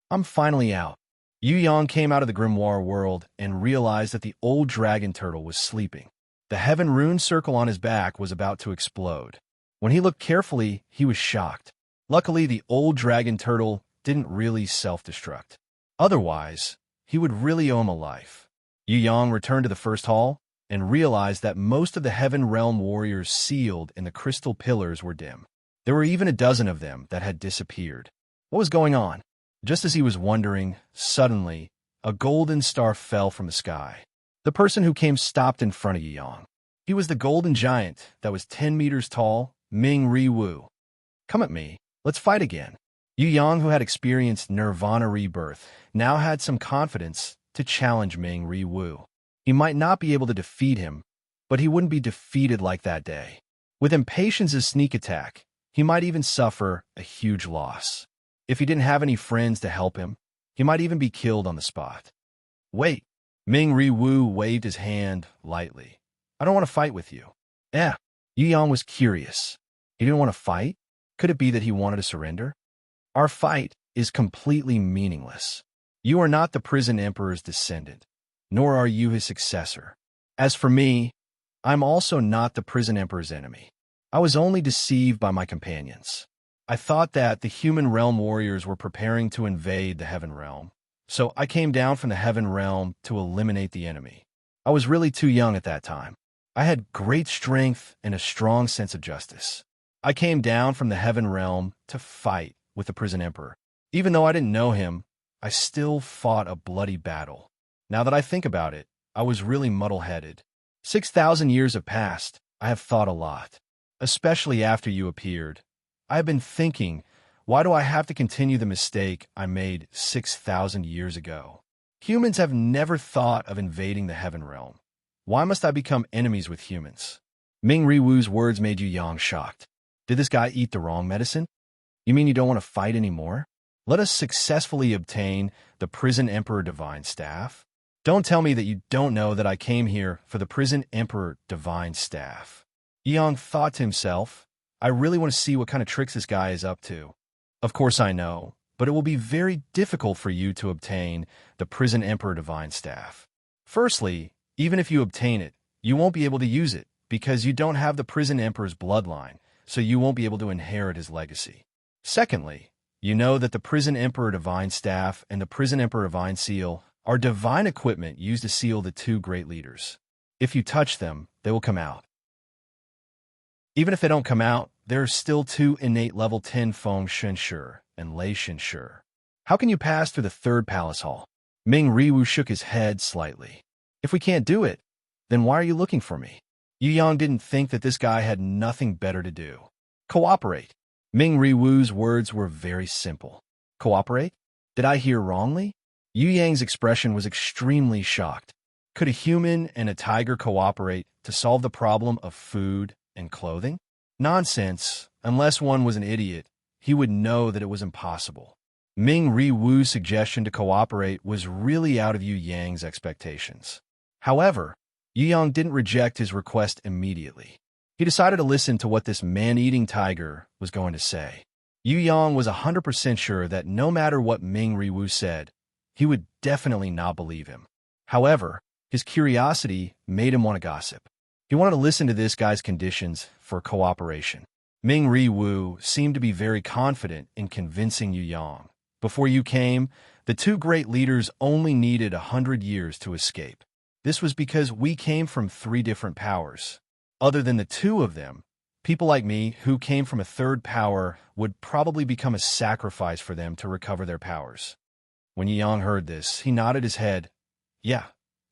I'm finally out. Yu Yang came out of the grimoire world and realized that the old dragon turtle was sleeping. The heaven rune circle on his back was about to explode. When he looked carefully, he was shocked. Luckily, the old dragon turtle didn't really self-destruct. Otherwise, he would really owe him a life. Yu Yang returned to the first hall and realized that most of the Heaven Realm warriors sealed in the crystal pillars were dim. There were even a dozen of them that had disappeared. What was going on? Just as he was wondering, suddenly, a golden star fell from the sky. The person who came stopped in front of Yu Yang. He was the golden giant that was 10 meters tall, Ming Ri Wu. Come at me. Let's fight again. Yu Yang, who had experienced nirvana rebirth, now had some confidence to challenge Ming Ri Wu. He might not be able to defeat him, but he wouldn't be defeated like that day. With Impatience's sneak attack, he might even suffer a huge loss. If he didn't have any friends to help him, he might even be killed on the spot. Wait. Ming Ri Wu waved his hand lightly. I don't want to fight with you. Yu Yang was curious. He didn't want to fight? Could it be that he wanted to surrender? Our fight is completely meaningless. You are not the Prison Emperor's descendant, nor are you his successor. As for me, I'm also not the Prison Emperor's enemy. I was only deceived by my companions. I thought that the human realm warriors were preparing to invade the Heaven Realm, so I came down from the Heaven Realm to eliminate the enemy. I was really too young at that time. I had great strength and a strong sense of justice. I came down from the heaven realm to fight with the prison emperor. Even though I didn't know him, I still fought a bloody battle. Now that I think about it, I was really muddle-headed. 6,000 years have passed. I have thought a lot. Especially after you appeared. I have been thinking, why do I have to continue the mistake I made 6,000 years ago? Humans have never thought of invading the heaven realm. Why must I become enemies with humans? Ming Riwu's words made Yu Yang shocked. Did this guy eat the wrong medicine? You mean you don't want to fight anymore? Let us successfully obtain the Prison Emperor Divine Staff. Don't tell me that you don't know that I came here for the Prison Emperor Divine Staff. Yu Yang thought to himself, I really want to see what kind of tricks this guy is up to. Of course I know, but it will be very difficult for you to obtain the Prison Emperor Divine Staff. Firstly, even if you obtain it, you won't be able to use it because you don't have the Prison Emperor's bloodline, so you won't be able to inherit his legacy. Secondly, you know that the Prison Emperor Divine Staff and the Prison Emperor Divine Seal are divine equipment used to seal the two great leaders. If you touch them, they will come out. Even if they don't come out, there are still two innate level 10 Feng Shenshi and Lei Shenshi. How can you pass through the third palace hall? Ming Riwu shook his head slightly. If we can't do it, then why are you looking for me? Yu Yang didn't think that this guy had nothing better to do. Cooperate. Ming Riwu's words were very simple. Cooperate? Did I hear wrongly? Yu Yang's expression was extremely shocked. Could a human and a tiger cooperate to solve the problem of food and clothing? Nonsense. Unless one was an idiot, he would know that it was impossible. Ming Riwu's suggestion to cooperate was really out of Yu Yang's expectations. However, Yu Yang didn't reject his request immediately. He decided to listen to what this man-eating tiger was going to say. Yu Yang was 100% sure that no matter what Ming Riwu said, he would definitely not believe him. However, his curiosity made him want to gossip. He wanted to listen to this guy's conditions for cooperation. Ming Riwu seemed to be very confident in convincing Yu Yang. Before you came, the two great leaders only needed 100 years to escape. This was because we came from 3 different powers. Other than the 2 of them, people like me who came from a 3rd power would probably become a sacrifice for them to recover their powers. When Yu Yang heard this, he nodded his head. Yeah,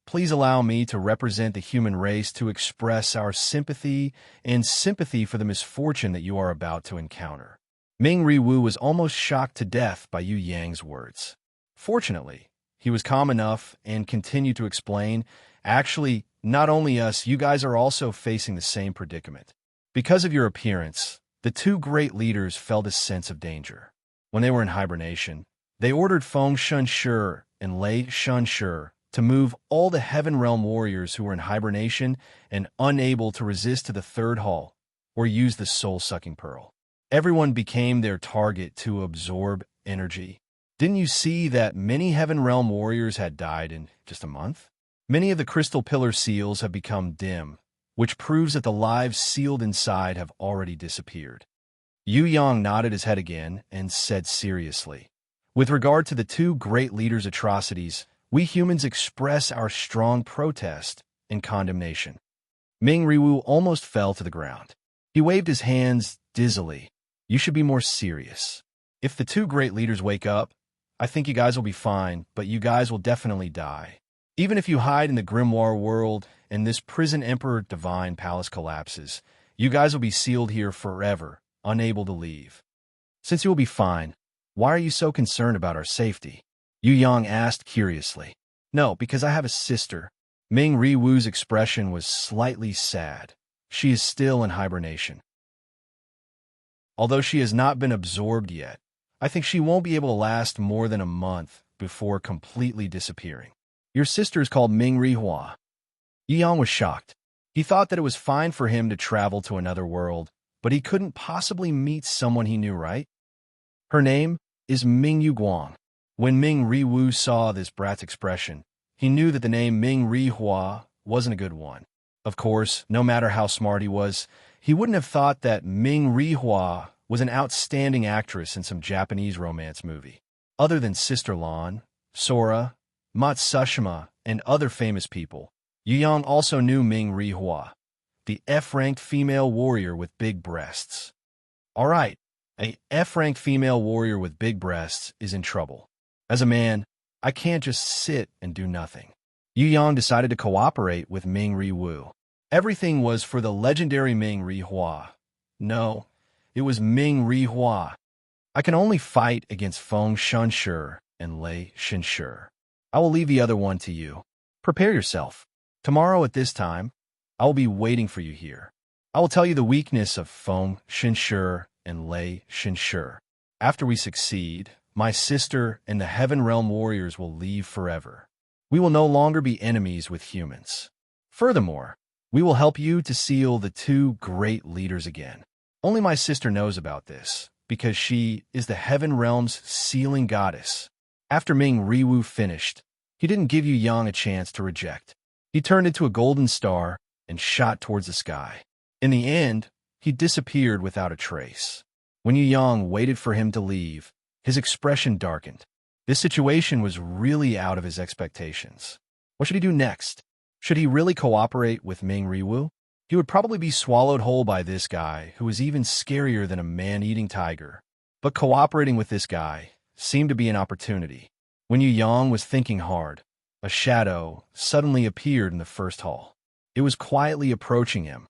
please allow me to represent the human race to express our sympathy and sympathy for the misfortune that you are about to encounter. Ming Riwu was almost shocked to death by Yu Yang's words. Fortunately, he was calm enough and continued to explain, actually, not only us, you guys are also facing the same predicament. Because of your appearance, the 2 great leaders felt a sense of danger. When they were in hibernation, they ordered Feng Shenshi and Lei Shenshi to move all the Heaven Realm warriors who were in hibernation and unable to resist to the 3rd hall or use the soul-sucking pearl. Everyone became their target to absorb energy. Didn't you see that many Heaven Realm warriors had died in just a month? Many of the crystal pillar seals have become dim, which proves that the lives sealed inside have already disappeared. Yu Yang nodded his head again and said seriously, with regard to the 2 great leaders' atrocities, we humans express our strong protest and condemnation. Ming Riwu almost fell to the ground. He waved his hands dizzily. You should be more serious. If the 2 great leaders wake up, I think you guys will be fine, but you guys will definitely die. Even if you hide in the grimoire world and this Prison Emperor Divine Palace collapses, you guys will be sealed here forever, unable to leave. Since you will be fine, why are you so concerned about our safety? Yu Yang asked curiously. No, because I have a sister. Ming Riwu's expression was slightly sad. She is still in hibernation. Although she has not been absorbed yet, I think she won't be able to last more than a month before completely disappearing. Your sister is called Ming Rihua. Yu Yang was shocked. He thought that it was fine for him to travel to another world, but he couldn't possibly meet someone he knew, right? Her name is Ming Yu Guang. When Ming Riwu saw this brat's expression, he knew that the name Ming Rihua wasn't a good one. Of course, no matter how smart he was, he wouldn't have thought that Ming Rihua was an outstanding actress in some Japanese romance movie. Other than Sister Lan, Sora, Matsushima, and other famous people, Yu Yang also knew Ming Rihua. the F-ranked female warrior with big breasts. All right, a F-ranked female warrior with big breasts is in trouble. As a man, I can't just sit and do nothing. Yu Yang decided to cooperate with Ming Ri Wu. Everything was for the legendary Ming Ri Hua. No, it was Ming Ri Hua. I can only fight against Feng Shanshi and Lei Shenshi. I will leave the other one to you. Prepare yourself. Tomorrow at this time, I will be waiting for you here. I will tell you the weakness of Feng Shanshi and Lei Shenshi. After we succeed, my sister and the Heaven Realm warriors will leave forever. We will no longer be enemies with humans. Furthermore, we will help you to seal the two great leaders again. Only my sister knows about this, because she is the Heaven Realm's sealing goddess. After Ming Riwu finished, he didn't give Yu Yang a chance to reject. He turned into a golden star and shot towards the sky. In the end, he disappeared without a trace. When Yu Yang waited for him to leave, his expression darkened. This situation was really out of his expectations. What should he do next? Should he really cooperate with Ming Riwu? He would probably be swallowed whole by this guy, who was even scarier than a man-eating tiger. But cooperating with this guy seemed to be an opportunity. When Yu Yang was thinking hard, a shadow suddenly appeared in the first hall. It was quietly approaching him.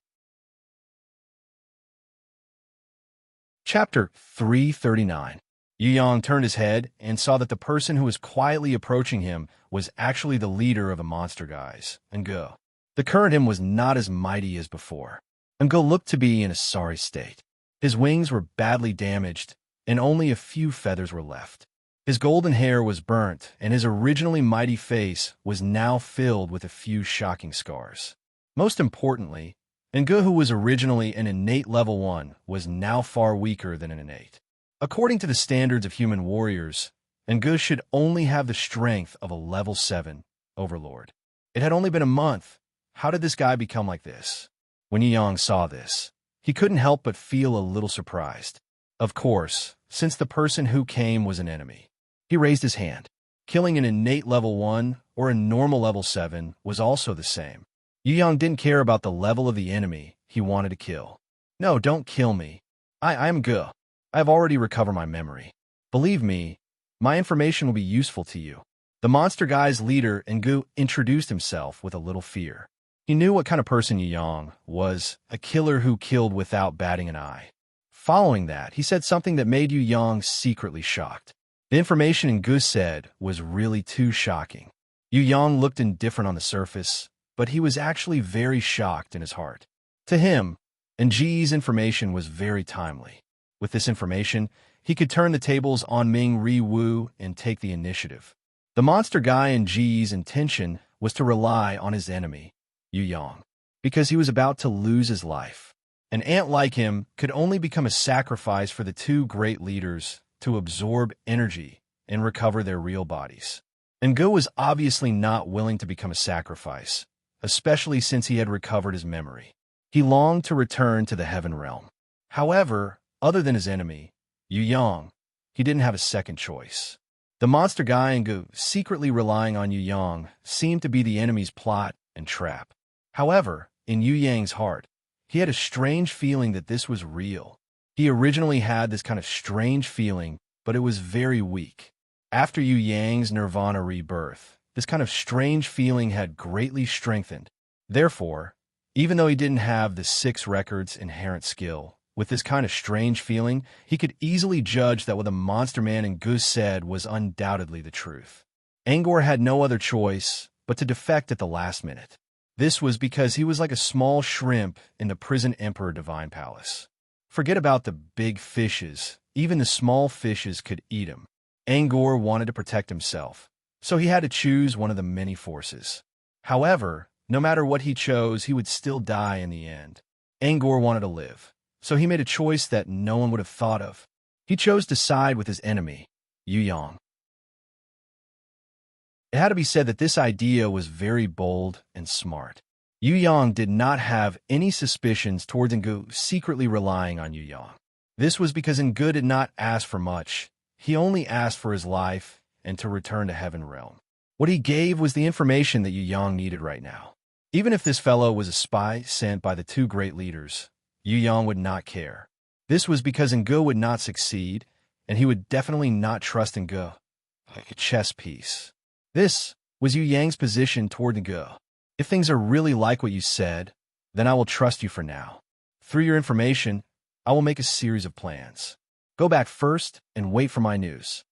Chapter 339. Yu Yang turned his head and saw that the person who was quietly approaching him was actually the leader of the monster guys, Ngo. The current him was not as mighty as before. Ngo looked to be in a sorry state. His wings were badly damaged, and only a few feathers were left. His golden hair was burnt, and his originally mighty face was now filled with a few shocking scars. Most importantly, Ngo, who was originally an innate level 1, was now far weaker than an innate. According to the standards of human warriors, Ngo should only have the strength of a level 7 overlord. It had only been a month. How did this guy become like this? When Yu Yang saw this, he couldn't help but feel a little surprised. Of course, since the person who came was an enemy. He raised his hand. Killing an innate level 1 or a normal level 7 was also the same. Yu Yang didn't care about the level of the enemy he wanted to kill. No, don't kill me. I am Ge. I have already recovered my memory. Believe me, my information will be useful to you. The monster guy's leader, Ngo, introduced himself with a little fear. He knew what kind of person Yu Yang was, a killer who killed without batting an eye. Following that, he said something that made Yu Yang secretly shocked. The information Ngo said was really too shocking. Yu Yang looked indifferent on the surface, but he was actually very shocked in his heart. To him, Ng's information was very timely. With this information, he could turn the tables on Ming Ri Wu and take the initiative. The monster guy Ng's intention was to rely on his enemy, Yu Yang, because he was about to lose his life. An ant like him could only become a sacrifice for the two great leaders to absorb energy and recover their real bodies. Ngo was obviously not willing to become a sacrifice, especially since he had recovered his memory. He longed to return to the Heaven Realm. However, other than his enemy, Yu Yang, he didn't have a second choice. The monster guy Ngo secretly relying on Yu Yang seemed to be the enemy's plot and trap. However, in Yu Yang's heart, he had a strange feeling that this was real. He originally had this kind of strange feeling, but it was very weak. After Yu Yang's Nirvana rebirth, this kind of strange feeling had greatly strengthened. Therefore, even though he didn't have the 6 records inherent skill, with this kind of strange feeling, he could easily judge that what the monster man Ngo said was undoubtedly the truth. Angor had no other choice but to defect at the last minute. This was because he was like a small shrimp in the prison Emperor Divine Palace. Forget about the big fishes, even the small fishes could eat him. Angor wanted to protect himself, so he had to choose one of the many forces. However, no matter what he chose, he would still die in the end. Angor wanted to live, so he made a choice that no one would have thought of. He chose to side with his enemy, Yu Yang. It had to be said that this idea was very bold and smart. Yu Yang did not have any suspicions towards Ngo secretly relying on Yu Yang. This was because Ngo did not ask for much. He only asked for his life and to return to Heaven Realm. What he gave was the information that Yu Yang needed right now. Even if this fellow was a spy sent by the two great leaders, Yu Yang would not care. This was because Nge would not succeed, and he would definitely not trust Nge like a chess piece. This was Yu Yang's position toward Nge. If things are really like what you said, then I will trust you for now. Through your information, I will make a series of plans. Go back first and wait for my news.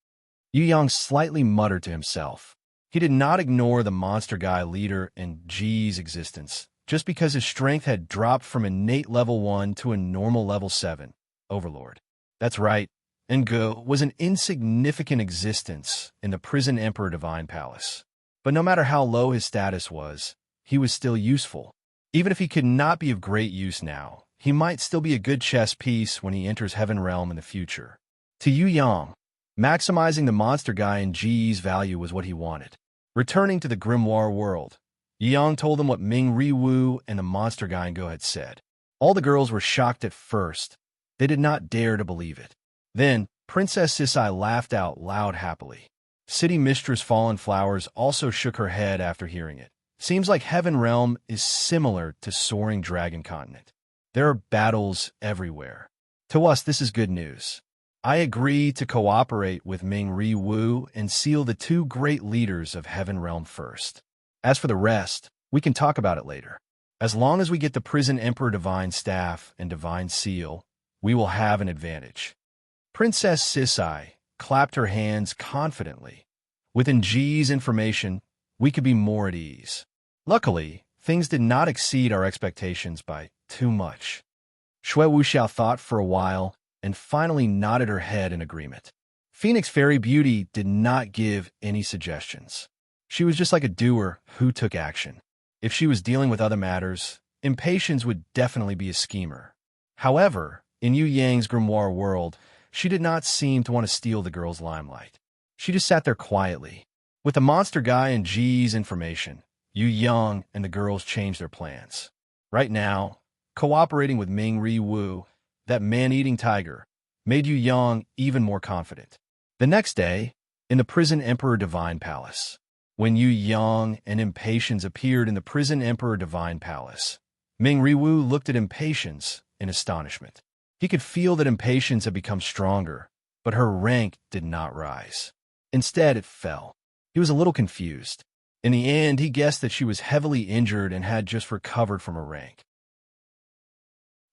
Yu Yang slightly muttered to himself. He did not ignore the monster guy leader in G's existence, just because his strength had dropped from innate level 1 to a normal level 7, Overlord. That's right, Nge was an insignificant existence in the Prison Emperor Divine Palace. But no matter how low his status was, he was still useful. Even if he could not be of great use now, he might still be a good chess piece when he enters Heaven Realm in the future. To Yu Yang, maximizing the monster guy in G's value was what he wanted. Returning to the Grimoire world, Yu Yang told them what Ming Riwu and the monster guy in Go had said. All the girls were shocked at first. They did not dare to believe it. Then, Princess Sisai laughed out loud happily. City Mistress Fallen Flowers also shook her head after hearing it. Seems like Heaven Realm is similar to Soaring Dragon Continent. There are battles everywhere. To us, this is good news. I agree to cooperate with Ming Riwu and seal the two great leaders of Heaven Realm first. As for the rest, we can talk about it later. As long as we get the Prison Emperor Divine Staff and Divine Seal, we will have an advantage. Princess Sisai clapped her hands confidently. With Ng's information, we could be more at ease. Luckily, things did not exceed our expectations by too much. Shui Wuxiao thought for a while and finally nodded her head in agreement. Phoenix Fairy Beauty did not give any suggestions. She was just like a doer who took action. If she was dealing with other matters, Impatience would definitely be a schemer. However, in Yu Yang's grimoire world, she did not seem to want to steal the girl's limelight. She just sat there quietly. With the monster guy and G's information, Yu Yang and the girls changed their plans. Right now, cooperating with Ming Riwu, that man-eating tiger, made Yu Yang even more confident. The next day, in the Prison Emperor Divine Palace, when Yu Yang and Impatience appeared in the Prison Emperor Divine Palace, Ming Riwu looked at Impatience in astonishment. He could feel that Impatience had become stronger, but her rank did not rise. Instead, it fell. He was a little confused. In the end, he guessed that she was heavily injured and had just recovered from her rank.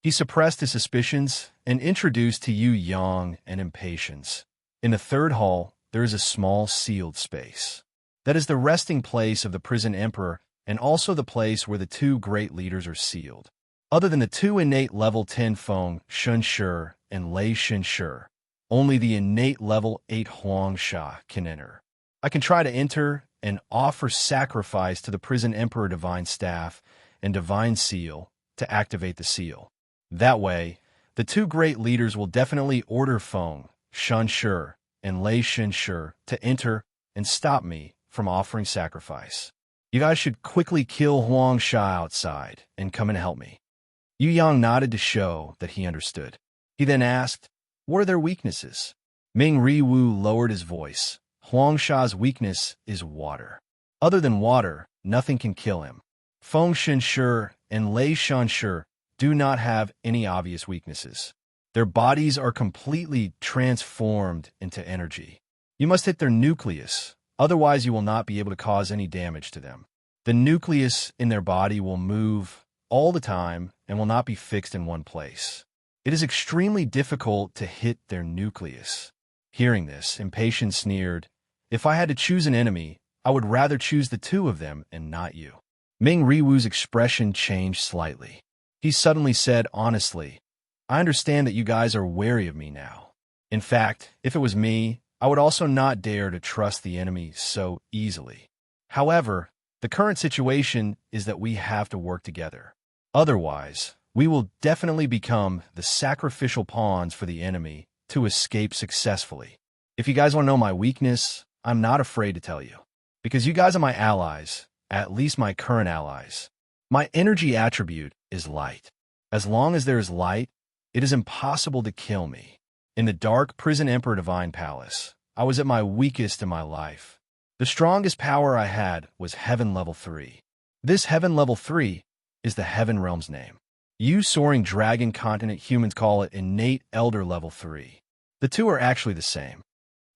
He suppressed his suspicions and introduced to Yu Yang and Impatience. In the third hall, there is a small sealed space. That is the resting place of the Prison Emperor and also the place where the two great leaders are sealed. Other than the two innate level 10 Feng Shunshi and Lei Shunshi, only the innate level 8 Huang Sha can enter. I can try to enter and offer sacrifice to the Prison Emperor Divine Staff and Divine Seal to activate the seal. That way, the two great leaders will definitely order Feng Shunshi and Lei Shunshi to enter and stop me from offering sacrifice. You guys should quickly kill Huang Sha outside and come and help me. Yu Yang nodded to show that he understood. He then asked, what are their weaknesses? Ming Riwu lowered his voice. Huang Sha's weakness is water. Other than water, nothing can kill him. Feng Shunshi and Lei Shunshi do not have any obvious weaknesses. Their bodies are completely transformed into energy. You must hit their nucleus, otherwise you will not be able to cause any damage to them. The nucleus in their body will move all the time and will not be fixed in one place. It is extremely difficult to hit their nucleus. Hearing this, Impatience sneered, if I had to choose an enemy, I would rather choose the two of them and not you. Ming Riwu's expression changed slightly. He suddenly said honestly, I understand that you guys are wary of me now. In fact, if it was me, I would also not dare to trust the enemy so easily. However, the current situation is that we have to work together. Otherwise, we will definitely become the sacrificial pawns for the enemy to escape successfully. If you guys want to know my weakness, I'm not afraid to tell you. Because you guys are my allies, at least my current allies. My energy attribute is light. As long as there is light, it is impossible to kill me. In the dark Prison Emperor Divine Palace, I was at my weakest in my life. The strongest power I had was Heaven Level 3. This heaven level 3 is the heaven realm's name. You soaring dragon continent humans call it innate elder level 3. The two are actually the same.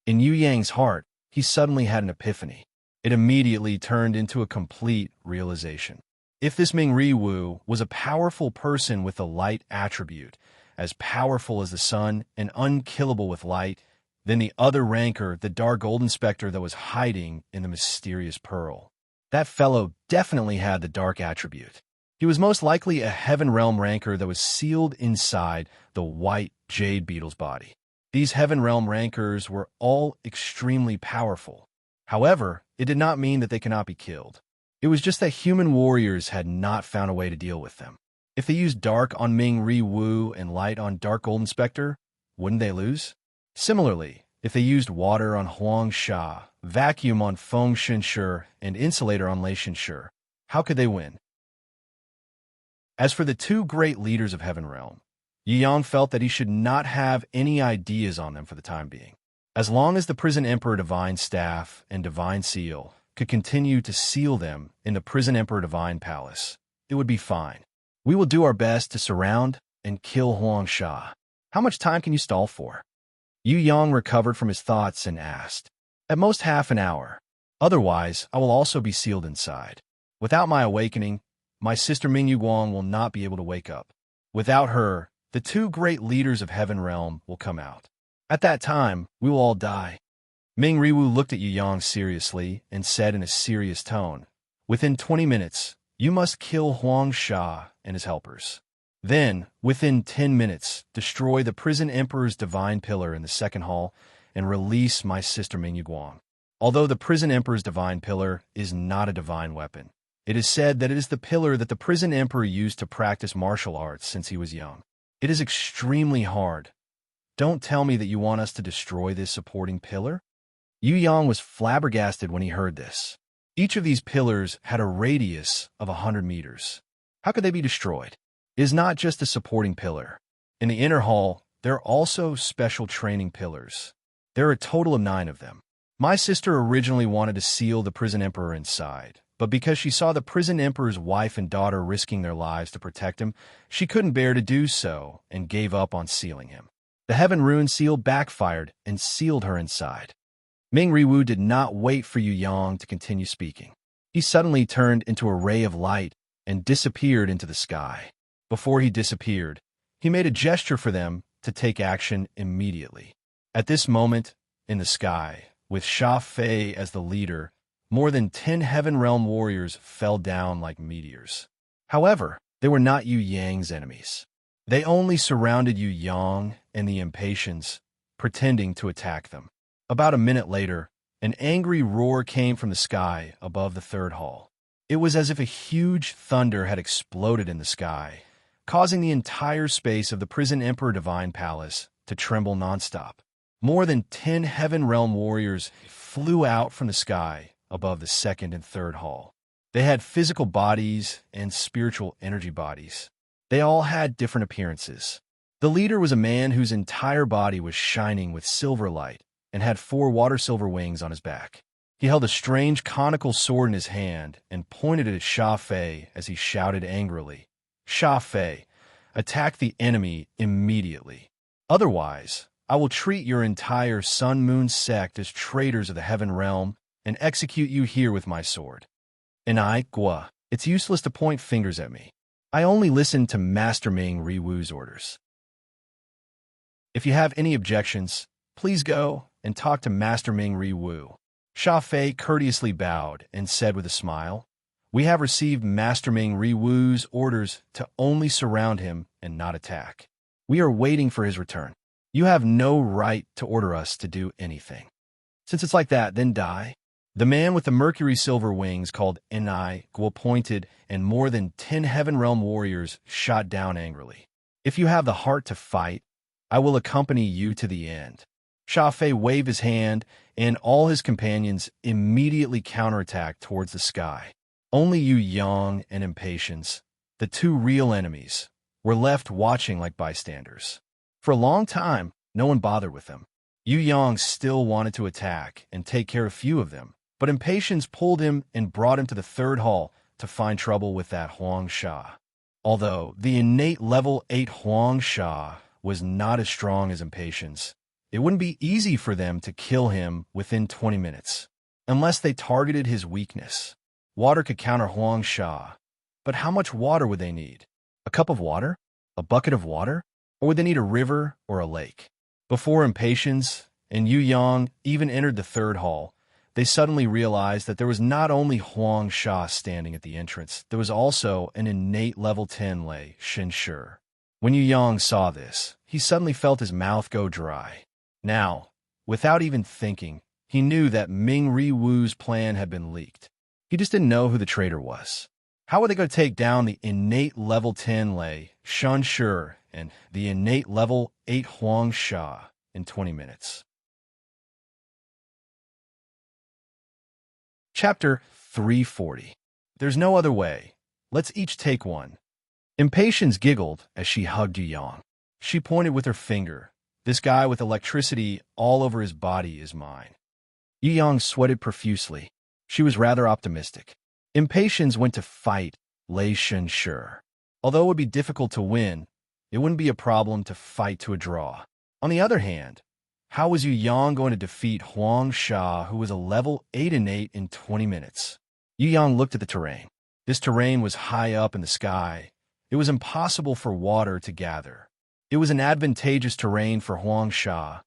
In Yu Yang's heart, he suddenly had an epiphany. It immediately turned into a complete realization. If this Ming Ri Wu was a powerful person with the light attribute, as powerful as the sun and unkillable with light, then the other ranker, the dark golden specter that was hiding in the mysterious pearl. That fellow definitely had the dark attribute. He was most likely a heaven realm ranker that was sealed inside the white jade beetle's body. These heaven realm rankers were all extremely powerful. However, it did not mean that they cannot be killed. It was just that human warriors had not found a way to deal with them. If they used dark on Ming Ri Wu and light on dark golden specter, wouldn't they lose? Similarly, if they used water on Huang Sha, vacuum on Feng Shenshi, and insulator on Lei Shenshi, how could they win? As for the two great leaders of Heaven Realm, Yu Yang felt that he should not have any ideas on them for the time being. As long as the Prison Emperor Divine Staff and Divine Seal could continue to seal them in the Prison Emperor Divine Palace, it would be fine. We will do our best to surround and kill Huang Sha. How much time can you stall for? Yu Yang recovered from his thoughts and asked. At most half an hour. Otherwise, I will also be sealed inside. Without my awakening, my sister Ming Yu Guang will not be able to wake up. Without her, the two great leaders of Heaven Realm will come out. At that time, we will all die. Ming Riwu looked at Yu Yang seriously and said in a serious tone, within 20 minutes, you must kill Huang Sha and his helpers. Then, within 10 minutes, destroy the Prison Emperor's Divine Pillar in the second hall and release my sister Ming Yu Guang. Although the Prison Emperor's Divine Pillar is not a divine weapon, it is said that it is the pillar that the Prison Emperor used to practice martial arts since he was young. It is extremely hard. Don't tell me that you want us to destroy this supporting pillar? Yu Yang was flabbergasted when he heard this. Each of these pillars had a radius of 100 meters. How could they be destroyed? It is not just a supporting pillar. In the inner hall, there are also special training pillars. There are a total of 9 of them. My sister originally wanted to seal the Prison Emperor inside, but because she saw the Prison Emperor's wife and daughter risking their lives to protect him, she couldn't bear to do so and gave up on sealing him. The Heaven Rune seal backfired and sealed her inside. Ming Riwu did not wait for Yu Yang to continue speaking. He suddenly turned into a ray of light and disappeared into the sky. Before he disappeared, he made a gesture for them to take action immediately. At this moment, in the sky, with Sha Fei as the leader, more than 10 Heaven Realm warriors fell down like meteors. However, they were not Yu Yang's enemies. They only surrounded Yu Yang and the Impatiens, pretending to attack them. About a minute later, an angry roar came from the sky above the third hall. It was as if a huge thunder had exploded in the sky, causing the entire space of the Prison Emperor Divine Palace to tremble nonstop. More than 10 Heaven Realm warriors flew out from the sky above the second and third hall. They had physical bodies and spiritual energy bodies. They all had different appearances. The leader was a man whose entire body was shining with silver light and had 4 water silver wings on his back. He held a strange conical sword in his hand and pointed it at Sha Fei as he shouted angrily, Sha Fei, attack the enemy immediately. Otherwise, I will treat your entire Sun Moon sect as traitors of the Heaven Realm and execute you here with my sword. And Gua, it's useless to point fingers at me. I only listen to Master Ming Riwu's orders. If you have any objections, please go and talk to Master Ming Riwu. Sha Fei courteously bowed and said with a smile, we have received Master Ming Riwu's orders to only surround him and not attack. We are waiting for his return. You have no right to order us to do anything. Since it's like that, then die. The man with the mercury silver wings called Gua pointed, and more than 10 Heaven Realm warriors shot down angrily. If you have the heart to fight, I will accompany you to the end. Sha Fei waved his hand, and all his companions immediately counterattacked towards the sky. Only Yu Yang and Impatiens, the 2 real enemies, were left watching like bystanders. For a long time, no one bothered with them. Yu Yang still wanted to attack and take care of few of them, but Impatiens pulled him and brought him to the third hall, to find trouble with that Huang Sha. Although the innate level 8 Huang Sha was not as strong as impatience, it wouldn't be easy for them to kill him within 20 minutes, unless they targeted his weakness. Water could counter Huang Sha, but how much water would they need? A cup of water? A bucket of water? Or would they need a river or a lake? Before impatience and Yu Yang even entered the third hall, they suddenly realized that there was not only Huang Sha standing at the entrance, there was also an innate level 10 Lei Shenshi. When Yu Yang saw this, he suddenly felt his mouth go dry. Now, without even thinking, he knew that Ming Ri Wu's plan had been leaked. He just didn't know who the traitor was. How were they going to take down the innate level 10 Lei Shenshi and the innate level 8 Huang Sha in 20 minutes? Chapter 340. There's no other way. Let's each take one. Impatience giggled as she hugged Yu Yang. She pointed with her finger. This guy with electricity all over his body is mine. Yu Yang sweated profusely. She was rather optimistic. Impatience went to fight Lei Shenshi. Although it would be difficult to win, it wouldn't be a problem to fight to a draw. On the other hand, how was Yu Yang going to defeat Huang Sha, who was a level 8 innate, in 20 minutes? Yu Yang looked at the terrain. This terrain was high up in the sky. It was impossible for water to gather. It was an advantageous terrain for Huang Sha,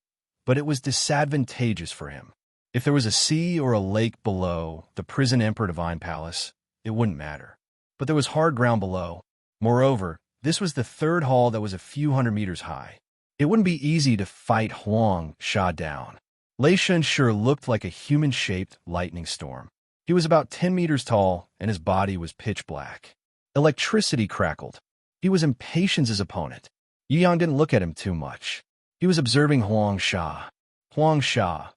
but it was disadvantageous for him. If there was a sea or a lake below the prison Emperor Divine Palace, it wouldn't matter. But there was hard ground below. Moreover, this was the third hall that was a few hundred meters high. It wouldn't be easy to fight Huang Sha down. Lei Shenshi looked like a human-shaped lightning storm. He was about 10 meters tall, and his body was pitch black. Electricity crackled. He was Impatience's opponent. Yu Yang didn't look at him too much. He was observing Huang Sha. Huang Sha,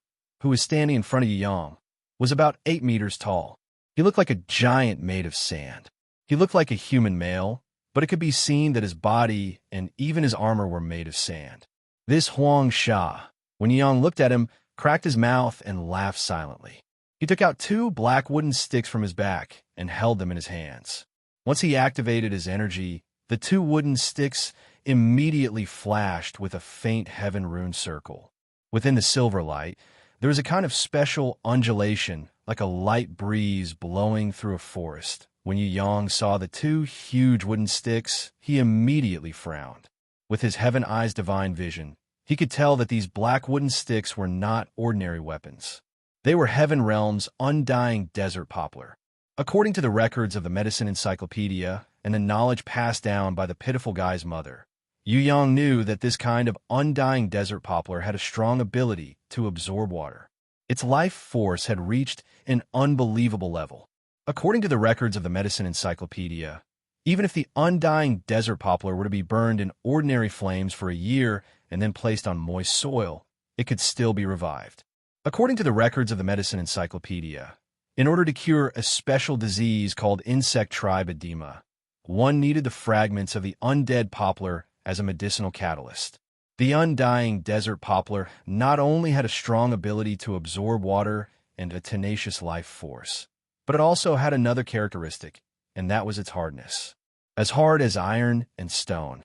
who was standing in front of Yu Yang, was about 8 meters tall. He looked like a giant made of sand. He looked like a human male, but it could be seen that his body and even his armor were made of sand. This Huang Sha, when Yu Yang looked at him, cracked his mouth and laughed silently. He took out 2 black wooden sticks from his back and held them in his hands. Once he activated his energy, the 2 wooden sticks immediately flashed with a faint heaven rune circle. Within the silver light, there was a kind of special undulation, like a light breeze blowing through a forest. When Yu Yang saw the 2 huge wooden sticks, he immediately frowned. With his Heaven Eyes divine vision, he could tell that these black wooden sticks were not ordinary weapons. They were Heaven Realm's undying desert poplar. According to the records of the Medicine Encyclopedia and the knowledge passed down by the pitiful guy's mother, Yu Yang knew that this kind of undying desert poplar had a strong ability to absorb water. Its life force had reached an unbelievable level. According to the records of the Medicine Encyclopedia, even if the undying desert poplar were to be burned in ordinary flames for a year and then placed on moist soil, it could still be revived. According to the records of the Medicine Encyclopedia, in order to cure a special disease called insect tribe edema, one needed the fragments of the undead poplar as a medicinal catalyst. The undying desert poplar not only had a strong ability to absorb water and a tenacious life force, but it also had another characteristic, and that was its hardness. As hard as iron and stone.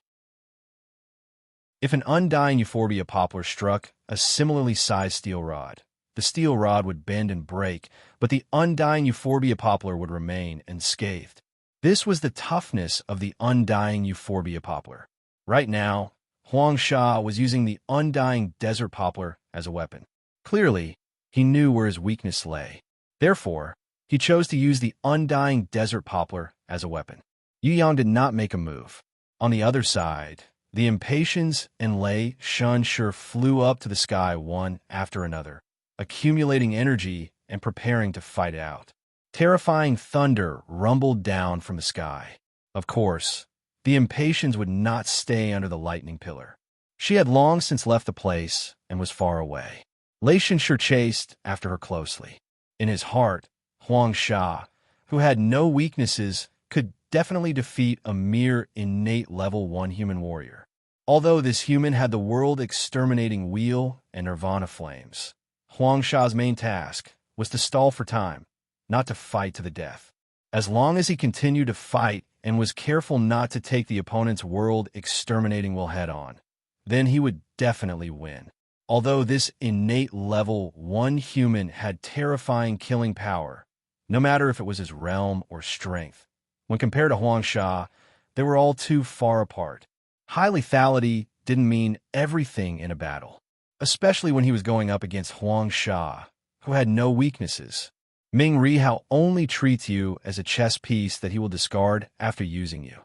If an undying euphorbia poplar struck a similarly sized steel rod, the steel rod would bend and break, but the undying euphorbia poplar would remain unscathed. This was the toughness of the undying euphorbia poplar. Right now, Huang Sha was using the undying desert poplar as a weapon. Clearly, he knew where his weakness lay. Therefore, he chose to use the undying desert poplar as a weapon. Yu Yang did not make a move. On the other side, the Impatience and Lei Shenshi flew up to the sky one after another, accumulating energy and preparing to fight out. Terrifying thunder rumbled down from the sky. Of course, the Impatience would not stay under the lightning pillar. She had long since left the place and was far away. Lei Shenshi chased after her closely. In his heart, Huang Sha, who had no weaknesses, could definitely defeat a mere innate level 1 human warrior. Although this human had the world-exterminating wheel and nirvana flames, Huang Sha's main task was to stall for time, not to fight to the death. As long as he continued to fight and was careful not to take the opponent's world-exterminating will head-on, then he would definitely win. Although this innate level 1 human had terrifying killing power, no matter if it was his realm or strength, when compared to Huang Sha, they were all too far apart. High lethality didn't mean everything in a battle, especially when he was going up against Huang Sha, who had no weaknesses. Ming Rihao only treats you as a chess piece that he will discard after using you.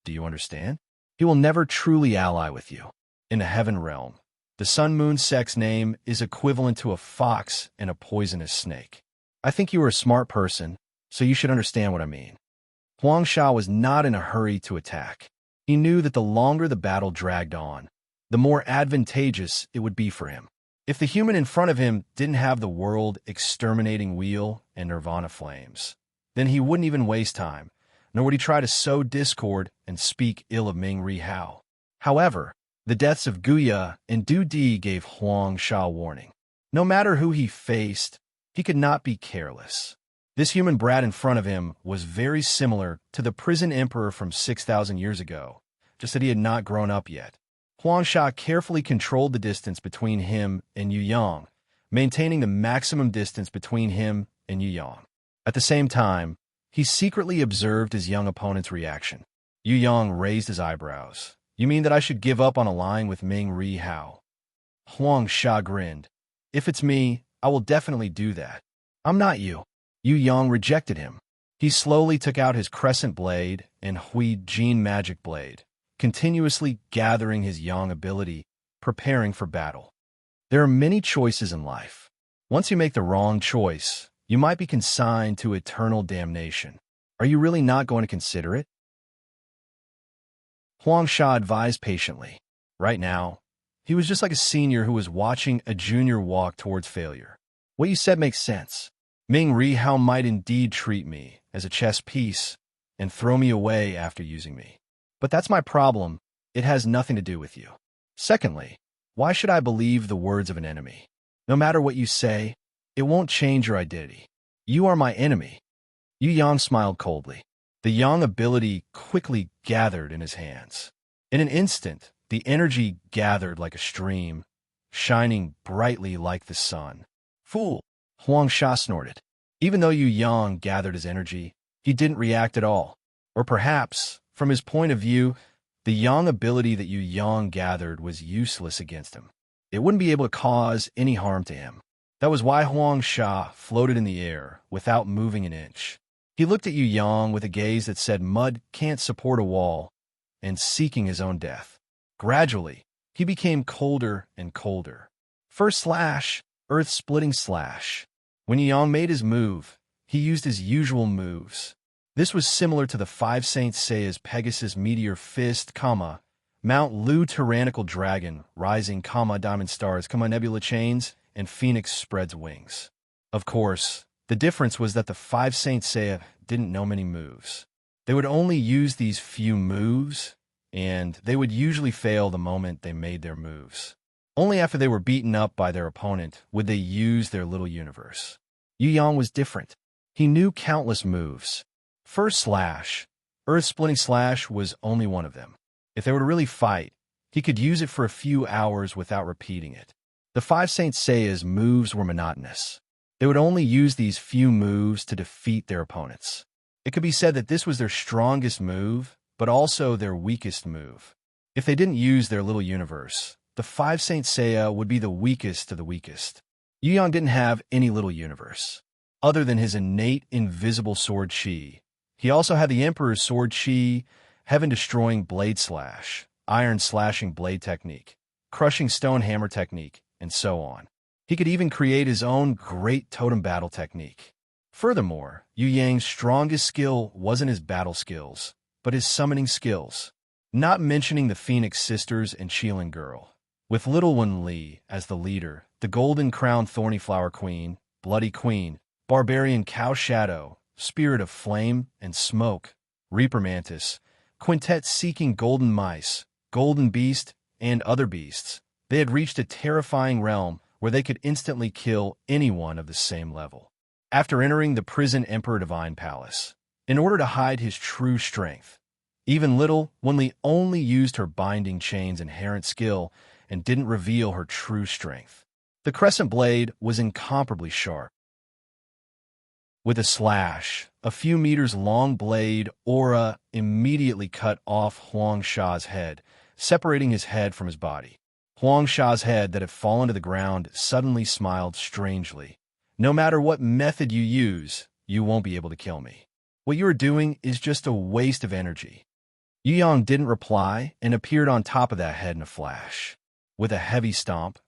Do you understand? He will never truly ally with you. In the Heaven Realm, the Sun-Moon sex name is equivalent to a fox and a poisonous snake. I think you are a smart person, so you should understand what I mean. Huang Sha was not in a hurry to attack. He knew that the longer the battle dragged on, the more advantageous it would be for him. If the human in front of him didn't have the world-exterminating wheel and nirvana flames, then he wouldn't even waste time, nor would he try to sow discord and speak ill of Ming Rihao. However, the deaths of Guya and Du Di gave Huang Sha warning. No matter who he faced, he could not be careless. This human brat in front of him was very similar to the prison emperor from 6,000 years ago, just that he had not grown up yet. Huang Sha carefully controlled the distance between him and Yu Yang, maintaining the maximum distance between him and Yu Yang. At the same time, he secretly observed his young opponent's reaction. Yu Yang raised his eyebrows. You mean that I should give up on allying with Ming Rihao? Huang Sha grinned. If it's me, I will definitely do that. I'm not you. Yu Yang rejected him. He slowly took out his crescent blade and Hui Jin magic blade, continuously gathering his Yang ability, preparing for battle. There are many choices in life. Once you make the wrong choice, you might be consigned to eternal damnation. Are you really not going to consider it? Huang Sha advised patiently. Right now, he was just like a senior who was watching a junior walk towards failure. What you said makes sense. Ming Rihao might indeed treat me as a chess piece and throw me away after using me. But that's my problem. It has nothing to do with you. Secondly, why should I believe the words of an enemy? No matter what you say, it won't change your identity. You are my enemy. Yu Yang smiled coldly. The Yang ability quickly gathered in his hands. In an instant, the energy gathered like a stream, shining brightly like the sun. Fool! Huang Sha snorted. Even though Yu Yang gathered his energy, he didn't react at all. Or perhaps, from his point of view, the Yang ability that Yu Yang gathered was useless against him. It wouldn't be able to cause any harm to him. That was why Huang Sha floated in the air without moving an inch. He looked at Yu Yang with a gaze that said mud can't support a wall, and seeking his own death. Gradually, he became colder and colder. First slash, earth-splitting slash. When Yu Yang made his move, he used his usual moves. This was similar to the 5 Saint Seiya's Pegasus Meteor Fist, Mount Lu Tyrannical Dragon, Rising, Diamond Stars, Nebula Chains, and Phoenix Spreads Wings. Of course, the difference was that the 5 Saint Seiya didn't know many moves. They would only use these few moves, and they would usually fail the moment they made their moves. Only after they were beaten up by their opponent would they use their little universe. Yu Yang was different. He knew countless moves. First slash, earth-splitting slash was only one of them. If they were to really fight, he could use it for a few hours without repeating it. The 5 Saint Seiya's moves were monotonous. They would only use these few moves to defeat their opponents. It could be said that this was their strongest move, but also their weakest move. If they didn't use their little universe, the 5 Saint Seiya would be the weakest of the weakest. Yu Yang didn't have any little universe. Other than his innate invisible sword chi, he also had the Emperor's sword chi, heaven-destroying blade slash, iron-slashing blade technique, crushing stone hammer technique, and so on. He could even create his own great totem battle technique. Furthermore, Yu Yang's strongest skill wasn't his battle skills, but his summoning skills. Not mentioning the Phoenix Sisters and Qilin Girl. With Little One Li as the leader, the Golden Crown Thorny Flower Queen, Bloody Queen, Barbarian Cow Shadow, Spirit of Flame and Smoke, Reaper Mantis, Quintet seeking Golden Mice, Golden Beast, and other beasts, they had reached a terrifying realm where they could instantly kill anyone of the same level. After entering the prison Emperor Divine Palace, in order to hide his true strength. Even little Winley only used her binding chain's inherent skill and didn't reveal her true strength. The crescent blade was incomparably sharp. With a slash, a few meters long blade aura immediately cut off Huang Sha's head, separating his head from his body. Huang Sha's head that had fallen to the ground suddenly smiled strangely. No matter what method you use, you won't be able to kill me. What you are doing is just a waste of energy. Yu Yang didn't reply and appeared on top of that head in a flash. With a heavy stomp,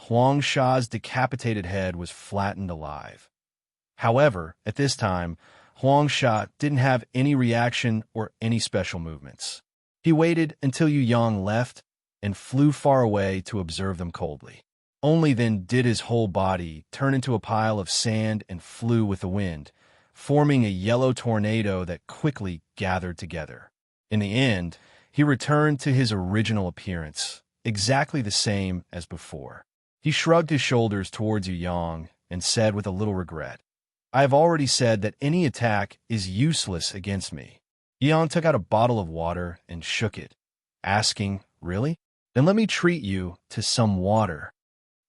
Huang Sha's decapitated head was flattened alive. However, at this time, Huang Sha didn't have any reaction or any special movements. He waited until Yu Yang left and flew far away to observe them coldly. Only then did his whole body turn into a pile of sand and flew with the wind, forming a yellow tornado that quickly gathered together. In the end, he returned to his original appearance, exactly the same as before. He shrugged his shoulders towards Yu Yang and said with a little regret, "I have already said that any attack is useless against me." Yu Yang took out a bottle of water and shook it, asking, "Really? Then let me treat you to some water."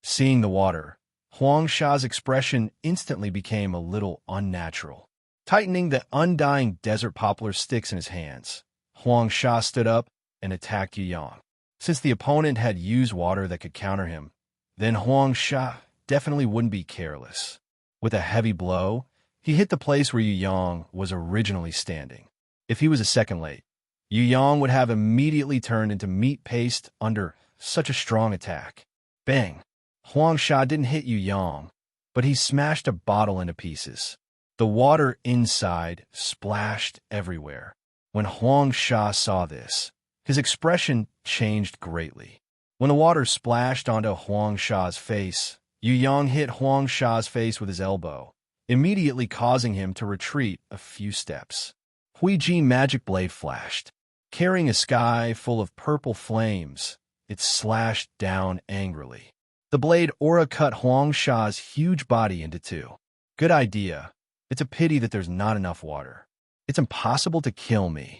Seeing the water, Huang Sha's expression instantly became a little unnatural. Tightening the undying desert poplar sticks in his hands, Huang Sha stood up and attacked Yu Yang. Since the opponent had used water that could counter him, then Huang Sha definitely wouldn't be careless. With a heavy blow, he hit the place where Yu Yang was originally standing. If he was a second late, Yu Yang would have immediately turned into meat paste under such a strong attack. Bang! Huang Sha didn't hit Yu Yang, but he smashed a bottle into pieces. The water inside splashed everywhere. When Huang Sha saw this, his expression changed greatly. When the water splashed onto Huang Sha's face, Yu Yang hit Huang Sha's face with his elbow, immediately causing him to retreat a few steps. Huiji's magic blade flashed. Carrying a sky full of purple flames, it slashed down angrily. The blade aura cut Huang Sha's huge body into two. Good idea. It's a pity that there's not enough water. It's impossible to kill me.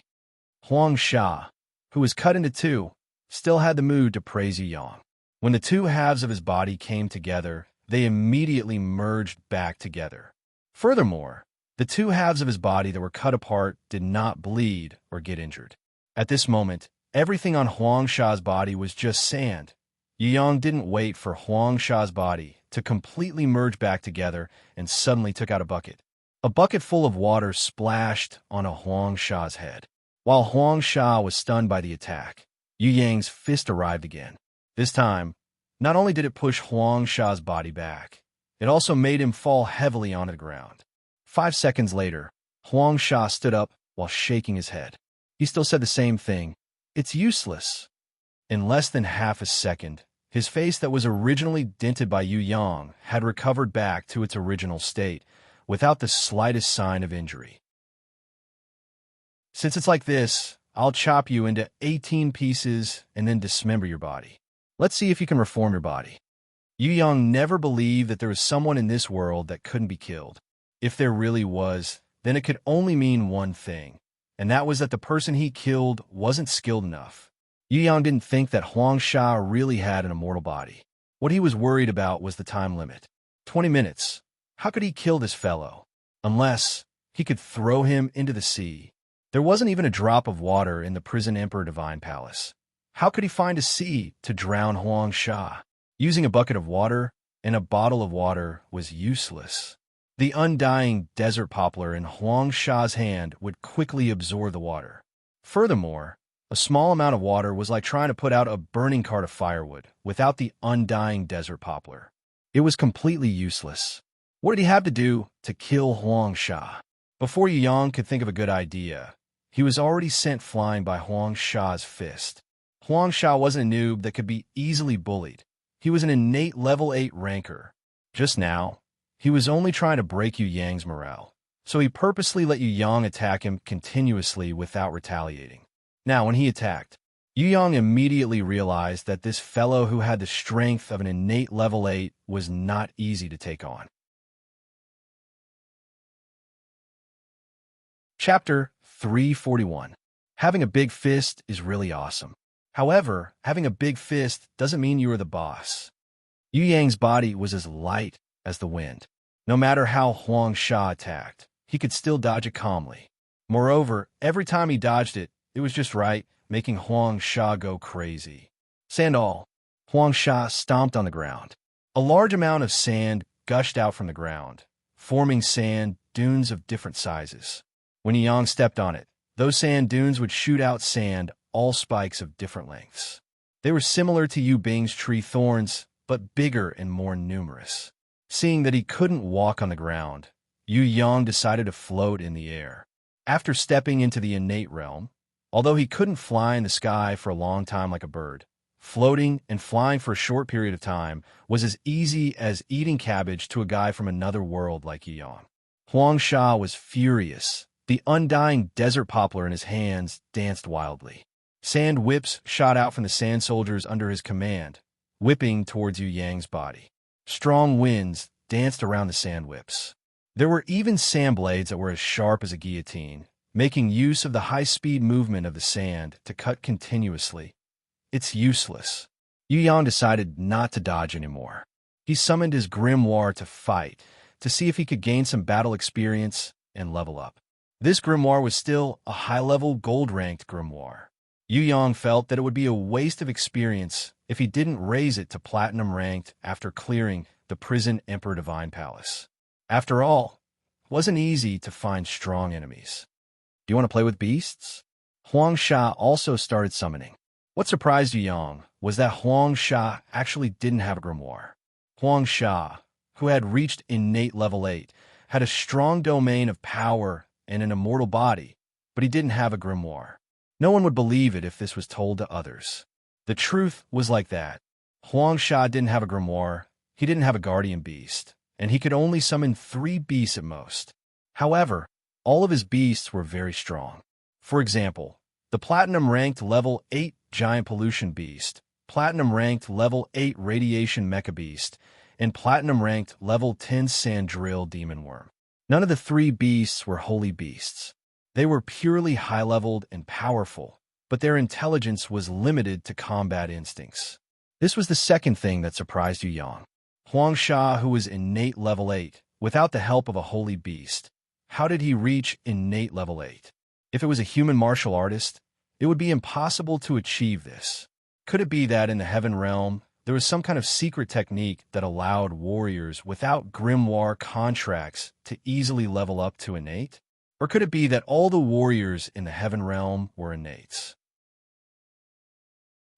Huang Sha, who was cut into two, still had the mood to praise Yu Yang. When the two halves of his body came together, they immediately merged back together. Furthermore, the two halves of his body that were cut apart did not bleed or get injured. At this moment, everything on Huang Sha's body was just sand. Yu Yang didn't wait for Huang Sha's body to completely merge back together and suddenly took out a bucket. A bucket full of water splashed onto Huang Sha's head. While Huang Sha was stunned by the attack, Yu Yang's fist arrived again. This time, not only did it push Huang Sha's body back, it also made him fall heavily onto the ground. 5 seconds later, Huang Sha stood up while shaking his head. He still said the same thing. "It's useless." In less than half a second, his face that was originally dented by Yu Yang had recovered back to its original state, without the slightest sign of injury. "Since it's like this, I'll chop you into 18 pieces and then dismember your body. Let's see if you can reform your body." Yu Yang never believed that there was someone in this world that couldn't be killed. If there really was, then it could only mean one thing, and that was that the person he killed wasn't skilled enough. Yu Yang didn't think that Huang Sha really had an immortal body. What he was worried about was the time limit. 20 minutes. How could he kill this fellow? Unless he could throw him into the sea. There wasn't even a drop of water in the prison Emperor Divine Palace. How could he find a sea to drown Huang Sha? Using a bucket of water and a bottle of water was useless. The undying desert poplar in Huang Sha's hand would quickly absorb the water. Furthermore, a small amount of water was like trying to put out a burning cart of firewood without the undying desert poplar. It was completely useless. What did he have to do to kill Huang Sha? Before Yu Yang could think of a good idea, he was already sent flying by Huang Sha's fist. Huang Sha wasn't a noob that could be easily bullied. He was an innate level 8 ranker. Just now, he was only trying to break Yu Yang's morale, so he purposely let Yu Yang attack him continuously without retaliating. Now, when he attacked, Yu Yang immediately realized that this fellow who had the strength of an innate level 8 was not easy to take on. Chapter 341. Having a big fist is really awesome. However, having a big fist doesn't mean you are the boss. Yu Yang's body was as light as the wind. No matter how Huang Sha attacked, he could still dodge it calmly. Moreover, every time he dodged it, it was just right, making Huang Sha go crazy. Sand all. Huang Sha stomped on the ground. A large amount of sand gushed out from the ground, forming sand dunes of different sizes. When Yang stepped on it, those sand dunes would shoot out sand, all spikes of different lengths. They were similar to Yu Bing's tree thorns, but bigger and more numerous. Seeing that he couldn't walk on the ground, Yu Yang decided to float in the air. After stepping into the innate realm, although he couldn't fly in the sky for a long time like a bird, floating and flying for a short period of time was as easy as eating cabbage to a guy from another world like Yu Yang. Huang Sha was furious. The undying desert poplar in his hands danced wildly. Sand whips shot out from the sand soldiers under his command, whipping towards Yu Yang's body. Strong winds danced around the sand whips. There were even sand blades that were as sharp as a guillotine, making use of the high-speed movement of the sand to cut continuously. It's useless. Yu Yang decided not to dodge anymore. He summoned his grimoire to fight, to see if he could gain some battle experience and level up. This grimoire was still a high-level gold-ranked grimoire. Yu Yang felt that it would be a waste of experience if he didn't raise it to platinum-ranked after clearing the prison Emperor Divine Palace. After all, it wasn't easy to find strong enemies. Do you want to play with beasts? Huang Sha also started summoning. What surprised Yu Yang was that Huang Sha actually didn't have a grimoire. Huang Sha, who had reached innate level 8, had a strong domain of power and an immortal body, but he didn't have a grimoire. No one would believe it if this was told to others. The truth was like that. Huang Sha didn't have a grimoire, he didn't have a guardian beast, and he could only summon 3 beasts at most. However, all of his beasts were very strong. For example, the platinum-ranked level 8 giant pollution beast, platinum-ranked level 8 radiation mecha beast, and platinum-ranked level 10 sand drill demon worm. None of the 3 beasts were holy beasts. They were purely high-leveled and powerful, but their intelligence was limited to combat instincts. This was the second thing that surprised Yu Yang. Huang Sha, who was innate level 8, without the help of a holy beast. How did he reach innate level 8? If it was a human martial artist, it would be impossible to achieve this. Could it be that in the heaven realm, there was some kind of secret technique that allowed warriors without grimoire contracts to easily level up to innate? Or could it be that all the warriors in the heaven realm were innates?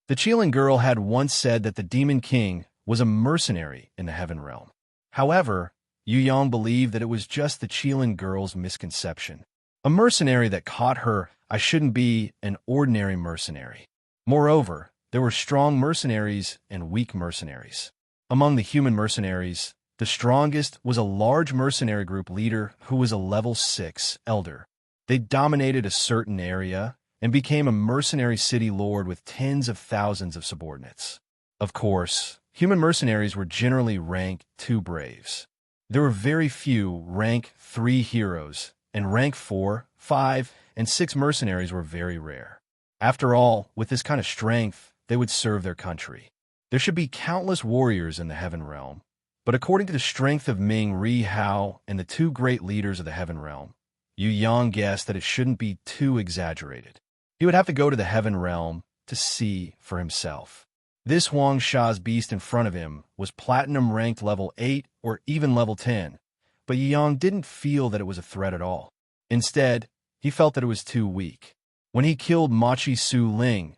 The Qilin girl had once said that the Demon King was a mercenary in the heaven realm. However, Yu Yang believed that it was just the Qilin girl's misconception. A mercenary that caught her, I shouldn't be an ordinary mercenary. Moreover, there were strong mercenaries and weak mercenaries. Among the human mercenaries, the strongest was a large mercenary group leader who was a level 6 elder. They dominated a certain area and became a mercenary city lord with tens of thousands of subordinates. Of course, human mercenaries were generally rank 2 braves. There were very few rank 3 heroes, and rank 4, 5, and 6 mercenaries were very rare. After all, with this kind of strength, they would serve their country. There should be countless warriors in the heaven realm, but according to the strength of Ming Ri Hao and the 2 great leaders of the heaven realm, Yu Yang guessed that it shouldn't be too exaggerated. He would have to go to the heaven realm to see for himself. This Huang Sha's beast in front of him was platinum ranked level 8 or even level 10, but Yu Yang didn't feel that it was a threat at all. Instead, he felt that it was too weak. When he killed Machi Su Ling,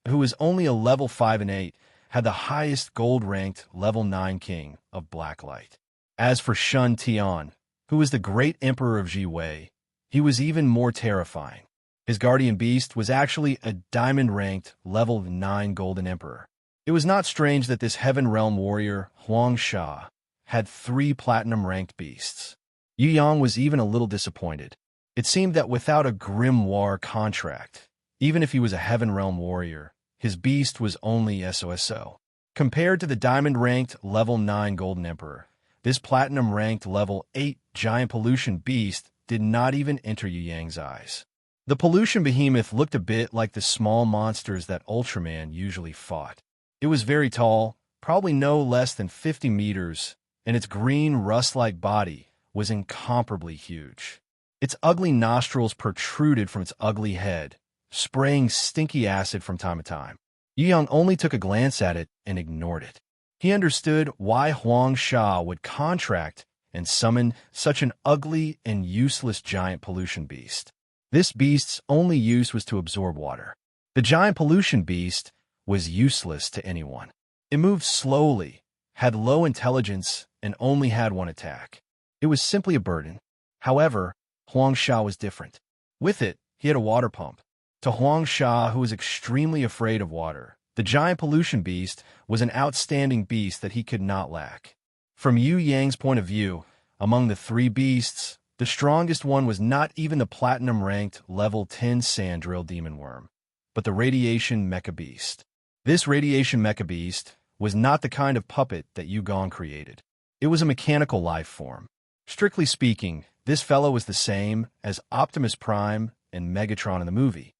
who was only a level 5 and 8, had the highest gold-ranked level 9 king of Blacklight. As for Shun Tian, who was the great emperor of Jiwei, he was even more terrifying. His guardian beast was actually a diamond-ranked level 9 golden emperor. It was not strange that this heaven realm warrior, Huang Sha, had 3 platinum-ranked beasts. Yu Yang was even a little disappointed. It seemed that without a grimoire contract, even if he was a heaven realm warrior, his beast was only SOSO. Compared to the diamond-ranked level 9 golden emperor, this platinum-ranked level 8 giant pollution beast did not even enter Yu Yang's eyes. The pollution behemoth looked a bit like the small monsters that Ultraman usually fought. It was very tall, probably no less than 50 meters, and its green rust-like body was incomparably huge. Its ugly nostrils protruded from its ugly head, spraying stinky acid from time to time. Yu Yang only took a glance at it and ignored it. He understood why Huang Sha would contract and summon such an ugly and useless giant pollution beast. This beast's only use was to absorb water. The giant pollution beast was useless to anyone. It moved slowly, had low intelligence, and only had one attack. It was simply a burden. However, Huang Sha was different. With it, he had a water pump. To Huang Sha, who was extremely afraid of water, the giant pollution beast was an outstanding beast that he could not lack. From Yu Yang's point of view, among the three beasts, the strongest one was not even the platinum-ranked level 10 sand drill demon worm, but the radiation mecha beast. This radiation mecha beast was not the kind of puppet that Yu Gong created. It was a mechanical life form. Strictly speaking, this fellow was the same as Optimus Prime and Megatron in the movie.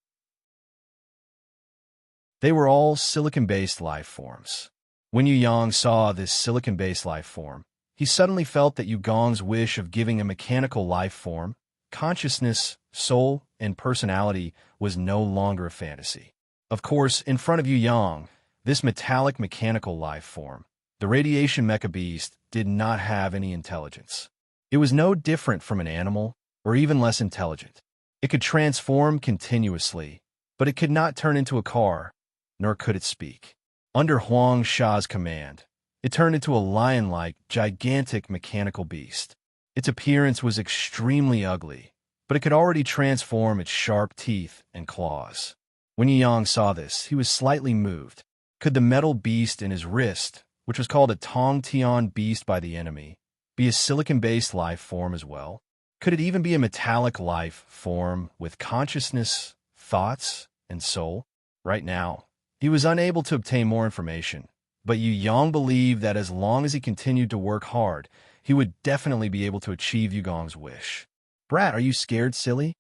They were all silicon-based life forms. When Yu Yang saw this silicon-based life form, he suddenly felt that Yu Gong's wish of giving a mechanical life form, consciousness, soul, and personality was no longer a fantasy. Of course, in front of Yu Yang, this metallic mechanical life form, the radiation mecha beast, did not have any intelligence. It was no different from an animal, or even less intelligent. It could transform continuously, but it could not turn into a car, nor could it speak. Under Huang Sha's command, it turned into a lion-like, gigantic mechanical beast. Its appearance was extremely ugly, but it could already transform its sharp teeth and claws. When Yu Yang saw this, he was slightly moved. Could the metal beast in his wrist, which was called a Tong Tian beast by the enemy, be a silicon-based life form as well? Could it even be a metallic life form with consciousness, thoughts, and soul? Right now, he was unable to obtain more information, but Yu Yang believed that as long as he continued to work hard, he would definitely be able to achieve Yu Gong's wish. "Brat, are you scared, silly?"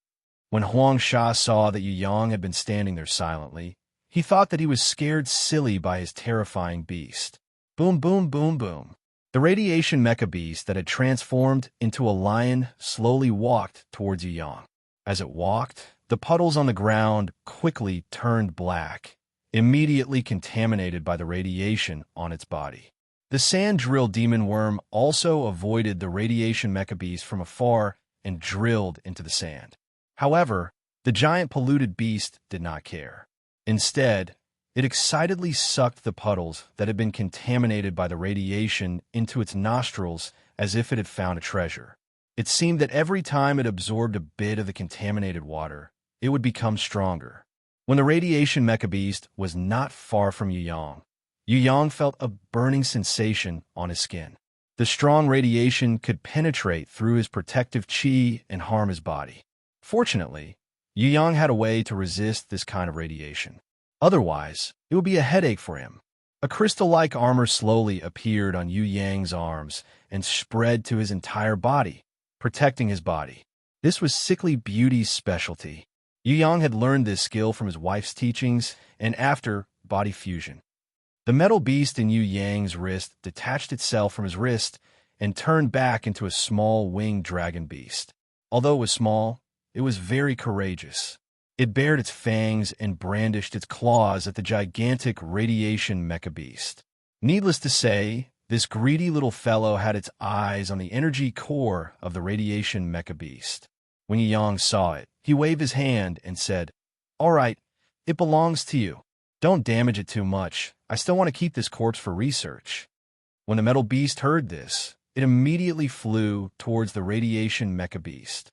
When Huang Sha saw that Yu Yang had been standing there silently, he thought that he was scared silly by his terrifying beast. Boom, boom, boom, boom. The radiation mecha beast that had transformed into a lion slowly walked towards Yu Yang. As it walked, the puddles on the ground quickly turned black, immediately contaminated by the radiation on its body. The sand drill demon worm also avoided the radiation mecha beast from afar and drilled into the sand. However, the giant polluted beast did not care. Instead, it excitedly sucked the puddles that had been contaminated by the radiation into its nostrils as if it had found a treasure. It seemed that every time it absorbed a bit of the contaminated water, it would become stronger. When the radiation mecha beast was not far from Yu Yang felt a burning sensation on his skin. The strong radiation could penetrate through his protective chi and harm his body. Fortunately, Yu Yang had a way to resist this kind of radiation. Otherwise, it would be a headache for him. A crystal-like armor slowly appeared on Yu Yang's arms and spread to his entire body, protecting his body. This was Sickly Beauty's specialty. Yu Yang had learned this skill from his wife's teachings and after body fusion. The metal beast in Yu Yang's wrist detached itself from his wrist and turned back into a small winged dragon beast. Although it was small, it was very courageous. It bared its fangs and brandished its claws at the gigantic radiation mecha beast. Needless to say, this greedy little fellow had its eyes on the energy core of the radiation mecha beast. When Yu Yang saw it, he waved his hand and said, "All right, it belongs to you. Don't damage it too much. I still want to keep this corpse for research." When the metal beast heard this, it immediately flew towards the radiation mecha beast.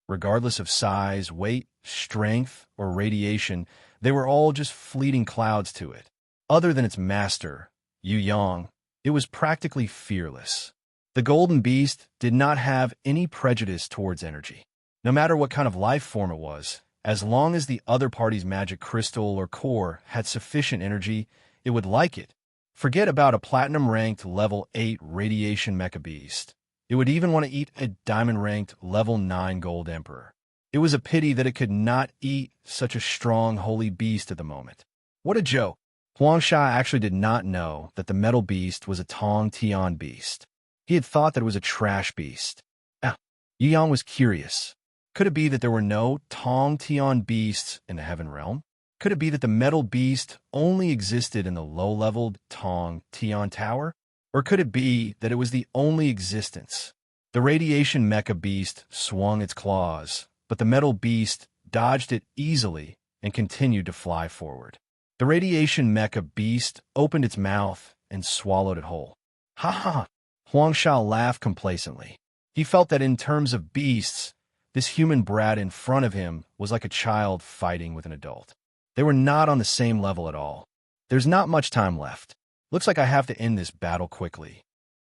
Regardless of size, weight, strength, or radiation, they were all just fleeting clouds to it. Other than its master, Yu Yang, it was practically fearless. The golden beast did not have any prejudice towards energy. No matter what kind of life form it was, as long as the other party's magic crystal or core had sufficient energy, it would like it. Forget about a platinum-ranked level 8 radiation mecha beast. It would even want to eat a diamond-ranked level 9 gold emperor. It was a pity that it could not eat such a strong holy beast at the moment. What a joke! Huangsha actually did not know that the metal beast was a Tong Tian beast. He had thought that it was a trash beast. Yu Yang was curious. Could it be that there were no Tong Tian beasts in the heaven realm? Could it be that the metal beast only existed in the low-leveled Tong Tian Tower? Or could it be that it was the only existence? The radiation mecha beast swung its claws, but the metal beast dodged it easily and continued to fly forward. The radiation mecha beast opened its mouth and swallowed it whole. Ha ha! Huangsha laughed complacently. He felt that in terms of beasts, this human brat in front of him was like a child fighting with an adult. They were not on the same level at all. There's not much time left. Looks like I have to end this battle quickly.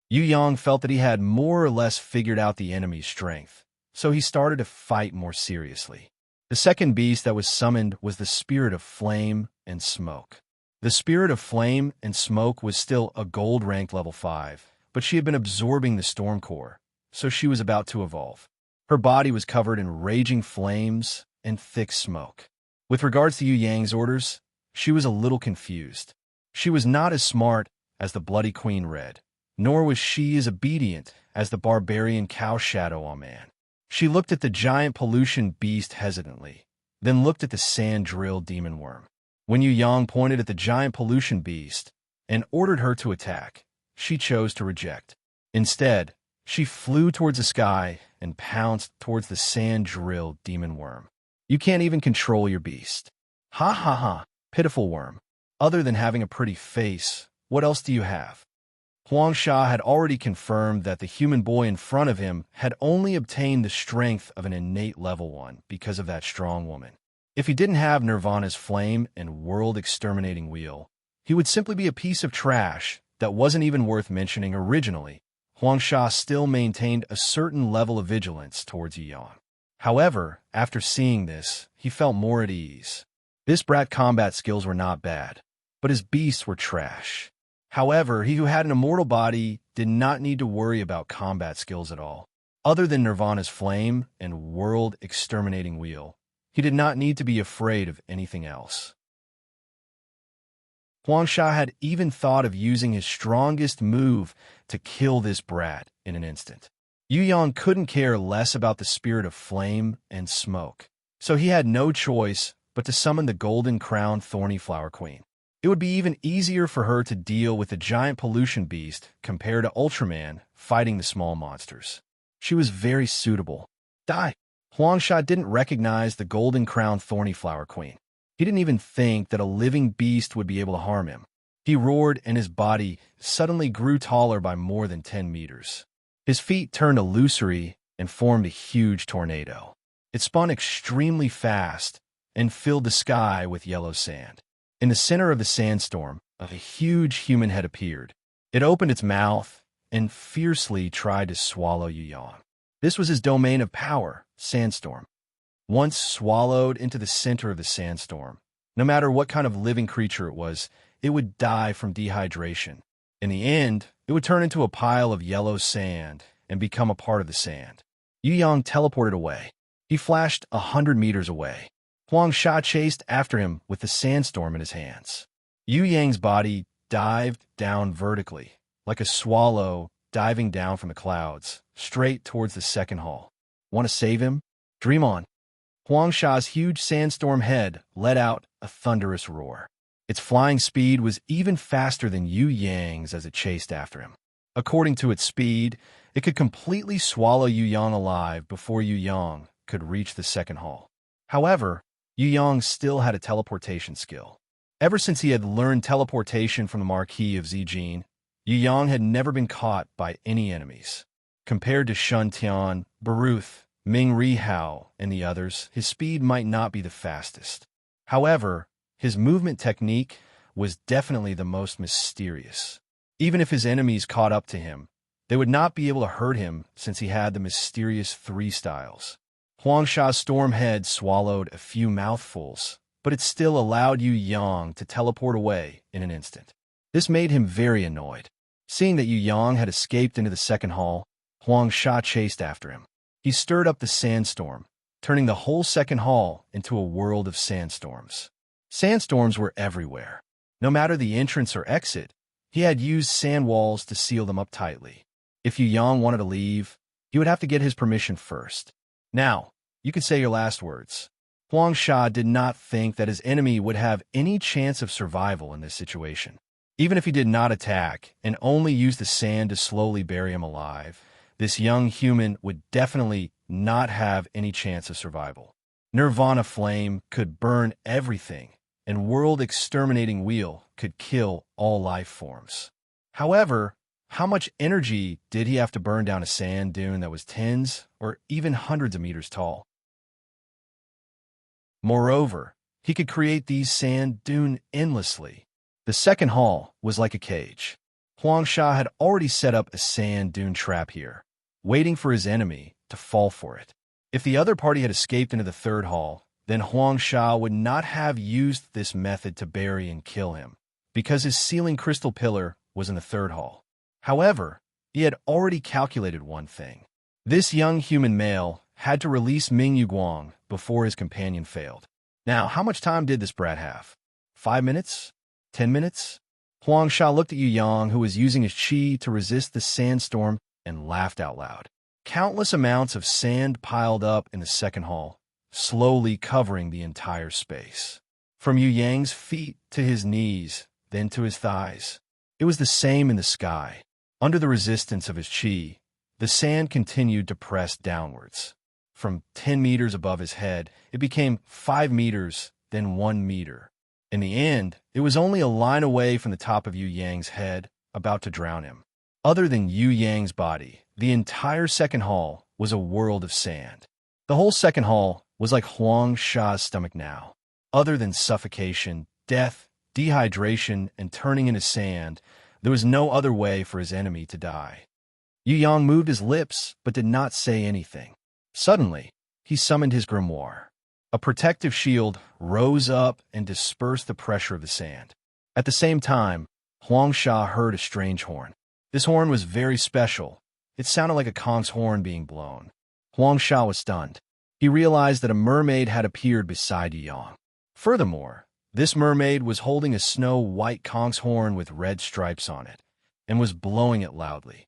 Yu Yang felt that he had more or less figured out the enemy's strength, so he started to fight more seriously. The second beast that was summoned was the Spirit of Flame and Smoke. The Spirit of Flame and Smoke was still a gold rank level 5, but she had been absorbing the Storm Core, so she was about to evolve. Her body was covered in raging flames and thick smoke. With regards to Yu Yang's orders, she was a little confused. She was not as smart as the Bloody Queen Red, nor was she as obedient as the barbarian Cow Shadow on Man. She looked at the giant pollution beast hesitantly, then looked at the sand drill demon worm. When Yu Yang pointed at the giant pollution beast and ordered her to attack, she chose to reject. Instead, she flew towards the sky and pounced towards the sand drill demon worm. You can't even control your beast. Ha ha ha, pitiful worm. Other than having a pretty face, what else do you have? Huangsha had already confirmed that the human boy in front of him had only obtained the strength of an innate level 1 because of that strong woman. If he didn't have Nirvana's flame and world-exterminating wheel, he would simply be a piece of trash that wasn't even worth mentioning originally. Huangsha still maintained a certain level of vigilance towards Yu Yang. However, after seeing this, he felt more at ease. This brat combat skills were not bad, but his beasts were trash. However, he who had an immortal body did not need to worry about combat skills at all. Other than Nirvana's flame and world-exterminating wheel, he did not need to be afraid of anything else. Huangsha had even thought of using his strongest move to kill this brat in an instant. Yu Yang couldn't care less about the Spirit of Flame and Smoke, so he had no choice but to summon the Golden Crown Thorny Flower Queen. It would be even easier for her to deal with the giant pollution beast compared to Ultraman fighting the small monsters. She was very suitable. Die! Huangsha didn't recognize the Golden Crown Thorny Flower Queen. He didn't even think that a living beast would be able to harm him. He roared and his body suddenly grew taller by more than 10 meters. His feet turned illusory and formed a huge tornado. It spun extremely fast and filled the sky with yellow sand. In the center of the sandstorm, a huge human head appeared. It opened its mouth and fiercely tried to swallow Yu Yang. This was his domain of power, Sandstorm. Once swallowed into the center of the sandstorm, no matter what kind of living creature it was, it would die from dehydration. In the end, it would turn into a pile of yellow sand and become a part of the sand. Yu Yang teleported away. He flashed 100 meters away. Huangsha chased after him with the sandstorm in his hands. Yu Yang's body dived down vertically, like a swallow diving down from the clouds, straight towards the second hall. Want to save him? Dream on. Huangsha's huge sandstorm head let out a thunderous roar. Its flying speed was even faster than Yu Yang's as it chased after him. According to its speed, it could completely swallow Yu Yang alive before Yu Yang could reach the second hall. However, Yu Yang still had a teleportation skill. Ever since he had learned teleportation from the Marquis of Zijin, Yu Yang had never been caught by any enemies. Compared to Shun Tian, Baruth, Ming Rihao, and the others, his speed might not be the fastest. However, his movement technique was definitely the most mysterious. Even if his enemies caught up to him, they would not be able to hurt him since he had the mysterious 3 styles. Huangsha's storm head swallowed a few mouthfuls, but it still allowed Yu Yang to teleport away in an instant. This made him very annoyed. Seeing that Yu Yang had escaped into the second hall, Huang Sha chased after him. He stirred up the sandstorm, turning the whole second hall into a world of sandstorms. Sandstorms were everywhere. No matter the entrance or exit, he had used sand walls to seal them up tightly. If Yu Yang wanted to leave, he would have to get his permission first. Now, you could say your last words. Huang Sha did not think that his enemy would have any chance of survival in this situation. Even if he did not attack and only used the sand to slowly bury him alive, this young human would definitely not have any chance of survival. Nirvana flame could burn everything, and world exterminating wheel could kill all life forms. However, how much energy did he have to burn down a sand dune that was tens or even hundreds of meters tall? Moreover, he could create these sand dune endlessly. The second hall was like a cage. Huang Sha had already set up a sand dune trap here, waiting for his enemy to fall for it. If the other party had escaped into the third hall, then Huang Sha would not have used this method to bury and kill him, because his sealing crystal pillar was in the third hall. However, he had already calculated one thing. This young human male had to release Ming Yuguang before his companion failed. Now, how much time did this brat have? 5 minutes? 10 minutes? Huang Sha looked at Yu Yang, who was using his qi to resist the sandstorm, and laughed out loud. Countless amounts of sand piled up in the second hall, slowly covering the entire space. From Yu Yang's feet to his knees, then to his thighs. It was the same in the sky. Under the resistance of his qi, the sand continued to press downwards. From 10 meters above his head, it became 5 meters, then 1 meter. In the end, it was only a line away from the top of Yu Yang's head, about to drown him. Other than Yu Yang's body, the entire second hall was a world of sand. The whole second hall was like Huang Sha's stomach now. Other than suffocation, death, dehydration, and turning into sand, there was no other way for his enemy to die. Yu Yang moved his lips, but did not say anything. Suddenly, he summoned his grimoire. A protective shield rose up and dispersed the pressure of the sand. At the same time, Huang Sha heard a strange horn. This horn was very special. It sounded like a conch's horn being blown. Huang Sha was stunned. He realized that a mermaid had appeared beside Yu Yang. Furthermore, this mermaid was holding a snow-white conch's horn with red stripes on it, and was blowing it loudly.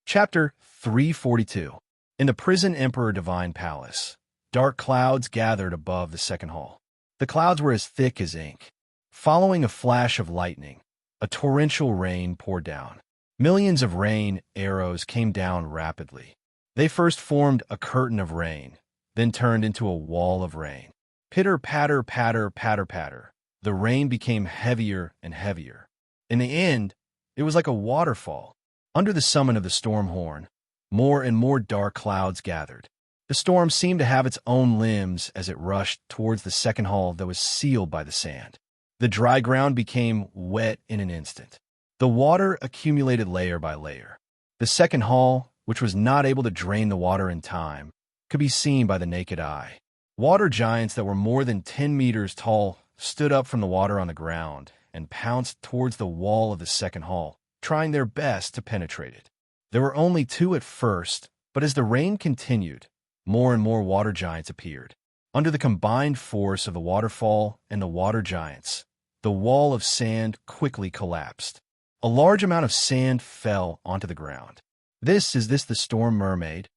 Chapter 342. In the prison Emperor Divine Palace, dark clouds gathered above the second hall. The clouds were as thick as ink. Following a flash of lightning, a torrential rain poured down. Millions of rain arrows came down rapidly. They first formed a curtain of rain, then turned into a wall of rain. Pitter, patter, patter, patter, patter. The rain became heavier and heavier. In the end, it was like a waterfall. Under the summon of the storm horn, more and more dark clouds gathered. The storm seemed to have its own limbs as it rushed towards the second hall that was sealed by the sand. The dry ground became wet in an instant. The water accumulated layer by layer. The second hall, which was not able to drain the water in time, could be seen by the naked eye. Water giants that were more than 10 meters tall stood up from the water on the ground and pounced towards the wall of the second hall, trying their best to penetrate it. There were only 2 at first, but as the rain continued, more and more water giants appeared. Under the combined force of the waterfall and the water giants, the wall of sand quickly collapsed. A large amount of sand fell onto the ground. Is this the storm mermaid?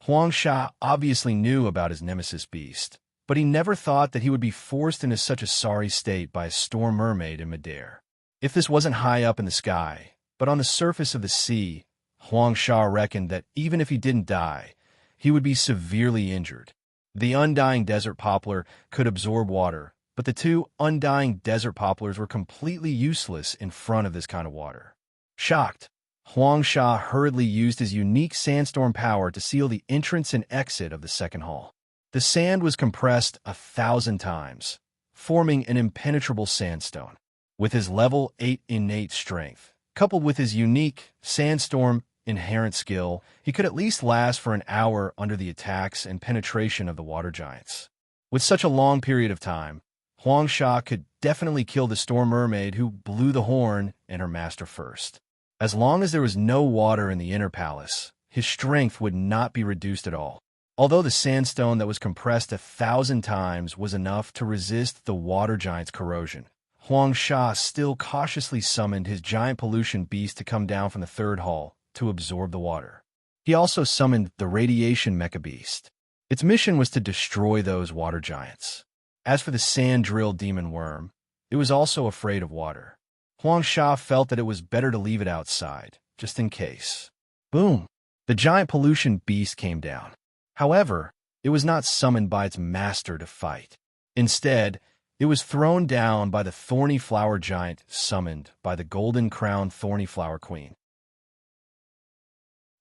Huang Sha obviously knew about his nemesis beast, but he never thought that he would be forced into such a sorry state by a storm mermaid in midair. If this wasn't high up in the sky, but on the surface of the sea, Huang Sha reckoned that even if he didn't die, he would be severely injured. The undying desert poplar could absorb water, but the 2 undying desert poplars were completely useless in front of this kind of water. Shocked, Huang Sha hurriedly used his unique sandstorm power to seal the entrance and exit of the second hall. The sand was compressed 1,000 times, forming an impenetrable sandstone. With his level 8 innate strength, coupled with his unique sandstorm inherent skill, he could at least last for an hour under the attacks and penetration of the water giants. With such a long period of time, Huang Sha could definitely kill the storm mermaid who blew the horn and her master first. As long as there was no water in the inner palace, his strength would not be reduced at all. Although the sandstone that was compressed 1,000 times was enough to resist the water giant's corrosion, Huang Sha still cautiously summoned his giant pollution beast to come down from the third hall to absorb the water. He also summoned the radiation mecha beast. Its mission was to destroy those water giants. As for the sand drill demon worm, it was also afraid of water. Huang Sha felt that it was better to leave it outside, just in case. Boom! The giant pollution beast came down. However, it was not summoned by its master to fight. Instead, it was thrown down by the thorny flower giant summoned by the golden-crowned thorny flower queen.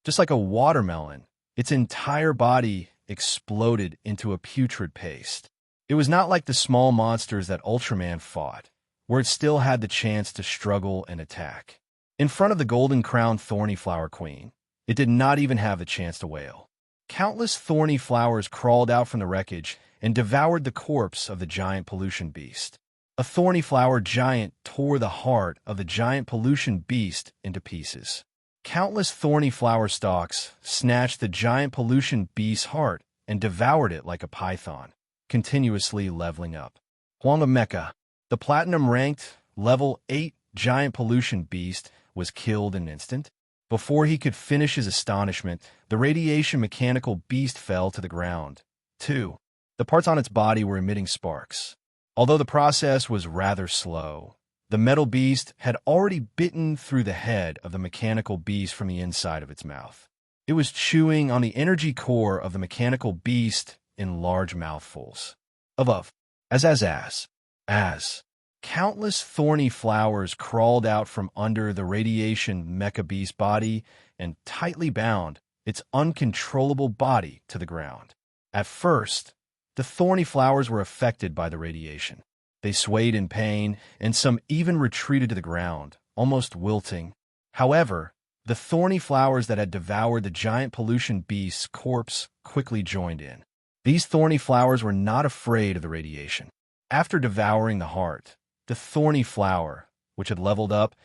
Just like a watermelon, its entire body exploded into a putrid paste. It was not like the small monsters that Ultraman fought, where it still had the chance to struggle and attack. In front of the golden-crowned thorny flower queen, it did not even have the chance to wail. Countless thorny flowers crawled out from the wreckage and devoured the corpse of the giant pollution beast. A thorny flower giant tore the heart of the giant pollution beast into pieces. Countless thorny flower stalks snatched the giant pollution beast's heart and devoured it like a python, continuously leveling up. Huang of Mecha, the platinum-ranked, level 8 giant pollution beast, was killed in an instant. Before he could finish his astonishment, the radiation mechanical beast fell to the ground. 2. The parts on its body were emitting sparks. Although the process was rather slow, the metal beast had already bitten through the head of the mechanical beast from the inside of its mouth. It was chewing on the energy core of the mechanical beast in large mouthfuls. Above, as. Countless thorny flowers crawled out from under the radiation mecha beast body and tightly bound its uncontrollable body to the ground. At first, the thorny flowers were affected by the radiation. They swayed in pain, and some even retreated to the ground, almost wilting. However, the thorny flowers that had devoured the giant pollution beast's corpse quickly joined in. These thorny flowers were not afraid of the radiation. After devouring the heart, the thorny flower, which had leveled up,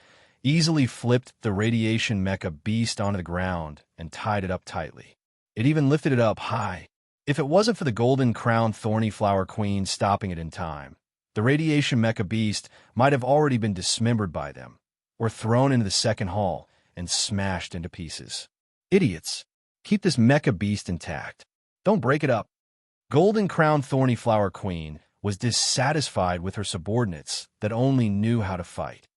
easily flipped the radiation mecha beast onto the ground and tied it up tightly. It even lifted it up high. If it wasn't for the golden-crowned thorny flower queen stopping it in time, the radiation mecha beast might have already been dismembered by them, or thrown into the second hall and smashed into pieces. Idiots! Keep this mecha beast intact. Don't break it up. Golden-crowned thorny flower queen was dissatisfied with her subordinates that only knew how to fight.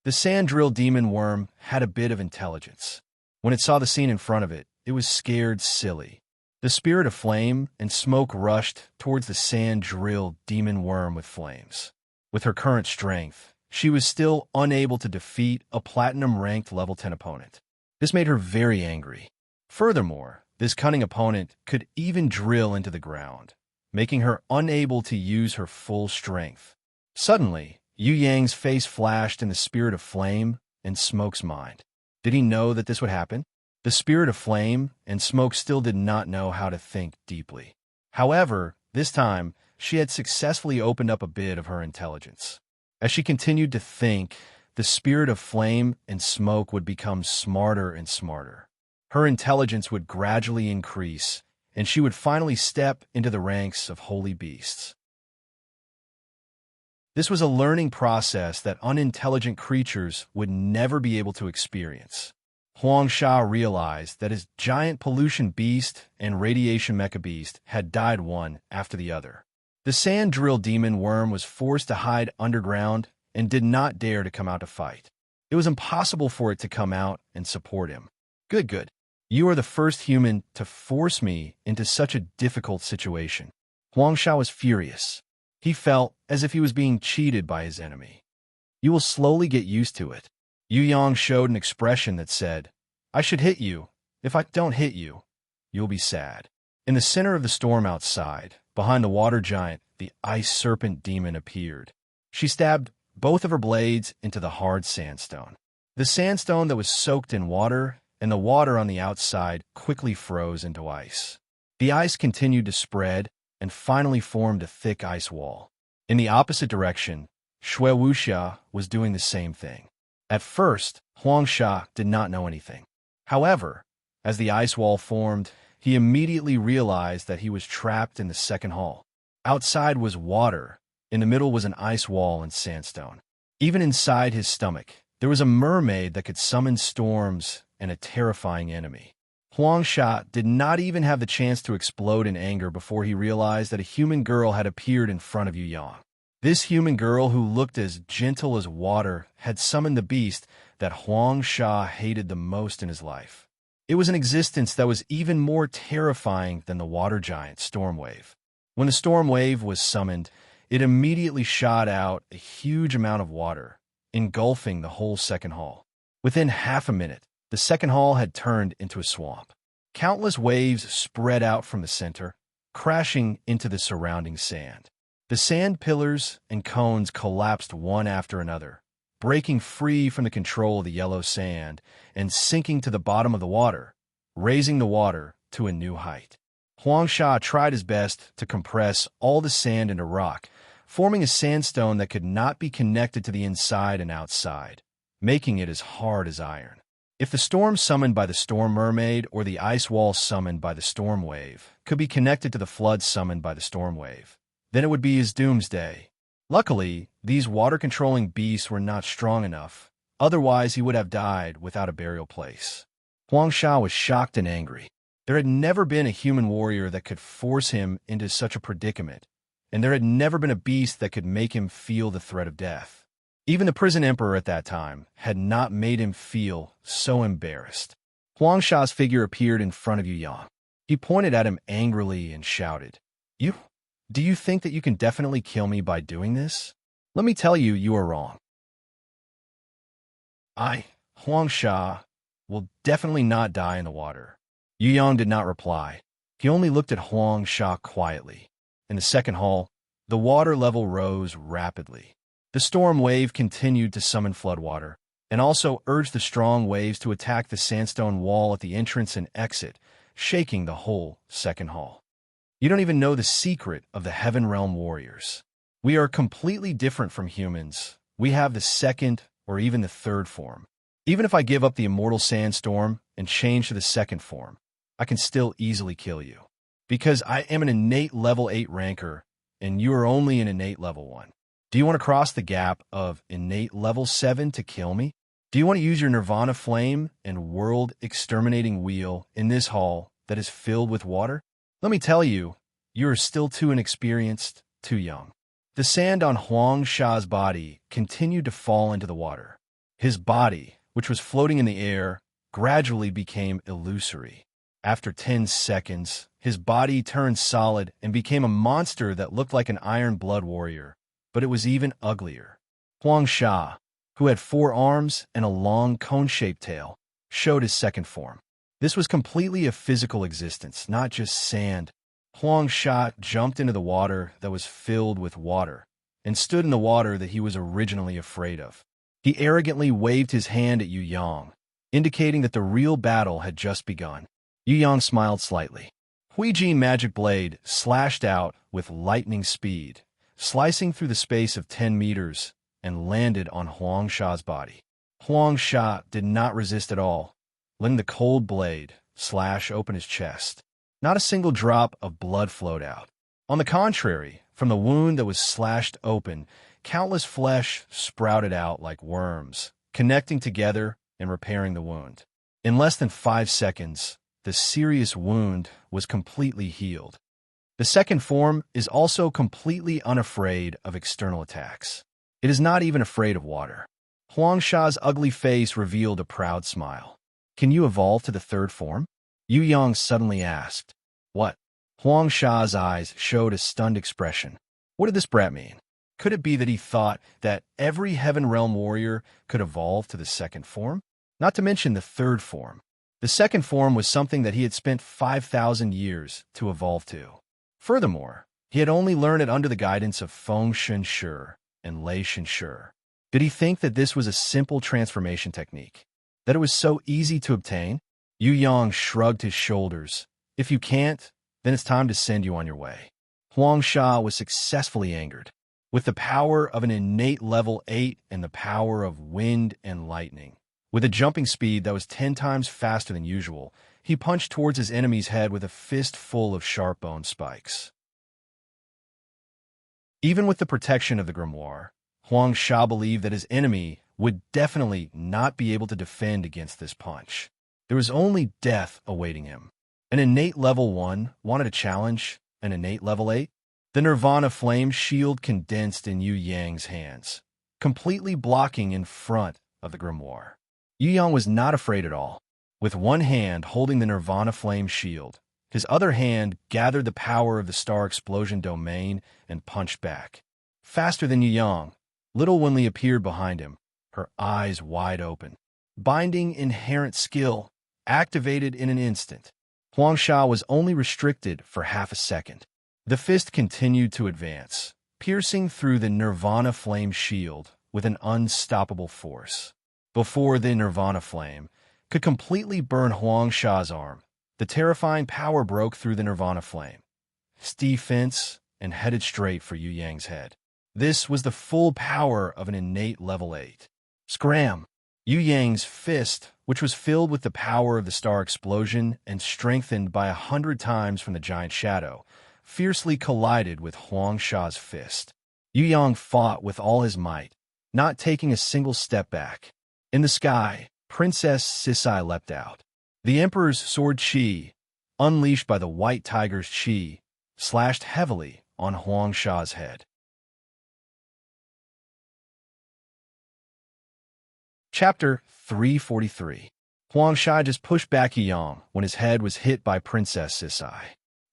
The sand drill demon worm had a bit of intelligence. When it saw the scene in front of it, it was scared silly. The spirit of flame and smoke rushed towards the sand drill demon worm with flames. With her current strength, she was still unable to defeat a platinum-ranked level 10 opponent. This made her very angry. Furthermore, this cunning opponent could even drill into the ground, making her unable to use her full strength. Suddenly, Yu Yang's face flashed in the spirit of flame and smoke's mind. Did he know that this would happen? The spirit of flame and smoke still did not know how to think deeply. However, this time, she had successfully opened up a bit of her intelligence. As she continued to think, the spirit of flame and smoke would become smarter and smarter. Her intelligence would gradually increase, and she would finally step into the ranks of holy beasts. This was a learning process that unintelligent creatures would never be able to experience. Huang Sha realized that his giant pollution beast and radiation mecha beast had died one after the other. The sand drill demon worm was forced to hide underground and did not dare to come out to fight. It was impossible for it to come out and support him. Good. You are the first human to force me into such a difficult situation. Huang Sha was furious. He felt as if he was being cheated by his enemy. You will slowly get used to it. Yu Yang showed an expression that said, I should hit you. If I don't hit you, you'll be sad. In the center of the storm outside, behind the water giant, the ice serpent demon appeared. She stabbed both of her blades into the hard sandstone. The sandstone that was soaked in water and the water on the outside quickly froze into ice. The ice continued to spread and finally formed a thick ice wall. In the opposite direction, Shui Wuxia was doing the same thing. At first, Huangsha did not know anything. However, as the ice wall formed, he immediately realized that he was trapped in the second hall. Outside was water, in the middle was an ice wall and sandstone. Even inside his stomach, there was a mermaid that could summon storms and a terrifying enemy. Huangsha did not even have the chance to explode in anger before he realized that a human girl had appeared in front of Yu Yang. This human girl, who looked as gentle as water, had summoned the beast that Huangsha hated the most in his life. It was an existence that was even more terrifying than the water giant Stormwave. When the Stormwave was summoned, it immediately shot out a huge amount of water, engulfing the whole second hall. Within half a minute, the second hall had turned into a swamp. Countless waves spread out from the center, crashing into the surrounding sand. The sand pillars and cones collapsed one after another, breaking free from the control of the yellow sand and sinking to the bottom of the water, raising the water to a new height. Huangsha tried his best to compress all the sand into rock, forming a sandstone that could not be connected to the inside and outside, making it as hard as iron. If the storm summoned by the storm mermaid or the ice wall summoned by the storm wave could be connected to the flood summoned by the storm wave, then it would be his doomsday. Luckily, these water-controlling beasts were not strong enough, otherwise he would have died without a burial place. Huangsha was shocked and angry. There had never been a human warrior that could force him into such a predicament, and there had never been a beast that could make him feel the threat of death. Even the prison emperor at that time had not made him feel so embarrassed. Huangsha's figure appeared in front of Yu Yang. He pointed at him angrily and shouted, Do you think that you can definitely kill me by doing this? Let me tell you, you are wrong. I, Huangsha, will definitely not die in the water. Yu Yang did not reply. He only looked at Huangsha quietly. In the second hall, the water level rose rapidly. The storm wave continued to summon floodwater, and also urged the strong waves to attack the sandstone wall at the entrance and exit, shaking the whole second hall. You don't even know the secret of the Heaven Realm warriors. We are completely different from humans. We have the second or even the third form. Even if I give up the immortal sandstorm and change to the second form, I can still easily kill you. Because I am an innate level 8 ranker, and you are only an innate level 1. Do you want to cross the gap of innate level 7 to kill me? Do you want to use your Nirvana flame and world exterminating wheel in this hall that is filled with water? Let me tell you, you are still too inexperienced, too young. The sand on Huangsha's body continued to fall into the water. His body, which was floating in the air, gradually became illusory. After 10 seconds, his body turned solid and became a monster that looked like an iron blood warrior, but it was even uglier. Huangsha, who had 4 arms and a long cone-shaped tail, showed his second form. This was completely a physical existence, not just sand. Huangsha jumped into the water that was filled with water and stood in the water that he was originally afraid of. He arrogantly waved his hand at Yu Yang, indicating that the real battle had just begun. Yu Yang smiled slightly. Huijin Magic Blade slashed out with lightning speed, slicing through the space of 10 meters, and landed on Huangsha's body. Huangsha did not resist at all, letting the cold blade slash open his chest. Not a single drop of blood flowed out. On the contrary, from the wound that was slashed open, countless flesh sprouted out like worms, connecting together and repairing the wound. In less than 5 seconds, the serious wound was completely healed. The second form is also completely unafraid of external attacks. It is not even afraid of water. Huangsha's ugly face revealed a proud smile. Can you evolve to the third form? Yu Yang suddenly asked. What? Huangsha's eyes showed a stunned expression. What did this brat mean? Could it be that he thought that every Heaven Realm warrior could evolve to the second form? Not to mention the third form. The second form was something that he had spent 5,000 years to evolve to. Furthermore, he had only learned it under the guidance of Feng Shenshi and Lei Shenshi. Did he think that this was a simple transformation technique? That it was so easy to obtain? Yu Yang shrugged his shoulders. If you can't, then it's time to send you on your way. Huangsha was successfully angered. with the power of an innate level 8 and the power of wind and lightning. With a jumping speed that was 10 times faster than usual, he punched towards his enemy's head with a fist full of sharp bone spikes. Even with the protection of the grimoire, Huang Sha believed that his enemy would definitely not be able to defend against this punch. There was only death awaiting him. An innate level 1 wanted a challenge, an innate level 8? The Nirvana flame shield condensed in Yu Yang's hands, completely blocking in front of the grimoire. Yu Yang was not afraid at all. With one hand holding the Nirvana flame shield, his other hand gathered the power of the star explosion domain and punched back. Faster than Yu Yang, little Wenli appeared behind him, her eyes wide open. Binding inherent skill, activated in an instant. Huang Sha was only restricted for half a second. The fist continued to advance, piercing through the Nirvana flame shield with an unstoppable force. Before the Nirvana flame could completely burn Huang Sha's arm, the terrifying power broke through the Nirvana flame, defense, and headed straight for Yu Yang's head. This was the full power of an innate level 8. Scram! Yu Yang's fist, which was filled with the power of the star explosion and strengthened by 100 times from the giant shadow, fiercely collided with Huang Sha's fist. Yu Yang fought with all his might, not taking a single step back. In the sky, Princess Sisai leapt out. The Emperor's sword Qi, unleashed by the White Tiger's Qi, slashed heavily on Huang Sha's head. Chapter 343. Huang Sha just pushed back Yu Yang when his head was hit by Princess Sisai.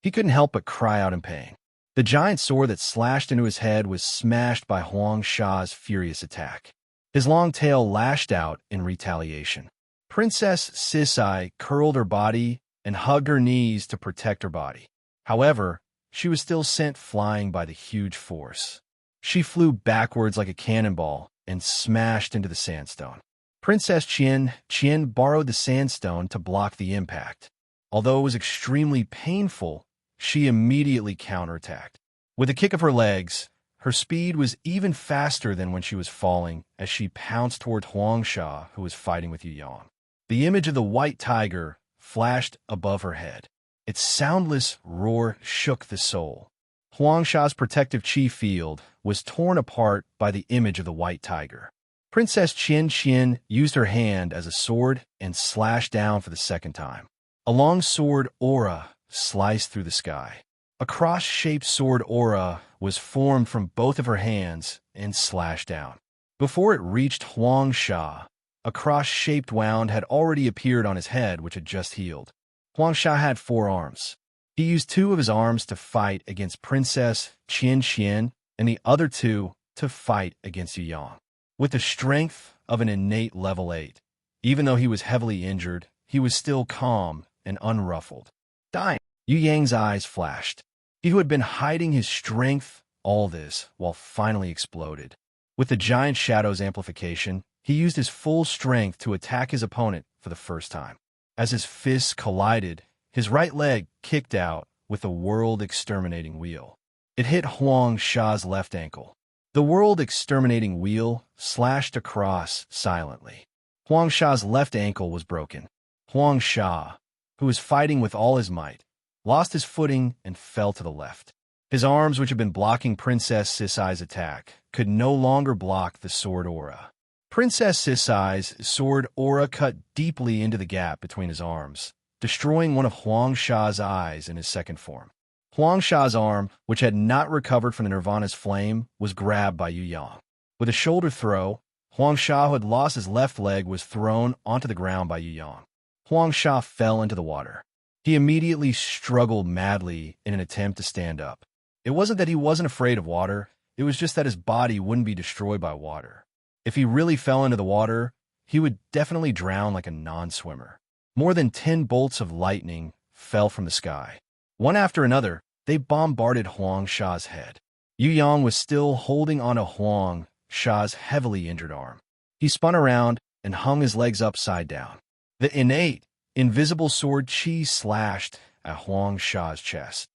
He couldn't help but cry out in pain. The giant sword that slashed into his head was smashed by Huang Sha's furious attack. His long tail lashed out in retaliation. Princess Sisai curled her body and hugged her knees to protect her body. However, she was still sent flying by the huge force. She flew backwards like a cannonball and smashed into the sandstone. Princess Qian borrowed the sandstone to block the impact. Although it was extremely painful, she immediately counterattacked. With a kick of her legs, her speed was even faster than when she was falling as she pounced toward Huang Sha, who was fighting with Yu Yang. The image of the white tiger flashed above her head. Its soundless roar shook the soul. Huang Sha's protective qi field was torn apart by the image of the white tiger. Princess Qian used her hand as a sword and slashed down for the second time. A long sword aura sliced through the sky. A cross-shaped sword aura was formed from both of her hands and slashed down. Before it reached Huang Sha, a cross-shaped wound had already appeared on his head, which had just healed. Huang Sha had 4 arms. He used 2 of his arms to fight against Princess Qian and the other 2 to fight against Yu Yang. With the strength of an innate level 8, even though he was heavily injured, he was still calm and unruffled. Dying. Yu Yang's eyes flashed. He who had been hiding his strength, all this, while finally exploded. With the giant shadow's amplification, he used his full strength to attack his opponent for the first time. As his fists collided, his right leg kicked out with a world-exterminating wheel. It hit Huang Sha's left ankle. The world-exterminating wheel slashed across silently. Huang Sha's left ankle was broken. Huang Sha, who was fighting with all his might, lost his footing and fell to the left. His arms, which had been blocking Princess Sisai's attack, could no longer block the sword aura. Princess Sisai's sword aura cut deeply into the gap between his arms, destroying one of Huang Sha's eyes in his second form. Huang Sha's arm, which had not recovered from the Nirvana's flame, was grabbed by Yu Yang. With a shoulder throw, Huang Sha, who had lost his left leg, was thrown onto the ground by Yu Yang. Huang Sha fell into the water. He immediately struggled madly in an attempt to stand up. It wasn't that he wasn't afraid of water, it was just that his body wouldn't be destroyed by water. If he really fell into the water, he would definitely drown like a non-swimmer. More than 10 bolts of lightning fell from the sky. One after another, they bombarded Huang Sha's head. Yu Yang was still holding onto Huang Sha's heavily injured arm. He spun around and hung his legs upside down. The innate, invisible sword Qi slashed at Huang Sha's chest.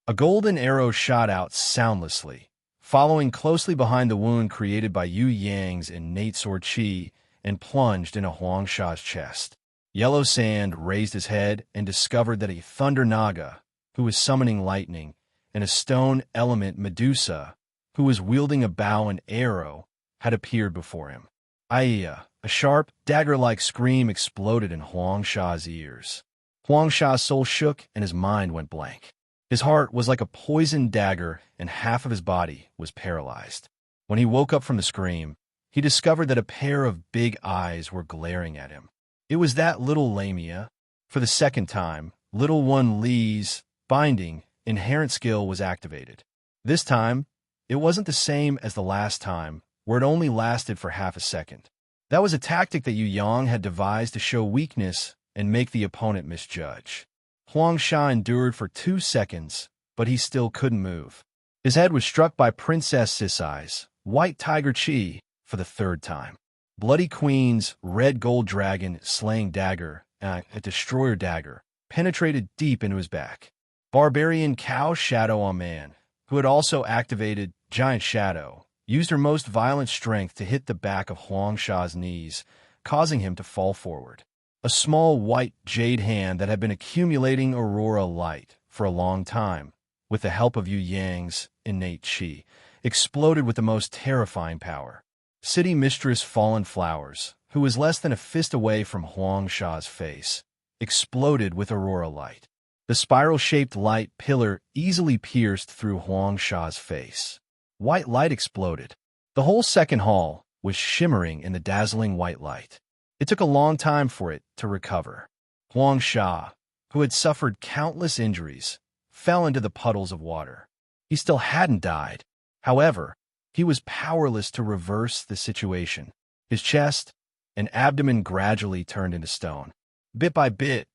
A golden arrow shot out soundlessly, following closely behind the wound created by Yu Yang's innate sword chi, and plunged into Huang Sha's chest. Yellow Sand raised his head and discovered that a thunder naga, who was summoning lightning, and a stone element Medusa, who was wielding a bow and arrow, had appeared before him. Aiya! A sharp, dagger-like scream exploded in Huang Sha's ears. Huang Sha's soul shook and his mind went blank. His heart was like a poisoned dagger and half of his body was paralyzed. When he woke up from the scream, he discovered that a pair of big eyes were glaring at him. It was that little Lamia. For the second time, little one Li's binding inherent skill was activated. This time, it wasn't the same as the last time, where it only lasted for half a second. That was a tactic that Yu Yang had devised to show weakness and make the opponent misjudge. Huang Sha endured for 2 seconds, but he still couldn't move. His head was struck by Princess Sisai's white tiger chi for the 3rd time. Bloody Queen's red gold dragon slaying dagger, a destroyer dagger, penetrated deep into his back. Barbarian Cow Shadow on Man, who had also activated Giant Shadow, used her most violent strength to hit the back of Huang Sha's knees, causing him to fall forward. A small white jade hand that had been accumulating aurora light for a long time, with the help of Yu Yang's innate chi, exploded with the most terrifying power. City Mistress Fallen Flowers, who was less than a fist away from Huang Sha's face, exploded with aurora light. The spiral-shaped light pillar easily pierced through Huang Sha's face. White light exploded. The whole second hall was shimmering in the dazzling white light. It took a long time for it to recover. Huang Sha, who had suffered countless injuries, fell into the puddles of water. He still hadn't died. However, he was powerless to reverse the situation. His chest and abdomen gradually turned into stone. Bit by bit,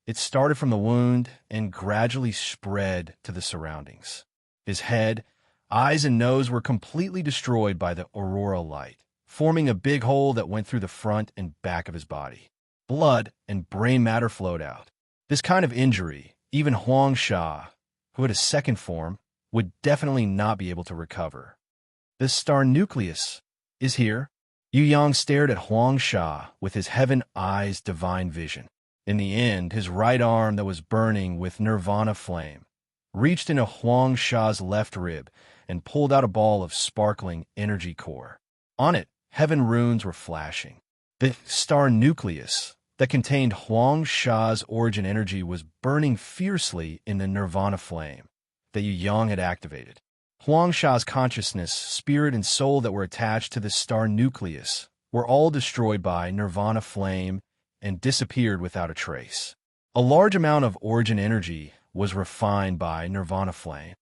it started from the wound and gradually spread to the surroundings. His head, eyes, and nose were completely destroyed by the aurora light, forming a big hole that went through the front and back of his body. Blood and brain matter flowed out. This kind of injury, even Huang Sha, who had a second form, would definitely not be able to recover. The star nucleus is here. Yu Yang stared at Huang Sha with his heaven eyes divine vision. In the end, his right arm that was burning with nirvana flame reached into Huang Sha's left rib and pulled out a ball of sparkling energy core. On it, heaven runes were flashing. The star nucleus that contained Huang Sha's origin energy was burning fiercely in the nirvana flame that Yu Yang had activated. Huang Sha's consciousness, spirit, and soul that were attached to the star nucleus were all destroyed by nirvana flame and disappeared without a trace. A large amount of origin energy was refined by nirvana flame.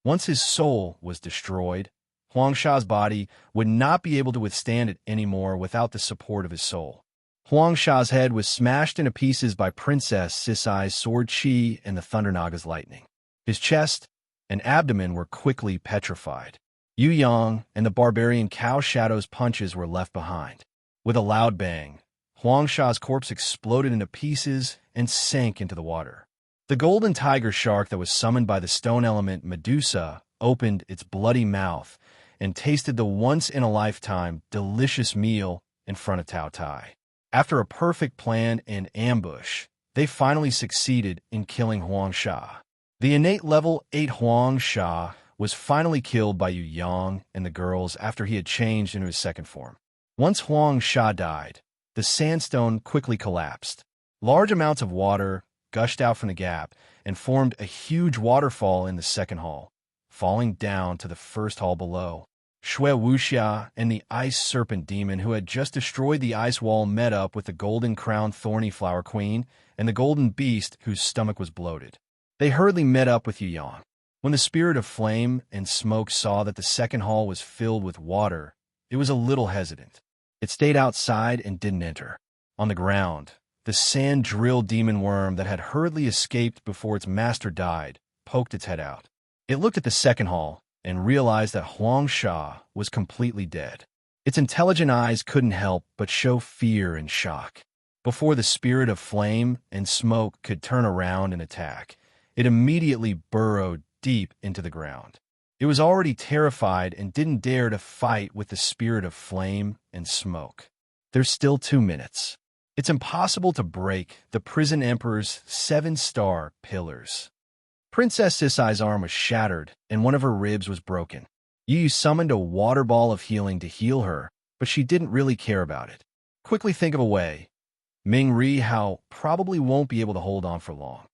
Once his soul was destroyed, Huang Sha's body would not be able to withstand it anymore without the support of his soul. Huang Sha's head was smashed into pieces by Princess Sisai's sword chi and the Thunder Naga's lightning. His chest and abdomen were quickly petrified. Yu Yang and the barbarian Cow Shadow's punches were left behind. With a loud bang, Huang Sha's corpse exploded into pieces and sank into the water. The golden tiger shark that was summoned by the stone element Medusa opened its bloody mouth and tasted the once-in-a-lifetime delicious meal in front of Tao Tai. After a perfect plan and ambush, they finally succeeded in killing Huang Sha. The innate level 8 Huang Sha was finally killed by Yu Yang and the girls after he had changed into his second form. Once Huang Sha died, the sandstone quickly collapsed. Large amounts of water gushed out from the gap and formed a huge waterfall in the second hall, falling down to the first hall below. Shui Wuxia and the ice serpent demon who had just destroyed the ice wall met up with the golden-crowned thorny flower queen and the golden beast whose stomach was bloated. They hurriedly met up with Yu Yang. When the spirit of flame and smoke saw that the second hall was filled with water, it was a little hesitant. It stayed outside and didn't enter. On the ground, the sand drill demon worm that had hurriedly escaped before its master died poked its head out. It looked at the second hall and realized that Huang Sha was completely dead. Its intelligent eyes couldn't help but show fear and shock. Before the spirit of flame and smoke could turn around and attack, It immediately burrowed deep into the ground. It was already terrified and didn't dare to fight with the spirit of flame and smoke. There's still 2 minutes. It's impossible to break the prison emperor's 7-star pillars. Princess Sisai's arm was shattered and one of her ribs was broken. Yu summoned a water ball of healing to heal her, but she didn't really care about it. Quickly think of a way. Ming Ri Hao probably won't be able to hold on for long.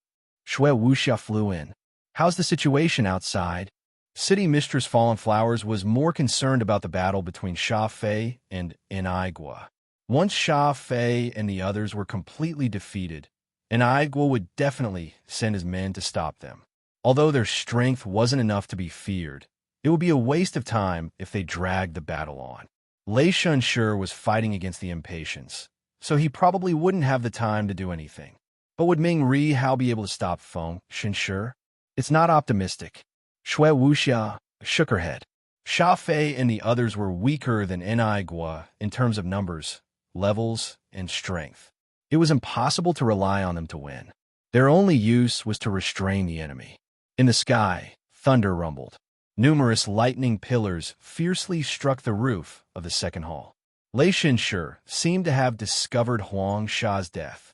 Shui Wuxia flew in. How's the situation outside? City Mistress Fallen Flowers was more concerned about the battle between Sha Fei and Enigua. Once Sha Fei and the others were completely defeated, Enigua would definitely send his men to stop them. Although their strength wasn't enough to be feared, it would be a waste of time if they dragged the battle on. Lei Shunshe was fighting against the impatience, so he probably wouldn't have the time to do anything. But would Ming Ri Hao be able to stop Feng Shunshe? It's not optimistic. Shui Wuxia shook her head. Sha Fei and the others were weaker than Enigua in terms of numbers, levels, and strength. It was impossible to rely on them to win. Their only use was to restrain the enemy. In the sky, thunder rumbled. Numerous lightning pillars fiercely struck the roof of the second hall. Lei Shunshe seemed to have discovered Huang Sha's death.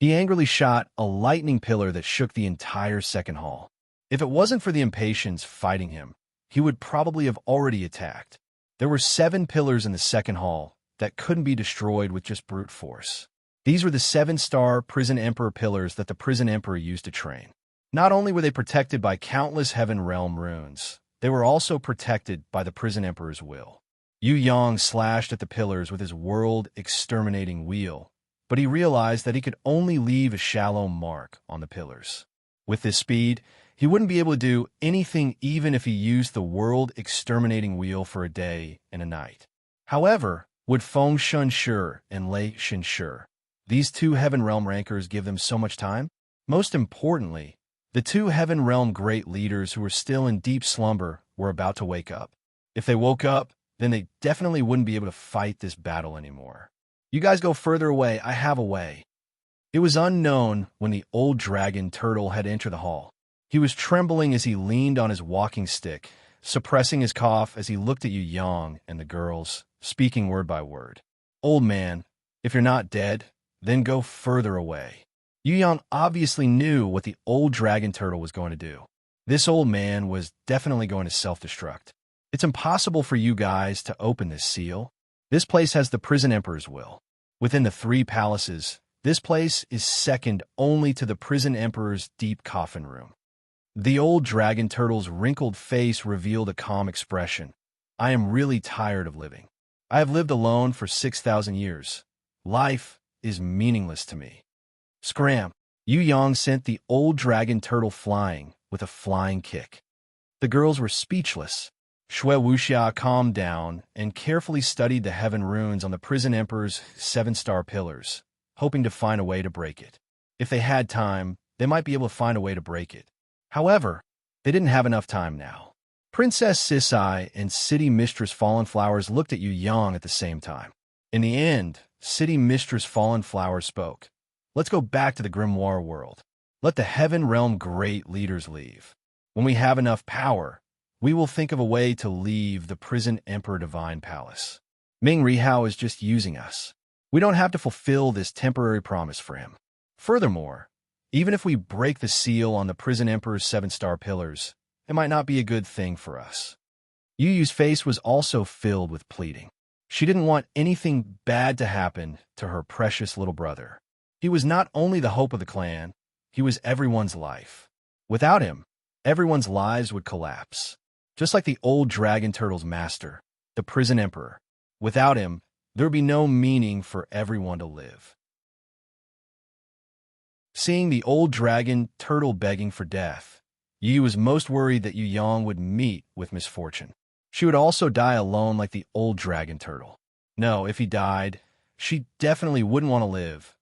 He angrily shot a lightning pillar that shook the entire second hall. If it wasn't for the impatience fighting him, he would probably have already attacked. There were 7 pillars in the second hall that couldn't be destroyed with just brute force. These were the 7-star Prison Emperor pillars that the Prison Emperor used to train. Not only were they protected by countless Heaven Realm runes, they were also protected by the Prison Emperor's will. Yu Yang slashed at the pillars with his world-exterminating wheel, but he realized that he could only leave a shallow mark on the pillars. With this speed, he wouldn't be able to do anything even if he used the world-exterminating wheel for a day and a night. However, would Feng Shunshe and Lei Shunshe, these 2 Heaven Realm rankers, give them so much time? Most importantly, the 2 Heaven Realm great leaders who were still in deep slumber were about to wake up. If they woke up, then they definitely wouldn't be able to fight this battle anymore. You guys go further away, I have a way. It was unknown when the old dragon turtle had entered the hall. He was trembling as he leaned on his walking stick, suppressing his cough as he looked at Yu Yang and the girls, speaking word by word. Old man, if you're not dead, then go further away. Yu Yang obviously knew what the old dragon turtle was going to do. This old man was definitely going to self-destruct. It's impossible for you guys to open this seal. This place has the Prison Emperor's will. Within the 3 palaces, this place is second only to the Prison Emperor's deep coffin room. The old dragon turtle's wrinkled face revealed a calm expression. I am really tired of living. I have lived alone for 6,000 years. Life is meaningless to me. Scram! Yu Yang sent the old dragon turtle flying with a flying kick. The girls were speechless. Shui Wuxia calmed down and carefully studied the heaven runes on the Prison Emperor's 7-star pillars, hoping to find a way to break it. If they had time, they might be able to find a way to break it. However, they didn't have enough time now. Princess Sisai and City Mistress Fallen Flowers looked at Yu Yang at the same time. In the end, City Mistress Fallen Flowers spoke. Let's go back to the Grimoire world. Let the Heaven Realm great leaders leave. When we have enough power, we will think of a way to leave the Prison Emperor Divine Palace. Ming Ri Hao is just using us. We don't have to fulfill this temporary promise for him. Furthermore, even if we break the seal on the Prison Emperor's 7-star pillars, it might not be a good thing for us. Yu Yu's face was also filled with pleading. She didn't want anything bad to happen to her precious little brother. He was not only the hope of the clan, he was everyone's life. Without him, everyone's lives would collapse. Just like the old dragon turtle's master, the Prison Emperor. Without him, there would be no meaning for everyone to live. Seeing the old dragon turtle begging for death, Yu was most worried that Yu Yang would meet with misfortune. She would also die alone like the old dragon turtle. No, if he died, she definitely wouldn't want to live.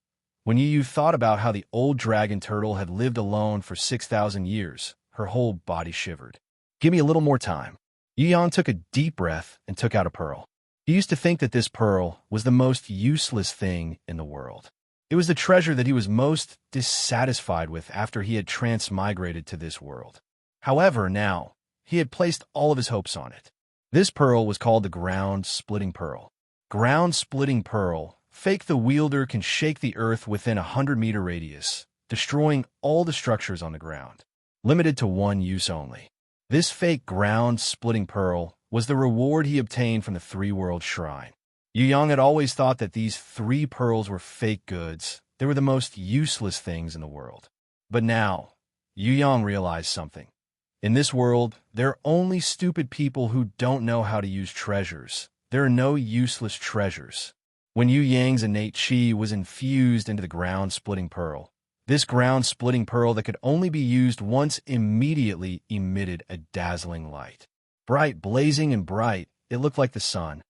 When Yu thought about how the old dragon turtle had lived alone for 6,000 years, her whole body shivered. Give me a little more time. Yu Yang took a deep breath and took out a pearl. He used to think that this pearl was the most useless thing in the world. It was the treasure that he was most dissatisfied with after he had transmigrated to this world. However, now, he had placed all of his hopes on it. This pearl was called the ground-splitting pearl. Ground-splitting pearl. Fake the wielder can shake the earth within a 100-meter radius, destroying all the structures on the ground. Limited to one use only. This fake ground-splitting pearl was the reward he obtained from the three-world shrine. Yu Yang had always thought that these 3 pearls were fake goods. They were the most useless things in the world. But now, Yu Yang realized something. In this world, there are only stupid people who don't know how to use treasures. There are no useless treasures. When Yu Yang's innate chi was infused into the ground-splitting pearl, this ground-splitting pearl that could only be used once immediately emitted a dazzling light. Bright, blazing and bright, it looked like the sun.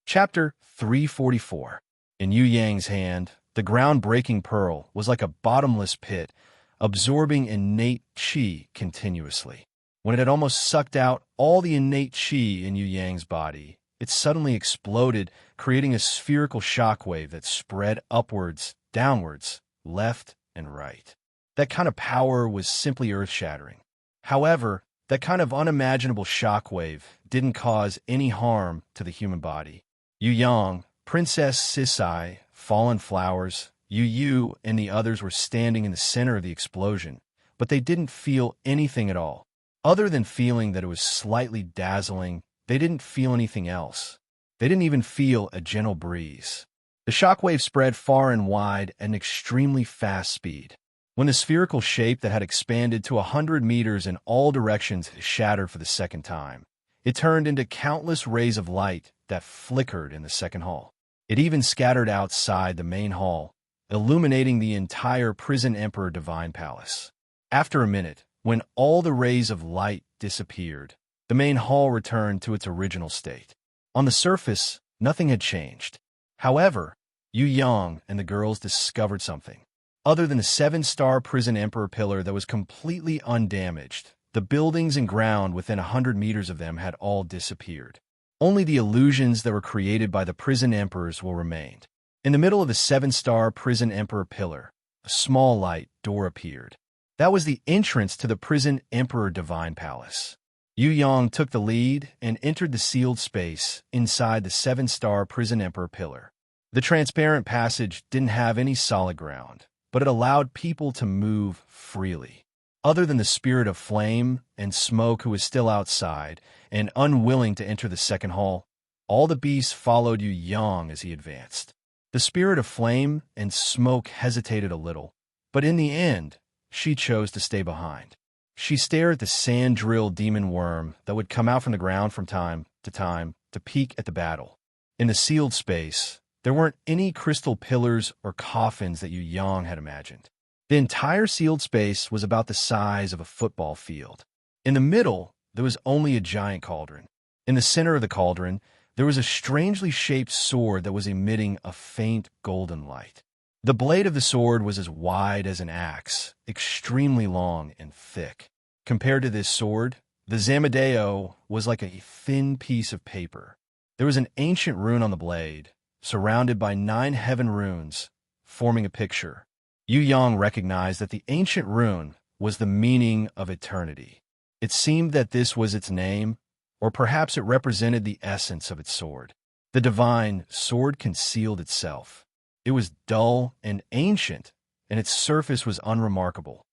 Chapter 344. In Yu Yang's hand, the ground-breaking pearl was like a bottomless pit, absorbing innate chi continuously. When it had almost sucked out all the innate chi in Yu Yang's body, it suddenly exploded, creating a spherical shockwave that spread upwards, downwards, left, and right. That kind of power was simply earth-shattering. However, that kind of unimaginable shockwave didn't cause any harm to the human body. Yu Yang, Princess Sisai, Fallen Flowers, Yu Yu, and the others were standing in the center of the explosion, but they didn't feel anything at all. Other than feeling that it was slightly dazzling, they didn't feel anything else. They didn't even feel a gentle breeze. The shockwave spread far and wide at an extremely fast speed. When the spherical shape that had expanded to 100 meters in all directions shattered for the second time, it turned into countless rays of light that flickered in the second hall. It even scattered outside the main hall, illuminating the entire Prison Emperor Divine Palace. After a minute, when all the rays of light disappeared, the main hall returned to its original state. On the surface, nothing had changed. However, Yu Yang and the girls discovered something. Other than the 7-star Prison Emperor pillar that was completely undamaged, the buildings and ground within 100 meters of them had all disappeared. Only the illusions that were created by the Prison Emperors will remain. In the middle of the 7-star Prison Emperor pillar, a small light door appeared. That was the entrance to the Prison Emperor Divine Palace. Yu Yang took the lead and entered the sealed space inside the 7-star Prison Emperor pillar. The transparent passage didn't have any solid ground, but it allowed people to move freely. Other than the spirit of flame and smoke who was still outside and unwilling to enter the second hall, all the beasts followed Yu Yang as he advanced. The spirit of flame and smoke hesitated a little, but in the end, she chose to stay behind. She stared at the sand-drilled demon worm that would come out from the ground from time to peek at the battle. In the sealed space, there weren't any crystal pillars or coffins that Yu Yang had imagined. The entire sealed space was about the size of a football field. In the middle, there was only a giant cauldron. In the center of the cauldron, there was a strangely shaped sword that was emitting a faint golden light. The blade of the sword was as wide as an axe, extremely long and thick. Compared to this sword, the Zamadeo was like a thin piece of paper. There was an ancient rune on the blade, surrounded by 9 heaven runes, forming a picture. Yu Yang recognized that the ancient rune was the meaning of eternity. It seemed that this was its name, or perhaps it represented the essence of its sword. The divine sword concealed itself. It was dull and ancient, and its surface was unremarkable.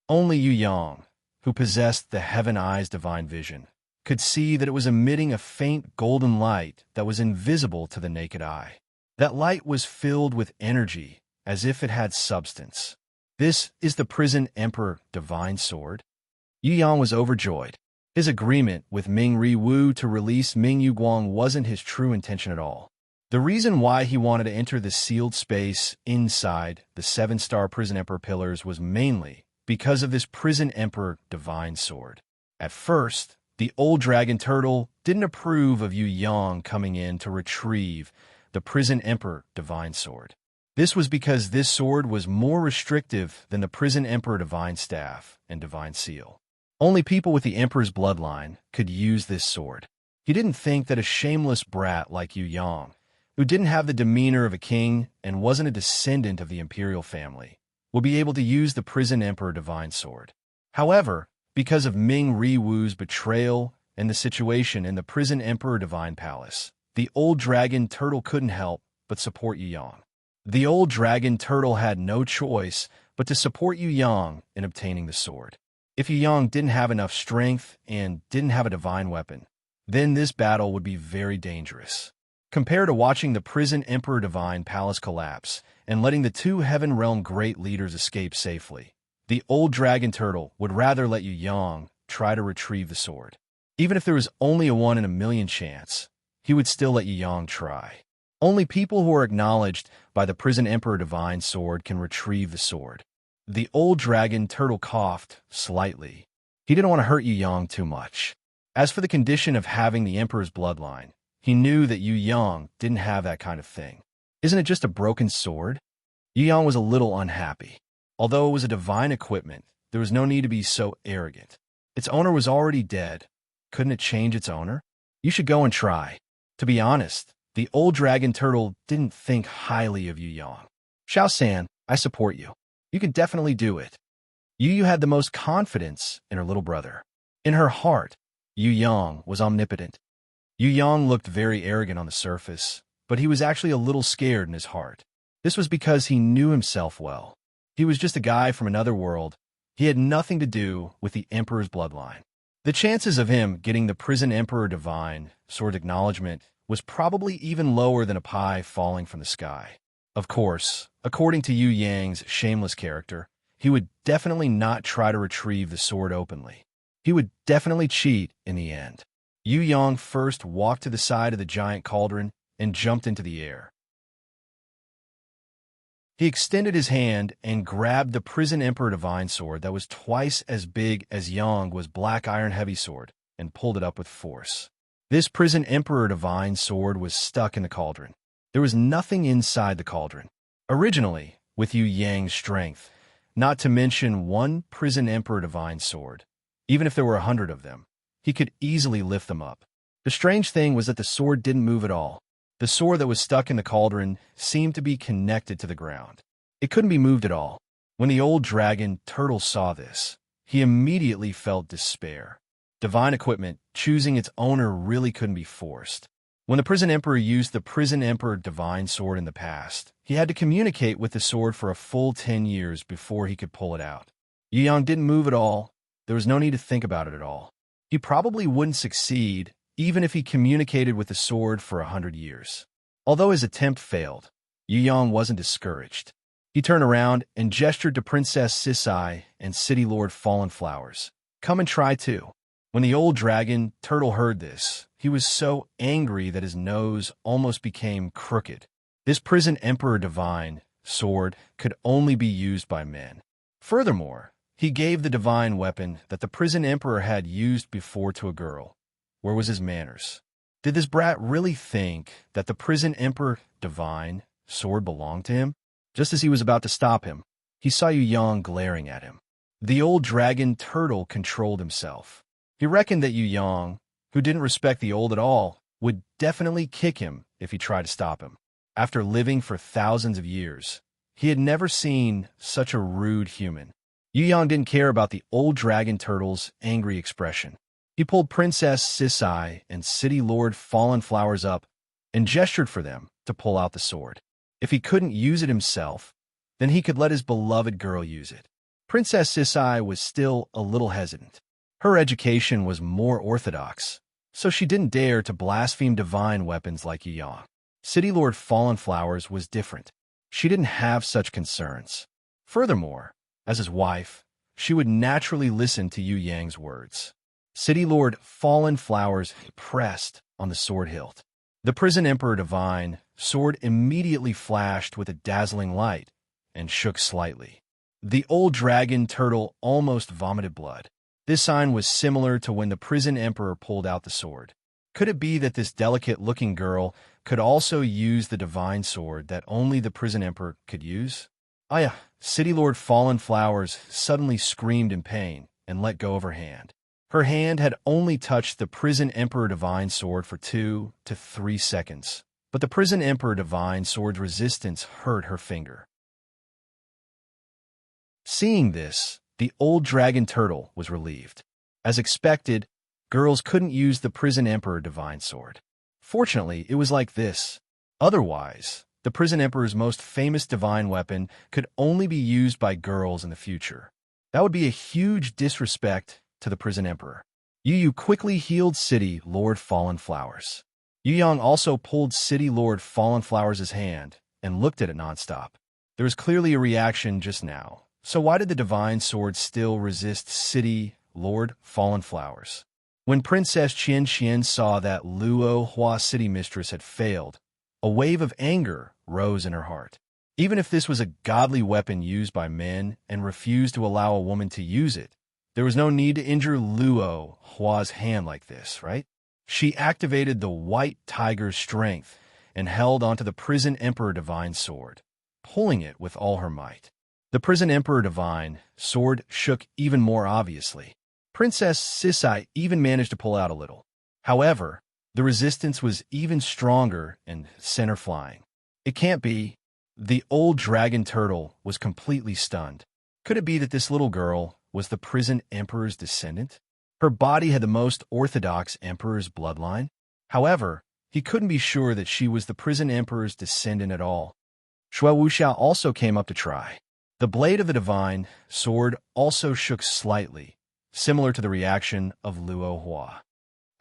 Only Yu Yang, who possessed the Heaven Eye's divine vision, could see that it was emitting a faint golden light that was invisible to the naked eye. That light was filled with energy, as if it had substance. This is the Prison Emperor Divine Sword. Yu Yang was overjoyed. His agreement with Ming Ri Wu to release Ming Yuguang wasn't his true intention at all. The reason why he wanted to enter the sealed space inside the 7-star Prison Emperor pillars was mainly because of this Prison Emperor Divine Sword. At first, the old dragon turtle didn't approve of Yu Yang coming in to retrieve the Prison Emperor Divine Sword. This was because this sword was more restrictive than the Prison Emperor Divine Staff and Divine Seal. Only people with the Emperor's bloodline could use this sword. He didn't think that a shameless brat like Yu Yang, who didn't have the demeanor of a king and wasn't a descendant of the imperial family, would be able to use the prison emperor divine sword. However, because of Ming Riwu's betrayal and the situation in the prison emperor divine palace, the old dragon turtle couldn't help but support Yu Yang. The old dragon turtle had no choice but to support Yu Yang in obtaining the sword. If Yu Yang didn't have enough strength and didn't have a divine weapon, then this battle would be very dangerous. Compared to watching the prison emperor divine palace collapse and letting the two heaven realm great leaders escape safely, the old dragon turtle would rather let Yu Yang try to retrieve the sword. Even if there was only a 1 in a million chance, he would still let Yu Yang try. Only people who are acknowledged by the prison emperor divine sword can retrieve the sword. The old dragon turtle coughed slightly. He didn't want to hurt Yu Yang too much. As for the condition of having the emperor's bloodline, he knew that Yu Yang didn't have that kind of thing. Isn't it just a broken sword? Yu Yang was a little unhappy. Although it was a divine equipment, there was no need to be so arrogant. Its owner was already dead. Couldn't it change its owner? You should go and try. To be honest, the old dragon turtle didn't think highly of Yu Yang. Xiao-san, I support you. You can definitely do it. Yu had the most confidence in her little brother. In her heart, Yu Yang was omnipotent. Yu Yang looked very arrogant on the surface, but he was actually a little scared in his heart. This was because he knew himself well. He was just a guy from another world. He had nothing to do with the Emperor's bloodline. The chances of him getting the prison Emperor Divine sword acknowledgement was probably even lower than a pie falling from the sky. Of course, according to Yu Yang's shameless character, he would definitely not try to retrieve the sword openly. He would definitely cheat in the end. Yu Yang first walked to the side of the giant cauldron and jumped into the air. He extended his hand and grabbed the prison Emperor Divine sword that was twice as big as Yang was black iron heavy sword and pulled it up with force. This prison Emperor Divine sword was stuck in the cauldron. There was nothing inside the cauldron. Originally, with Yu Yang's strength, not to mention one prison Emperor Divine sword, even if there were 100 of them, he could easily lift them up. The strange thing was that the sword didn't move at all. The sword that was stuck in the cauldron seemed to be connected to the ground. It couldn't be moved at all. When the old dragon turtle saw this, he immediately felt despair. Divine equipment, choosing its owner, really couldn't be forced. When the prison emperor used the prison emperor divine sword in the past, he had to communicate with the sword for a full 10 years before he could pull it out. Yu Yang didn't move at all. There was no need to think about it at all. He probably wouldn't succeed even if he communicated with the sword for 100 years. Although his attempt failed, Yu Yang wasn't discouraged. He turned around and gestured to Princess Sisai and City Lord Fallen Flowers. Come and try too. When the old dragon turtle heard this, he was so angry that his nose almost became crooked. This prison Emperor Divine sword could only be used by men. Furthermore, he gave the divine weapon that the prison emperor had used before to a girl. Where was his manners? Did this brat really think that the prison emperor divine sword belonged to him? Just as he was about to stop him, he saw Yu Yang glaring at him. The old dragon turtle controlled himself. He reckoned that Yu Yang, who didn't respect the old at all, would definitely kick him if he tried to stop him. After living for thousands of years, he had never seen such a rude human. Yu Yang didn't care about the old dragon turtle's angry expression. He pulled Princess Sisai and City Lord Fallen Flowers up and gestured for them to pull out the sword. If he couldn't use it himself, then he could let his beloved girl use it. Princess Sisai was still a little hesitant. Her education was more orthodox, so she didn't dare to blaspheme divine weapons like Yu Yang. City Lord Fallen Flowers was different. She didn't have such concerns. Furthermore, as his wife, she would naturally listen to Yu Yang's words. City Lord Fallen Flowers pressed on the sword hilt. The prison Emperor Divine sword immediately flashed with a dazzling light and shook slightly. The old dragon turtle almost vomited blood. This sign was similar to when the prison emperor pulled out the sword. Could it be that this delicate-looking girl could also use the divine sword that only the prison emperor could use? Aya, City Lord Fallen Flowers suddenly screamed in pain and let go of her hand. Her hand had only touched the Prison Emperor Divine Sword for 2 to 3 seconds, but the Prison Emperor Divine Sword's resistance hurt her finger. Seeing this, the old dragon turtle was relieved. As expected, girls couldn't use the Prison Emperor Divine Sword. Fortunately, it was like this. Otherwise, the Prison Emperor's most famous divine weapon could only be used by girls in the future. That would be a huge disrespect to the Prison Emperor. Yu Yu quickly healed City Lord Fallen Flowers. Yu Yang also pulled City Lord Fallen Flowers' hand and looked at it nonstop. There was clearly a reaction just now. So why did the Divine Sword still resist City Lord Fallen Flowers? When Princess Qian Qian saw that Luo Hua City Mistress had failed, a wave of anger rose in her heart. Even if this was a godly weapon used by men and refused to allow a woman to use it, there was no need to injure Luo Hua's hand like this, right? She activated the White Tiger's strength and held onto the Prison Emperor Divine Sword, pulling it with all her might. The Prison Emperor Divine Sword shook even more obviously. Princess Sisai even managed to pull out a little. However, the resistance was even stronger and sent her flying. It can't be. The old dragon turtle was completely stunned. Could it be that this little girl was the Prison Emperor's descendant? Her body had the most orthodox emperor's bloodline. However, he couldn't be sure that she was the Prison Emperor's descendant at all. Shui Wuxiao also came up to try. The blade of the Divine Sword also shook slightly, similar to the reaction of Luo Hua.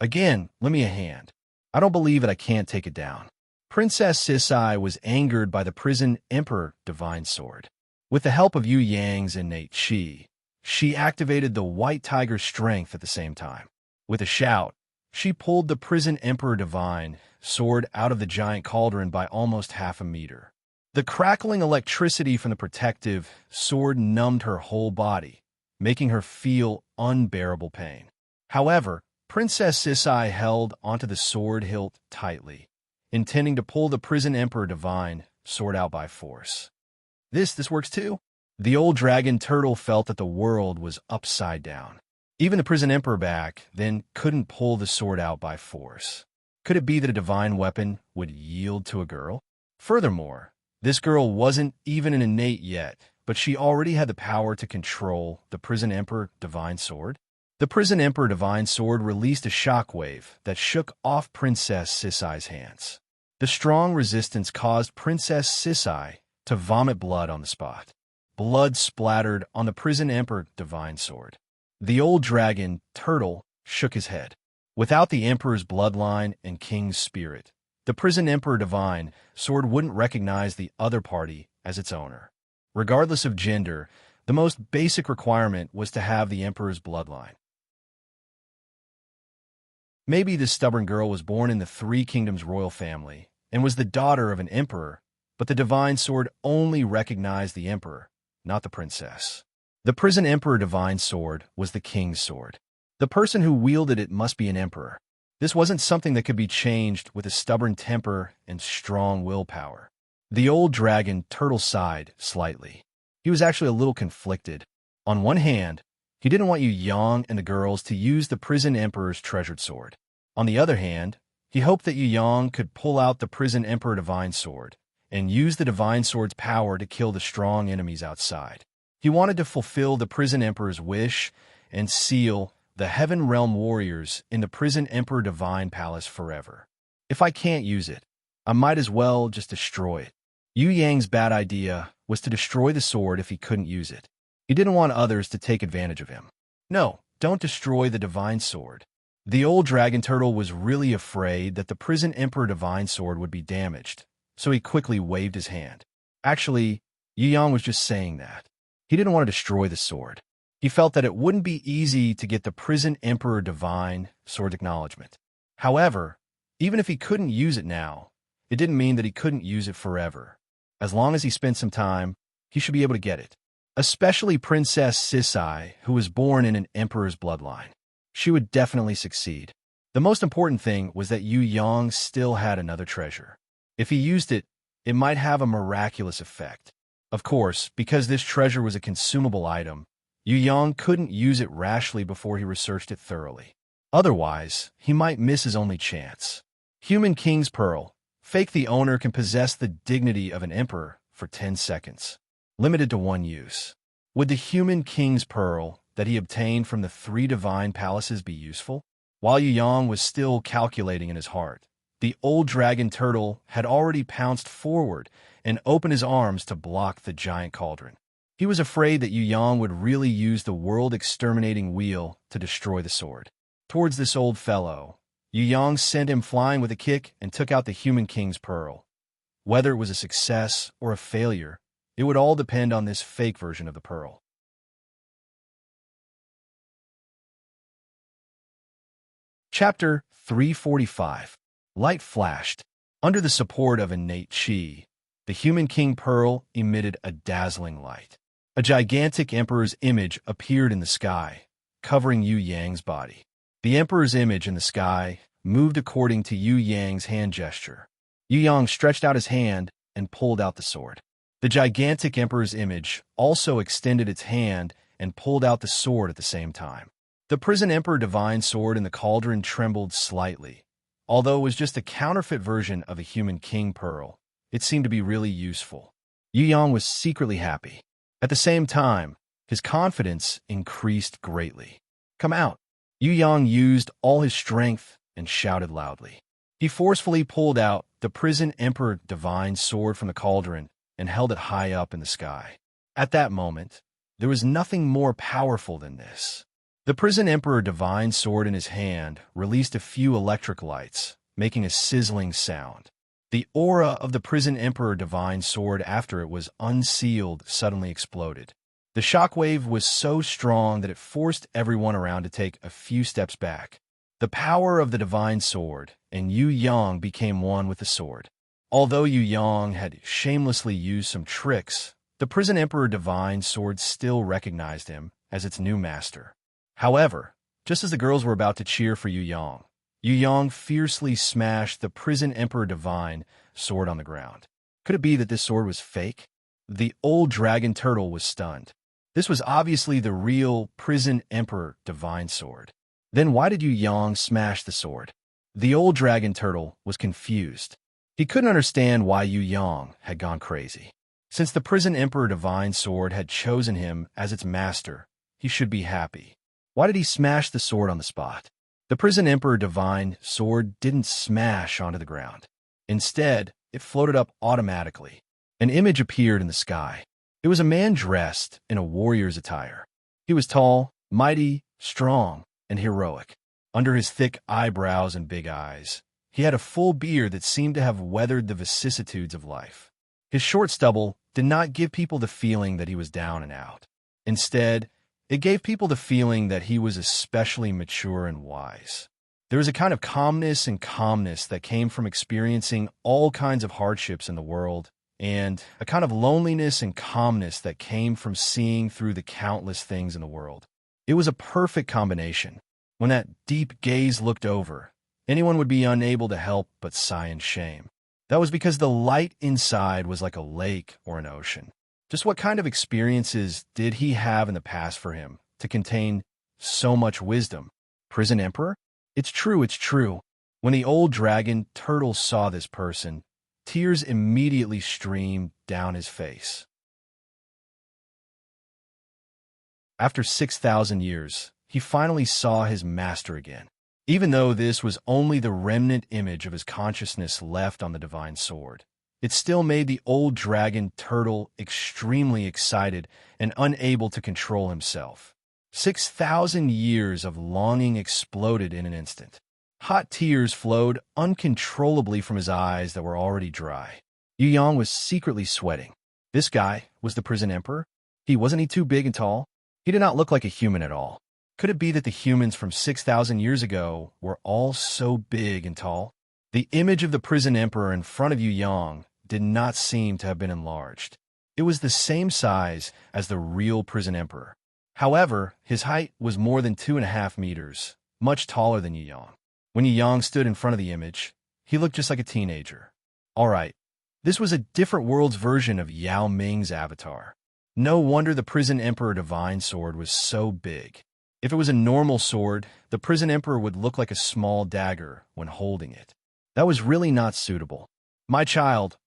Again, lend me a hand. I don't believe that I can't take it down. Princess Sisai was angered by the Prison Emperor Divine Sword. With the help of Yu Yang's innate qi, she activated the White Tiger's strength at the same time. With a shout, she pulled the Prison Emperor Divine Sword out of the giant cauldron by almost half a meter. The crackling electricity from the protective sword numbed her whole body, making her feel unbearable pain. However, Princess Sisai held onto the sword hilt tightly, intending to pull the Prison Emperor Divine Sword out by force. This works too? The old dragon turtle felt that the world was upside down. Even the Prison Emperor back then couldn't pull the sword out by force. Could it be that a divine weapon would yield to a girl? Furthermore, this girl wasn't even an innate yet, but she already had the power to control the Prison Emperor Divine Sword. The Prison Emperor Divine Sword released a shockwave that shook off Princess Sisai's hands. The strong resistance caused Princess Sisai to vomit blood on the spot. Blood splattered on the Prison Emperor Divine Sword. The old dragon, Turtle, shook his head. Without the Emperor's bloodline and King's spirit, the Prison Emperor Divine Sword wouldn't recognize the other party as its owner. Regardless of gender, the most basic requirement was to have the Emperor's bloodline. Maybe this stubborn girl was born in the Three Kingdoms royal family and was the daughter of an emperor, but the Divine Sword only recognized the emperor, not the princess. The Prison Emperor Divine Sword was the king's sword. The person who wielded it must be an emperor. This wasn't something that could be changed with a stubborn temper and strong willpower. The old dragon Turtle sighed slightly. He was actually a little conflicted. On one hand, he didn't want Yu Yang and the girls to use the Prison Emperor's treasured sword. On the other hand, he hoped that Yu Yang could pull out the Prison Emperor Divine Sword and use the Divine Sword's power to kill the strong enemies outside. He wanted to fulfill the Prison Emperor's wish and seal the Heaven Realm warriors in the Prison Emperor Divine Palace forever. If I can't use it, I might as well just destroy it. Yu Yang's bad idea was to destroy the sword if he couldn't use it. He didn't want others to take advantage of him. No, don't destroy the Divine Sword. The old dragon turtle was really afraid that the Prison Emperor Divine Sword would be damaged, so he quickly waved his hand. Actually, Yu Yang was just saying that. He didn't want to destroy the sword. He felt that it wouldn't be easy to get the Prison Emperor Divine Sword's acknowledgement. However, even if he couldn't use it now, it didn't mean that he couldn't use it forever. As long as he spent some time, he should be able to get it. Especially Princess Sisai, who was born in an emperor's bloodline. She would definitely succeed. The most important thing was that Yu Yang still had another treasure. If he used it, it might have a miraculous effect. Of course, because this treasure was a consumable item, Yu Yang couldn't use it rashly before he researched it thoroughly. Otherwise, he might miss his only chance. Human King's Pearl. Fake the owner can possess the dignity of an emperor for 10 seconds. Limited to one use. Would the Human King's Pearl that he obtained from the 3 divine palaces be useful? While Yu Yang was still calculating in his heart, the old dragon turtle had already pounced forward and opened his arms to block the giant cauldron. He was afraid that Yu Yang would really use the world-exterminating wheel to destroy the sword. Towards this old fellow, Yu Yang sent him flying with a kick and took out the Human King's Pearl. Whether it was a success or a failure, it would all depend on this fake version of the pearl. Chapter 345. Light flashed. Under the support of innate chi, the Human King Pearl emitted a dazzling light. A gigantic emperor's image appeared in the sky, covering Yu Yang's body. The emperor's image in the sky moved according to Yu Yang's hand gesture. Yu Yang stretched out his hand and pulled out the sword. The gigantic emperor's image also extended its hand and pulled out the sword at the same time. The prison emperor divine sword in the cauldron trembled slightly. Although it was just a counterfeit version of a Human King Pearl, it seemed to be really useful. Yu Yang was secretly happy. At the same time, his confidence increased greatly. "Come out!" Yu Yang used all his strength and shouted loudly. He forcefully pulled out the prison emperor divine sword from the cauldron and held it high up in the sky. At that moment, there was nothing more powerful than this. The prison emperor divine sword in his hand released a few electric lights, making a sizzling sound. The aura of the prison emperor divine sword after it was unsealed suddenly exploded. The shockwave was so strong that it forced everyone around to take a few steps back. The power of the divine sword, and Yu Yang became one with the sword. Although Yu Yang had shamelessly used some tricks, the prison emperor divine sword still recognized him as its new master. However, just as the girls were about to cheer for Yu Yang fiercely smashed the prison emperor divine sword on the ground. Could it be that this sword was fake? The old dragon turtle was stunned. This was obviously the real prison emperor divine sword. Then why did Yu Yang smash the sword? The old dragon turtle was confused. He couldn't understand why Yu Yang had gone crazy. Since the prison emperor divine sword had chosen him as its master, he should be happy. Why did he smash the sword on the spot? The prison emperor divine sword didn't smash onto the ground. Instead, it floated up automatically. An image appeared in the sky. It was a man dressed in a warrior's attire. He was tall, mighty, strong, and heroic. Under his thick eyebrows and big eyes, he had a full beard that seemed to have weathered the vicissitudes of life. His short stubble did not give people the feeling that he was down and out. Instead, it gave people the feeling that he was especially mature and wise. There was a kind of calmness that came from experiencing all kinds of hardships in the world, and a kind of loneliness and calmness that came from seeing through the countless things in the world. It was a perfect combination. When that deep gaze looked over, anyone would be unable to help but sigh in shame. That was because the light inside was like a lake or an ocean. Just what kind of experiences did he have in the past for him to contain so much wisdom? Prison Emperor? It's true. When the old dragon turtle saw this person, tears immediately streamed down his face. After 6,000 years, he finally saw his master again. Even though this was only the remnant image of his consciousness left on the divine sword, it still made the old dragon turtle extremely excited and unable to control himself. 6,000 years of longing exploded in an instant. Hot tears flowed uncontrollably from his eyes that were already dry. Yu Yang was secretly sweating. This guy was the prison emperor? Wasn't he too big and tall? He did not look like a human at all. Could it be that the humans from 6,000 years ago were all so big and tall? The image of the prison emperor in front of Yu Yang did not seem to have been enlarged. It was the same size as the real prison emperor. However, his height was more than 2.5 meters, much taller than Yu Yang. When Yu Yang stood in front of the image, he looked just like a teenager. All right, this was a different world's version of Yao Ming's avatar. No wonder the prison emperor divine sword was so big. If it was a normal sword, the prison emperor would look like a small dagger when holding it. That was really not suitable. My child,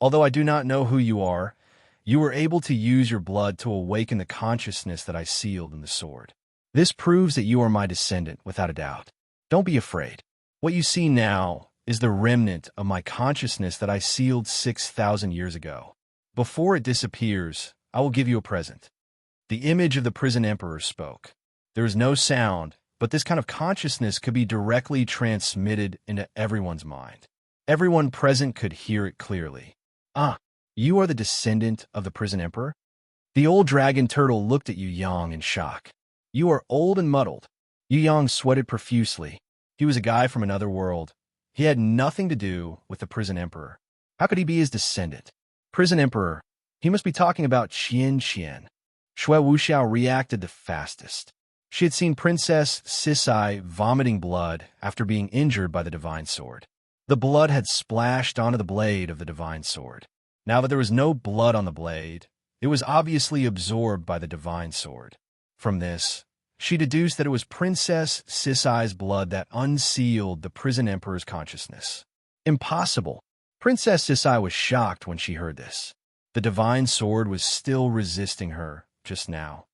although I do not know who you were able to use your blood to awaken the consciousness that I sealed in the sword. This proves that you are my descendant, without a doubt. Don't be afraid. What you see now is the remnant of my consciousness that I sealed 6,000 years ago. Before it disappears, I will give you a present. The image of the prison emperor spoke. There is no sound, but this kind of consciousness could be directly transmitted into everyone's mind. Everyone present could hear it clearly. Ah, you are the descendant of the prison emperor? The old dragon turtle looked at Yu Yang in shock. You are old and muddled. Yu Yang sweated profusely. He was a guy from another world. He had nothing to do with the prison emperor. How could he be his descendant? Prison emperor. He must be talking about Qian Qian. Shui Wuxiao reacted the fastest. She had seen Princess Sisai vomiting blood after being injured by the divine sword. The blood had splashed onto the blade of the divine sword. Now that there was no blood on the blade, it was obviously absorbed by the divine sword. From this, she deduced that it was Princess Sisai's blood that unsealed the prison emperor's consciousness. Impossible. Princess Sisai was shocked when she heard this. The divine sword was still resisting her just now.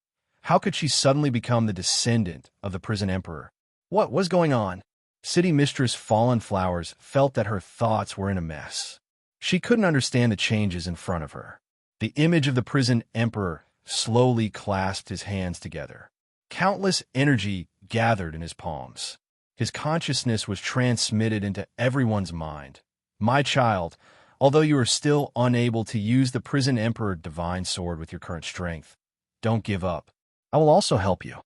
How could she suddenly become the descendant of the prison emperor? What was going on? City Mistress Fallen Flowers felt that her thoughts were in a mess. She couldn't understand the changes in front of her. The image of the prison emperor slowly clasped his hands together. Countless energy gathered in his palms. His consciousness was transmitted into everyone's mind. My child, although you are still unable to use the prison emperor divine sword with your current strength, don't give up. I will also help you.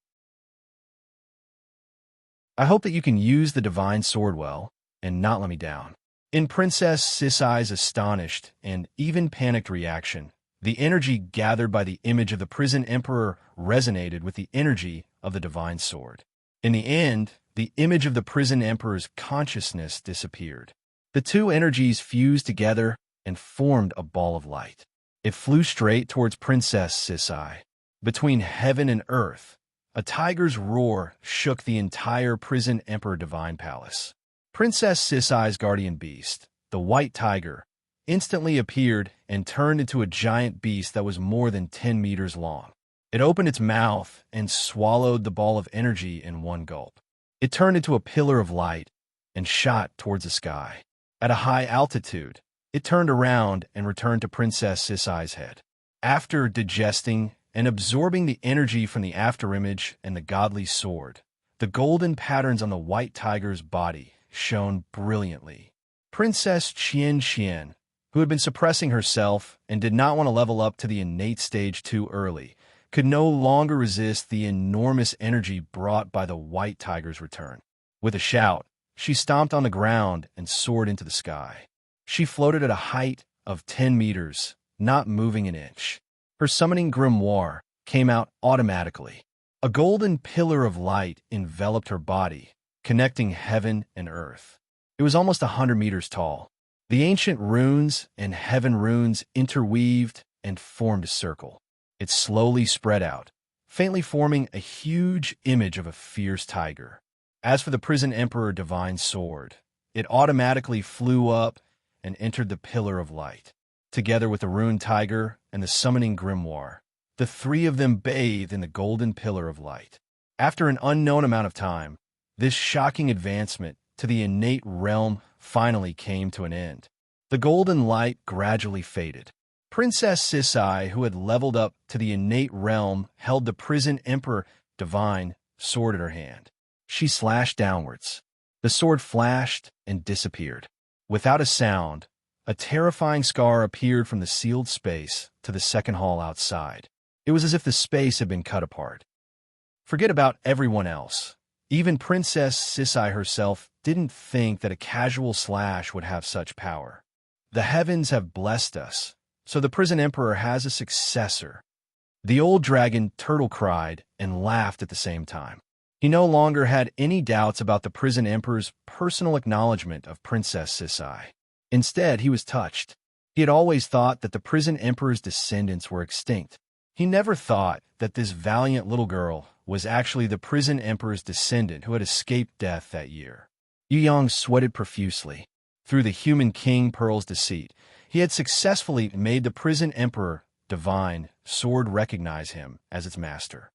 I hope that you can use the divine sword well and not let me down. In Princess Sisai's astonished and even panicked reaction, the energy gathered by the image of the prison emperor resonated with the energy of the divine sword. In the end, the image of the prison emperor's consciousness disappeared. The two energies fused together and formed a ball of light. It flew straight towards Princess Sisai. Between heaven and earth, a tiger's roar shook the entire prison emperor divine palace. Princess Sisai's guardian beast, the white tiger, instantly appeared and turned into a giant beast that was more than 10 meters long. It opened its mouth and swallowed the ball of energy in one gulp. It turned into a pillar of light and shot towards the sky. At a high altitude, it turned around and returned to Princess Sisai's head. After digesting and absorbing the energy from the afterimage and the godly sword, the golden patterns on the white tiger's body shone brilliantly. Princess Qian Qian, who had been suppressing herself and did not want to level up to the innate stage too early, could no longer resist the enormous energy brought by the white tiger's return. With a shout, she stomped on the ground and soared into the sky. She floated at a height of 10 meters, not moving an inch. Her summoning grimoire came out automatically. A golden pillar of light enveloped her body, connecting heaven and earth. It was almost 100 meters tall. The ancient runes and heaven runes interweaved and formed a circle. It slowly spread out, faintly forming a huge image of a fierce tiger. As for the prison emperor divine sword, it automatically flew up and entered the pillar of light. Together with the ruined tiger and the summoning grimoire, the three of them bathed in the golden pillar of light. After an unknown amount of time, this shocking advancement to the innate realm finally came to an end. The golden light gradually faded. Princess Sisai, who had leveled up to the innate realm, held the prison emperor divine sword in her hand. She slashed downwards. The sword flashed and disappeared. Without a sound, a terrifying scar appeared from the sealed space to the second hall outside. It was as if the space had been cut apart. Forget about everyone else. Even Princess Sisai herself didn't think that a casual slash would have such power. The heavens have blessed us, so the prison emperor has a successor. The old dragon turtle cried and laughed at the same time. He no longer had any doubts about the prison emperor's personal acknowledgement of Princess Sisai. Instead, he was touched. He had always thought that the prison emperor's descendants were extinct. He never thought that this valiant little girl was actually the prison emperor's descendant who had escaped death that year. Yu Yang sweated profusely. Through the human king Pearl's deceit, he had successfully made the prison emperor divine sword recognize him as its master.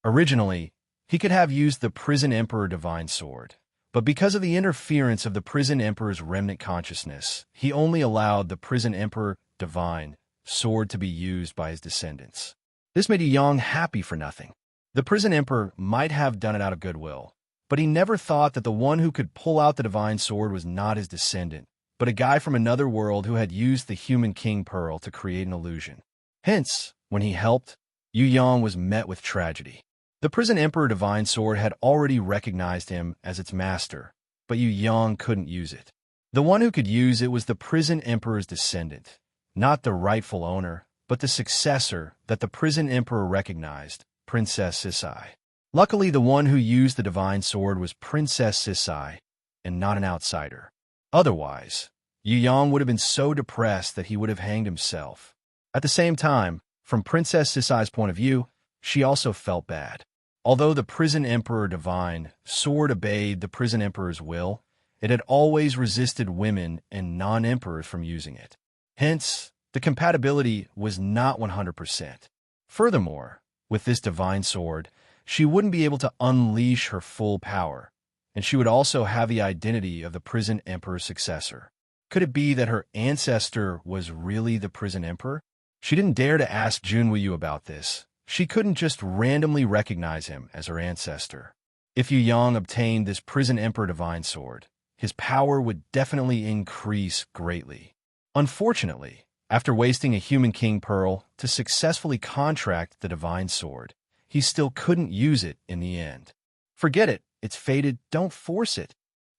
Originally, he could have used the prison emperor divine sword, but because of the interference of the prison emperor's remnant consciousness, he only allowed the prison emperor divine sword to be used by his descendants. This made Yu Yang happy for nothing. The prison emperor might have done it out of goodwill, but he never thought that the one who could pull out the divine sword was not his descendant, but a guy from another world who had used the human king Pearl to create an illusion. Hence, when he helped, Yu Yang was met with tragedy. The prison emperor divine sword had already recognized him as its master, but Yu Yang couldn't use it. The one who could use it was the prison emperor's descendant, not the rightful owner, but the successor that the prison emperor recognized, Princess Sisai. Luckily, the one who used the divine sword was Princess Sisai, and not an outsider. Otherwise, Yu Yang would have been so depressed that he would have hanged himself. At the same time, from Princess Sisai's point of view, she also felt bad. Although the prison emperor divine sword obeyed the prison emperor's will, it had always resisted women and non-emperors from using it. Hence, the compatibility was not 100%. Furthermore, with this divine sword, she wouldn't be able to unleash her full power, and she would also have the identity of the prison emperor's successor. Could it be that her ancestor was really the prison emperor? She didn't dare to ask Junwuyu about this. She couldn't just randomly recognize him as her ancestor. If Yu Yang obtained this prison emperor divine sword, his power would definitely increase greatly. Unfortunately, after wasting a human king Pearl to successfully contract the divine sword, he still couldn't use it in the end. Forget it, it's fated, don't force it.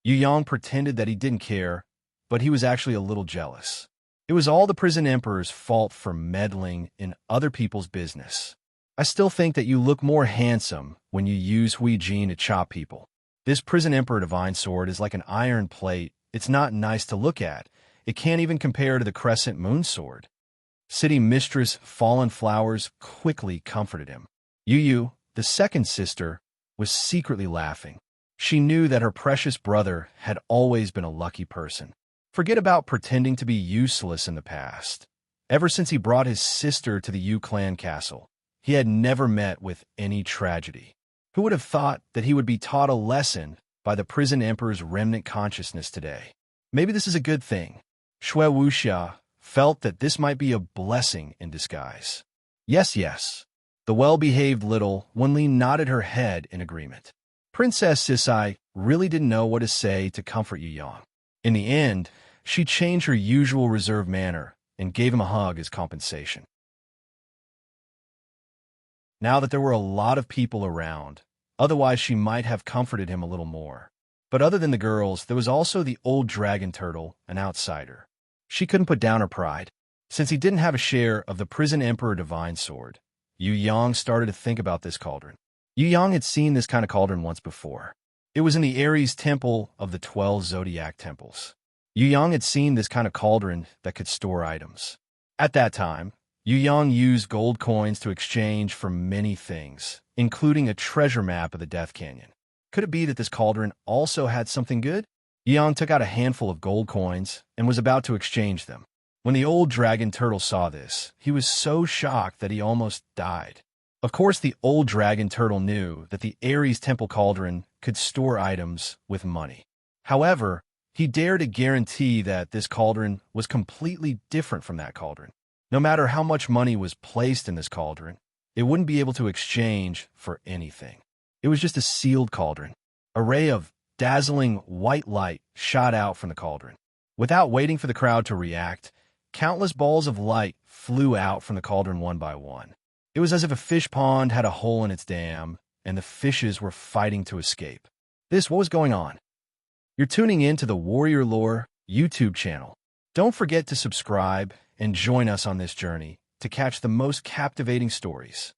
Yu Yang pretended that he didn't care, but he was actually a little jealous. It was all the prison emperor's fault for meddling in other people's business. I still think that you look more handsome when you use Huijin to chop people. This prison emperor divine sword is like an iron plate. It's not nice to look at. It can't even compare to the crescent moon sword. City mistress Fallen Flowers quickly comforted him. Yu, the second sister, was secretly laughing. She knew that her precious brother had always been a lucky person. Forget about pretending to be useless in the past. Ever since he brought his sister to the Yu clan castle, he had never met with any tragedy. Who would have thought that he would be taught a lesson by the prison emperor's remnant consciousness today? Maybe this is a good thing. Shui Wuxia felt that this might be a blessing in disguise. Yes. The well-behaved little Wenli nodded her head in agreement. Princess Sisai really didn't know what to say to comfort Yu Yang. In the end, she changed her usual reserved manner and gave him a hug as compensation. Now that there were a lot of people around, otherwise she might have comforted him a little more. But other than the girls, there was also the old dragon turtle, an outsider. She couldn't put down her pride. Since he didn't have a share of the prison emperor divine sword, Yu Yang started to think about this cauldron. Yu Yang had seen this kind of cauldron once before. It was in the Ares temple of the 12 zodiac temples. Yu Yang had seen this kind of cauldron that could store items. At that time, Yu Yang used gold coins to exchange for many things, including a treasure map of the Death Canyon. Could it be that this cauldron also had something good? Yu Yang took out a handful of gold coins and was about to exchange them. When the old dragon turtle saw this, he was so shocked that he almost died. Of course, the old dragon turtle knew that the Ares temple cauldron could store items with money. However, he dared to guarantee that this cauldron was completely different from that cauldron. No matter how much money was placed in this cauldron, it wouldn't be able to exchange for anything. It was just a sealed cauldron. A ray of dazzling white light shot out from the cauldron. Without waiting for the crowd to react, countless balls of light flew out from the cauldron one by one. It was as if a fish pond had a hole in its dam, and the fishes were fighting to escape. What was going on? You're tuning in to the Warrior Lore YouTube channel. Don't forget to subscribe and join us on this journey to catch the most captivating stories.